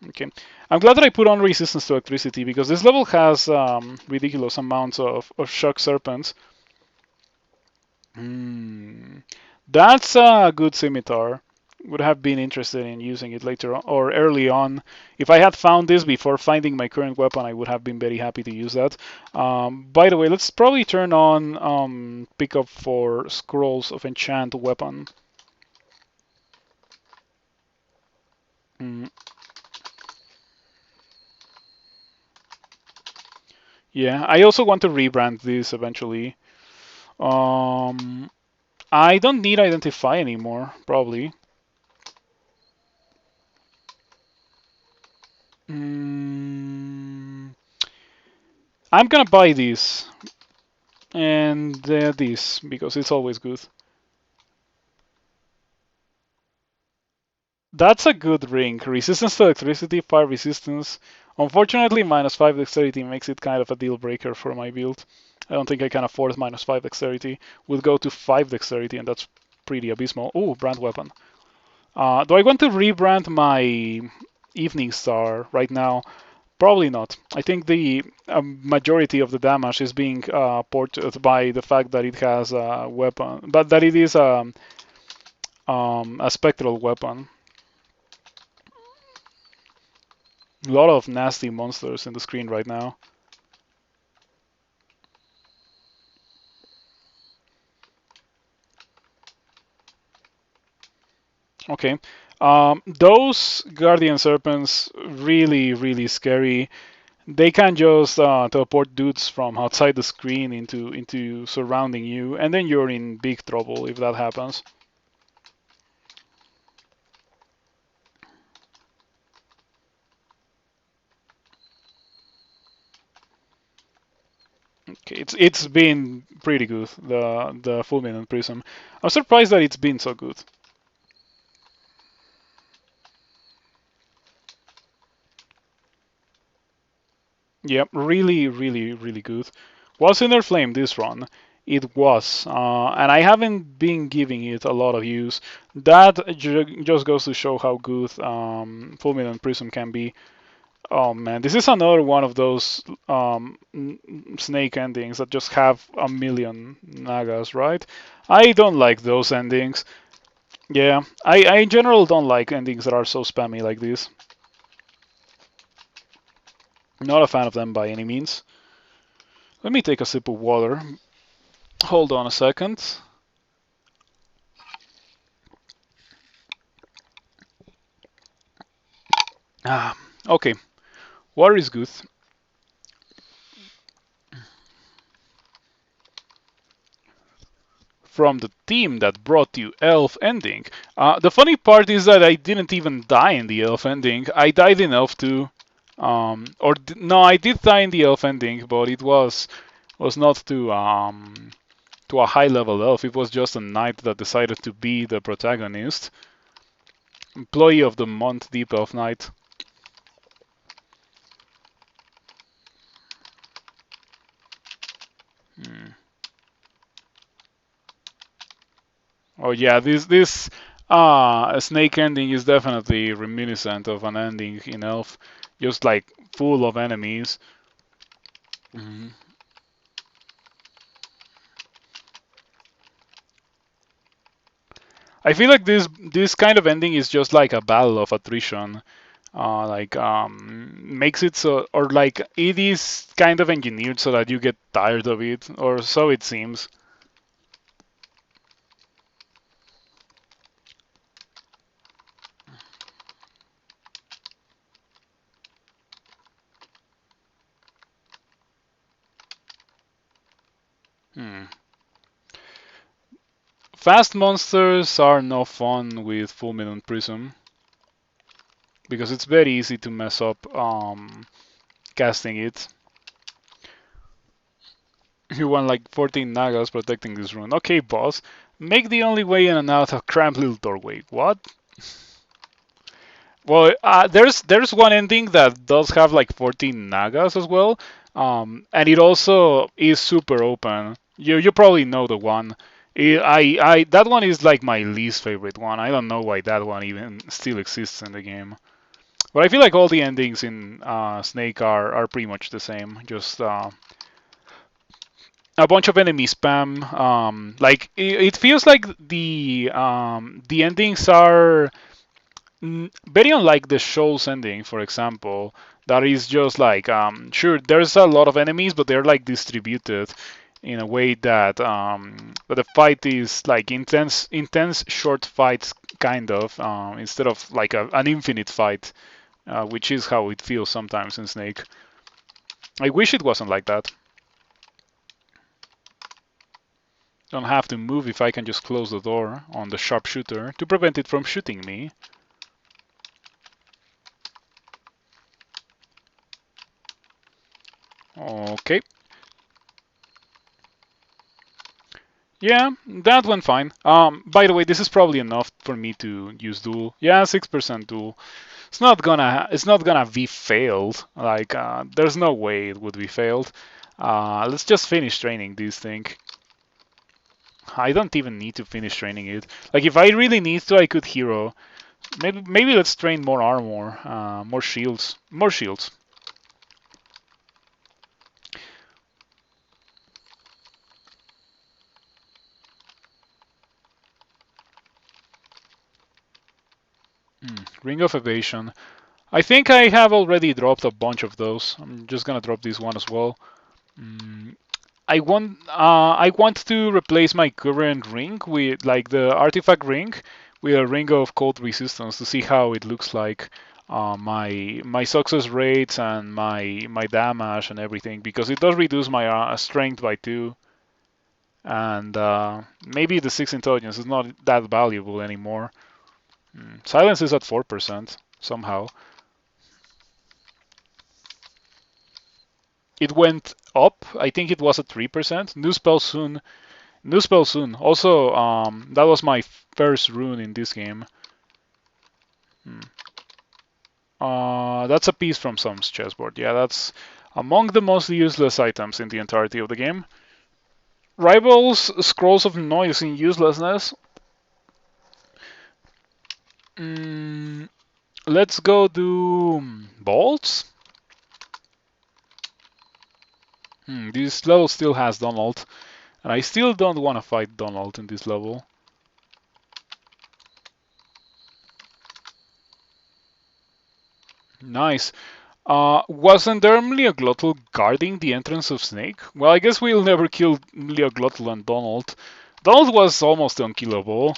Okay. I'm glad that I put on resistance to electricity because this level has ridiculous amounts of shock serpents. That's a good scimitar. Would have been interested in using it later on, or early on. If I had found this before finding my current weapon, I would have been very happy to use that. By the way, let's probably turn on pickup for scrolls of enchant weapon. Mm, yeah, I also want to rebrand this eventually. Um, I don't need identify anymore, probably. Mm, I'm gonna buy this and this because it's always good. That's a good ring. Resistance to electricity, fire resistance. Unfortunately, -5 dexterity makes it kind of a deal breaker for my build. I don't think I can afford -5 dexterity. We'll go to 5 dexterity, and that's pretty abysmal. Ooh, brand weapon. Do I want to rebrand my Evening Star right now? Probably not. I think the majority of the damage is being ported by the fact that it has a weapon, but that it is a spectral weapon. A lot of nasty monsters in the screen right now. Okay. Those Guardian Serpents really, really scary. They can just teleport dudes from outside the screen into surrounding you, and then you're in big trouble if that happens. Okay, it's been pretty good, the Fulminant Prism. I'm surprised that it's been so good. Yep, really, really, really good. Was Cinder Flame this run? It was, and I haven't been giving it a lot of use. That just goes to show how good Fulminant Prism can be. Oh man, this is another one of those snake endings that just have a million nagas, right? I don't like those endings. Yeah, I in general don't like endings that are so spammy like this. Not a fan of them by any means. Let me take a sip of water. Hold on a second. Ah, okay. Water is good. From the team that brought you Elf Ending. The funny part is that I didn't even die in the Elf Ending. I died in Elf 2. No, I did die in the Elf Ending, but it was not to a high level elf. It was just a knight that decided to be the protagonist. Employee of the month, Deep Elf Knight. Hmm. Oh yeah, this snake ending is definitely reminiscent of an ending in Elf, just like full of enemies. Mm-hmm. I feel like this kind of ending is just like a battle of attrition. Like makes it so, or like it is kind of engineered so that you get tired of it, or so it seems. Hmm. Fast monsters are no fun with Fulminant Prism because it's very easy to mess up casting it. You want like 14 Nagas protecting this rune. Okay, boss. Make the only way in and out a cramped little doorway. What? Well, there's one ending that does have like 14 Nagas as well, and it also is super open. You probably know the one. I that one is like my least favorite one. I don't know why that one even still exists in the game. But I feel like all the endings in Snake are pretty much the same. Just a bunch of enemy spam. Like it feels like the endings are very unlike the show's ending, for example. That is just like sure there's a lot of enemies, but they're like distributed in a way that the fight is like intense short fights kind of instead of like an infinite fight, which is how it feels sometimes in Snake. I wish it wasn't like that. Don't have to move if I can just close the door on the sharpshooter to prevent it from shooting me. Okay. Yeah, that went fine. By the way, this is probably enough for me to use duel. Yeah, 6% duel. It's not gonna be failed. Like, there's no way it would be failed. Let's just finish training this thing. I don't even need to finish training it. Like, if I really need to, I could hero. Maybe let's train more armor, more shields, more shields. Ring of Evasion. I think I have already dropped a bunch of those. I'm just gonna drop this one as well. Mm, I want to replace my current ring with like the artifact ring with a ring of cold resistance to see how it looks like. My success rates and my damage and everything because it does reduce my strength by 2 and maybe the 6 intelligence is not that valuable anymore. Silence is at 4% somehow. It went up. I think it was at 3%. New spell soon. New spell soon. Also, that was my first rune in this game. That's a piece from some chessboard. Yeah, that's among the most useless items in the entirety of the game. Rivals Scrolls of Noise in uselessness. Mm, let's go do bolts. This level still has Donald, and I still don't want to fight Donald in this level. Nice. Wasn't there Mliaglotl guarding the entrance of Snake? Well, I guess we'll never kill Mliaglotl and Donald. Donald was almost unkillable.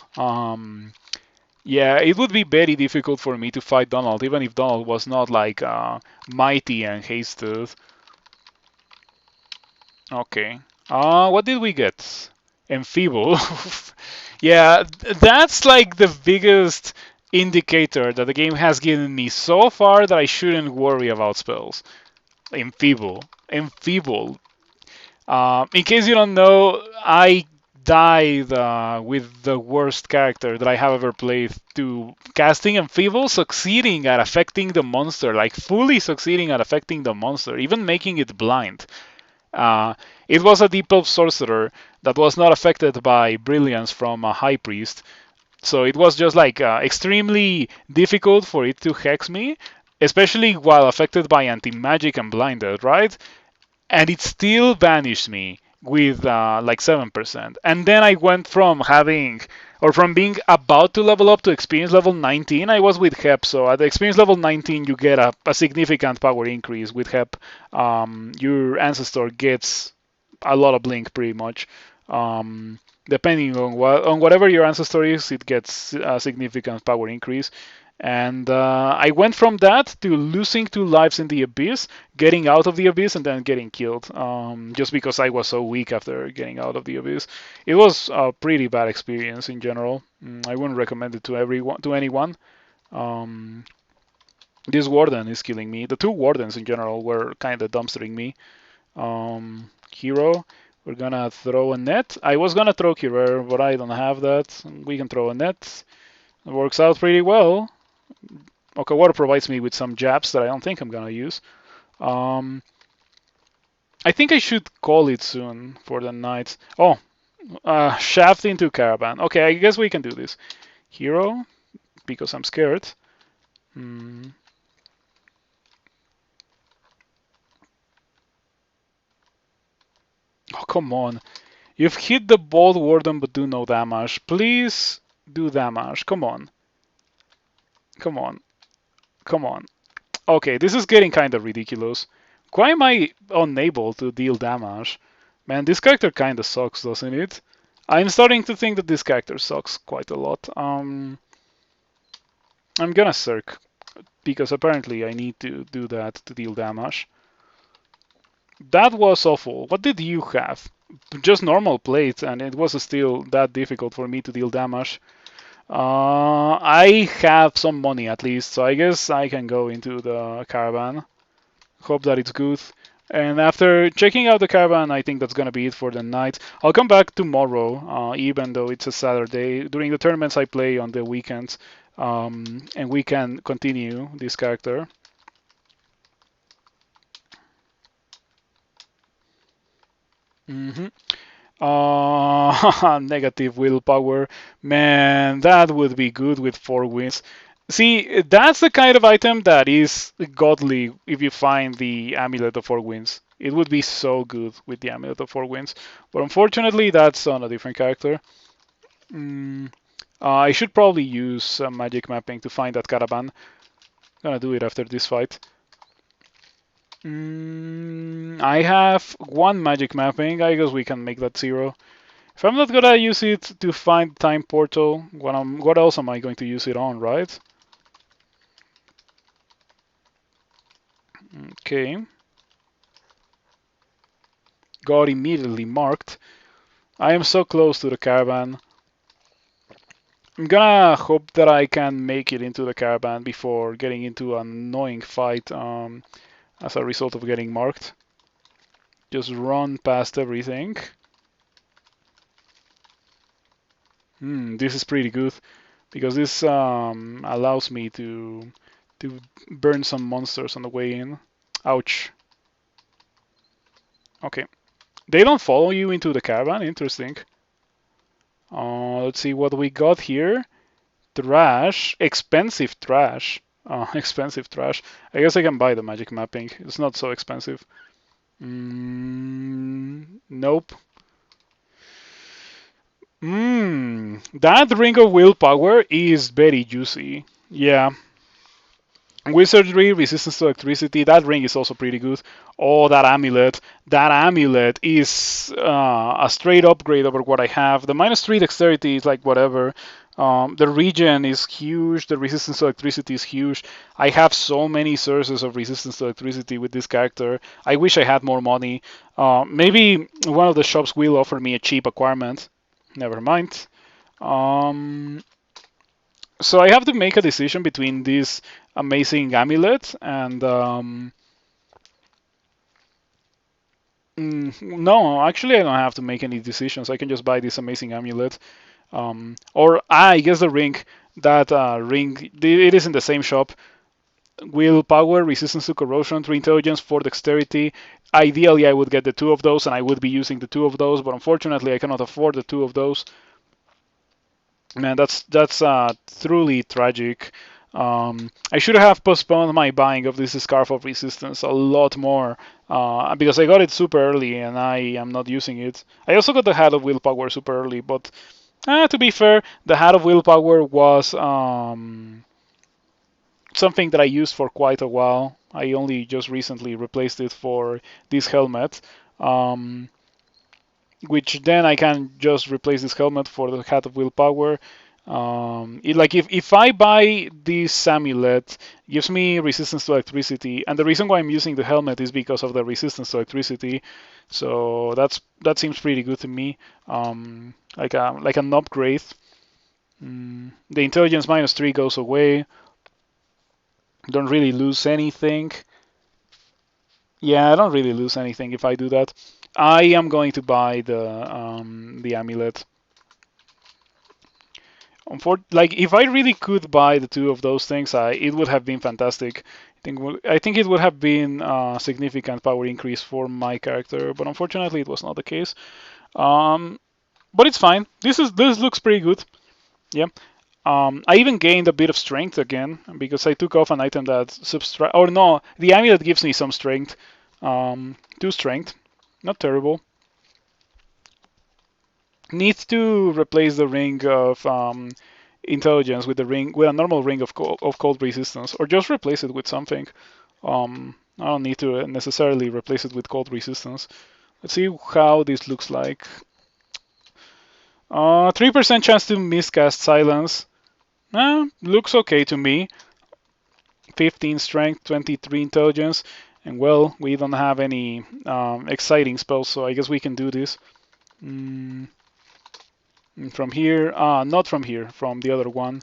Yeah, it would be very difficult for me to fight Donald, even if Donald was not like mighty and hasted. Okay. What did we get? Enfeeble. Yeah, that's like the biggest indicator that the game has given me so far that I shouldn't worry about spells. Enfeeble. Enfeeble. In case you don't know, I died with the worst character that I have ever played to casting Enfeeble, succeeding at affecting the monster, like fully succeeding at affecting the monster, even making it blind. Uh, it was a deep elf sorcerer that was not affected by brilliance from a high priest, so it was just like extremely difficult for it to hex me, especially while affected by anti magic and blinded, right? And it still banished me with like 7%. And then I went from having or from being about to level up to experience level 19, I was with HEP. So at the experience level 19, you get a significant power increase with HEP. Your ancestor gets a lot of blink pretty much. Depending on whatever your ancestor is, it gets a significant power increase. And I went from that to losing 2 lives in the abyss, getting out of the abyss, and then getting killed. Just because I was so weak after getting out of the abyss. It was a pretty bad experience in general. I wouldn't recommend it to anyone. Um, this warden is killing me. The 2 wardens in general were kind of dumpstering me. Hero, we're gonna throw a net. I was gonna throw Kirer, but I don't have that. We can throw a net. It works out pretty well. Okay, water provides me with some jabs that I don't think I'm gonna use. Um, I think I should call it soon for the night. Oh, shaft into caravan. Okay, I guess we can do this. Hero, because I'm scared. Hmm. Oh, come on. You've hit the Bold Warden but do no damage. Please do damage. Come on. Come on. Come on. Okay, this is getting kind of ridiculous. Why am I unable to deal damage? Man, this character kind of sucks, doesn't it? I'm starting to think that this character sucks quite a lot. I'm gonna Circ, because apparently I need to do that to deal damage. That was awful. What did you have? Just normal plates, and it was still that difficult for me to deal damage. I have some money at least, so I guess I can go into the caravan. Hope that it's good. And after checking out the caravan, I think that's gonna be it for the night. I'll come back tomorrow, even though it's a Saturday. During the tournaments I play on the weekends, and we can continue this character. Mm-hmm. Negative willpower. Man, that would be good with 4 wins. See, that's the kind of item that is godly if you find the Amulet of 4 wins. It would be so good with the Amulet of 4 wins. But unfortunately, that's on a different character. Mm, I should probably use magic mapping to find that caravan. Gonna do it after this fight. I have 1 magic mapping. I guess we can make that 0. If I'm not gonna use it to find time portal, what else am I going to use it on, right? Okay. Got immediately marked. I am so close to the caravan. I'm gonna hope that I can make it into the caravan before getting into an annoying fight as a result of getting marked. Just run past everything. This is pretty good because this allows me to burn some monsters on the way in. Ouch. Okay. They don't follow you into the caravan? Interesting. Let's see what we got here. Trash. Expensive trash. Expensive trash. I guess I can buy the magic mapping. It's not so expensive. Nope. That ring of willpower is very juicy. Yeah. Wizardry, resistance to electricity, that ring is also pretty good. Oh, that amulet. That amulet is a straight upgrade over what I have. The -3 dexterity is like whatever. The regen is huge. The resistance to electricity is huge. I have so many sources of resistance to electricity with this character. I wish I had more money. Maybe one of the shops will offer me a cheap acquirement. Never mind. So I have to make a decision between this amazing amulet and no, actually I don't have to make any decisions. I can just buy this amazing amulet, or I guess the ring. That ring, it is in the same shop. Willpower, resistance to corrosion, 3 intelligence, 4 dexterity. Ideally, I would get the 2 of those, and I would be using the 2 of those. But unfortunately, I cannot afford the 2 of those. Man, that's truly tragic. I should have postponed my buying of this Scarf of Resistance a lot more because I got it super early and I am not using it. I also got the Hat of Willpower super early, but to be fair, the Hat of Willpower was something that I used for quite a while. I only just recently replaced it for this helmet. Which then I can just replace this helmet for the Hat of Willpower. Like if I buy this amulet, it gives me resistance to electricity, and the reason why I'm using the helmet is because of the resistance to electricity. So that seems pretty good to me. Like an upgrade. The intelligence -3 goes away. Don't really lose anything. Yeah, I don't really lose anything if I do that. I am going to buy the amulet. Like if I really could buy the two of those things, it would have been fantastic. I think it would have been a significant power increase for my character, but unfortunately it was not the case. Um, but it's fine. This looks pretty good. Yeah. I even gained a bit of strength again because I took off an item that subtract. Or no, the amulet gives me some strength. 2 strength, not terrible. Needs to replace the ring of intelligence with a normal ring of cold resistance, or just replace it with something. I don't need to necessarily replace it with cold resistance. Let's see how this looks like. 3% chance to miscast silence. Looks okay to me. 15 strength, 23 intelligence, and well, we don't have any exciting spells, so I guess we can do this. From here, not from here, from the other one.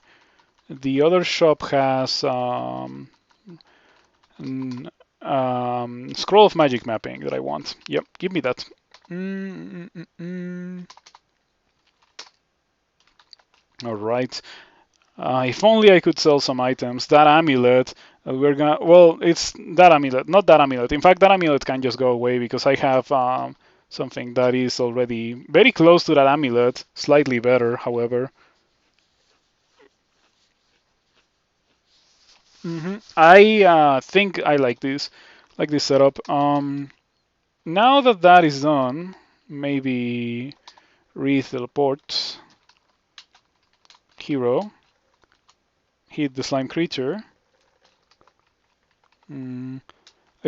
The other shop has scroll of magic mapping that I want. Yep, give me that. All right. If only I could sell some items. That amulet, we're gonna. Well, it's that amulet, not that amulet. In fact, that amulet can just go away because I have something that is already very close to that amulet, slightly better, however. I think I like this setup. Now that that is done, maybe re-teleport hero, hit the slime creature. I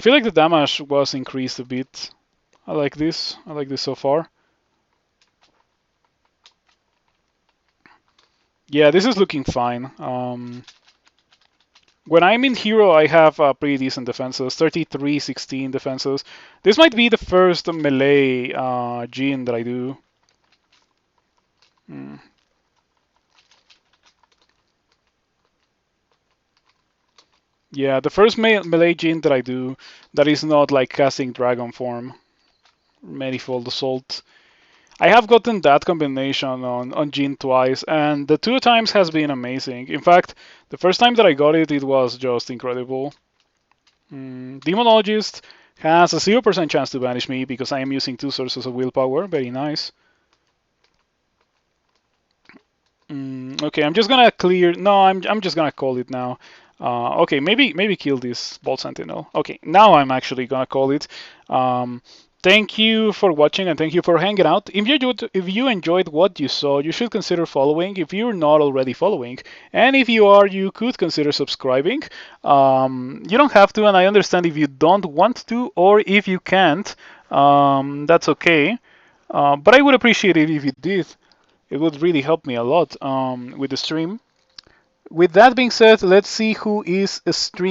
feel like the damage was increased a bit. I like this. I like this so far. Yeah, this is looking fine. When I'm in hero, I have pretty decent defenses, 33, 16 defenses. This might be the first melee Djinn that I do. Yeah, the first melee Djinn that I do that is not like casting dragon form, manifold assault. I have gotten that combination on Djinn twice, and the 2 times has been amazing. In fact, the first time that I got it, it was just incredible. Demonologist has a 0% chance to banish me because I am using 2 sources of willpower. Very nice. Okay, I'm just gonna clear. No, I'm just gonna call it now. Okay, maybe kill this Bolt Sentinel. Okay, now I'm actually gonna call it. Thank you for watching and thank you for hanging out. If you enjoyed what you saw, you should consider following if you're not already following. And if you are, you could consider subscribing. You don't have to, and I understand if you don't want to or if you can't. That's okay. But I would appreciate it if you did. It would really help me a lot with the stream. With that being said, let's see who is streaming.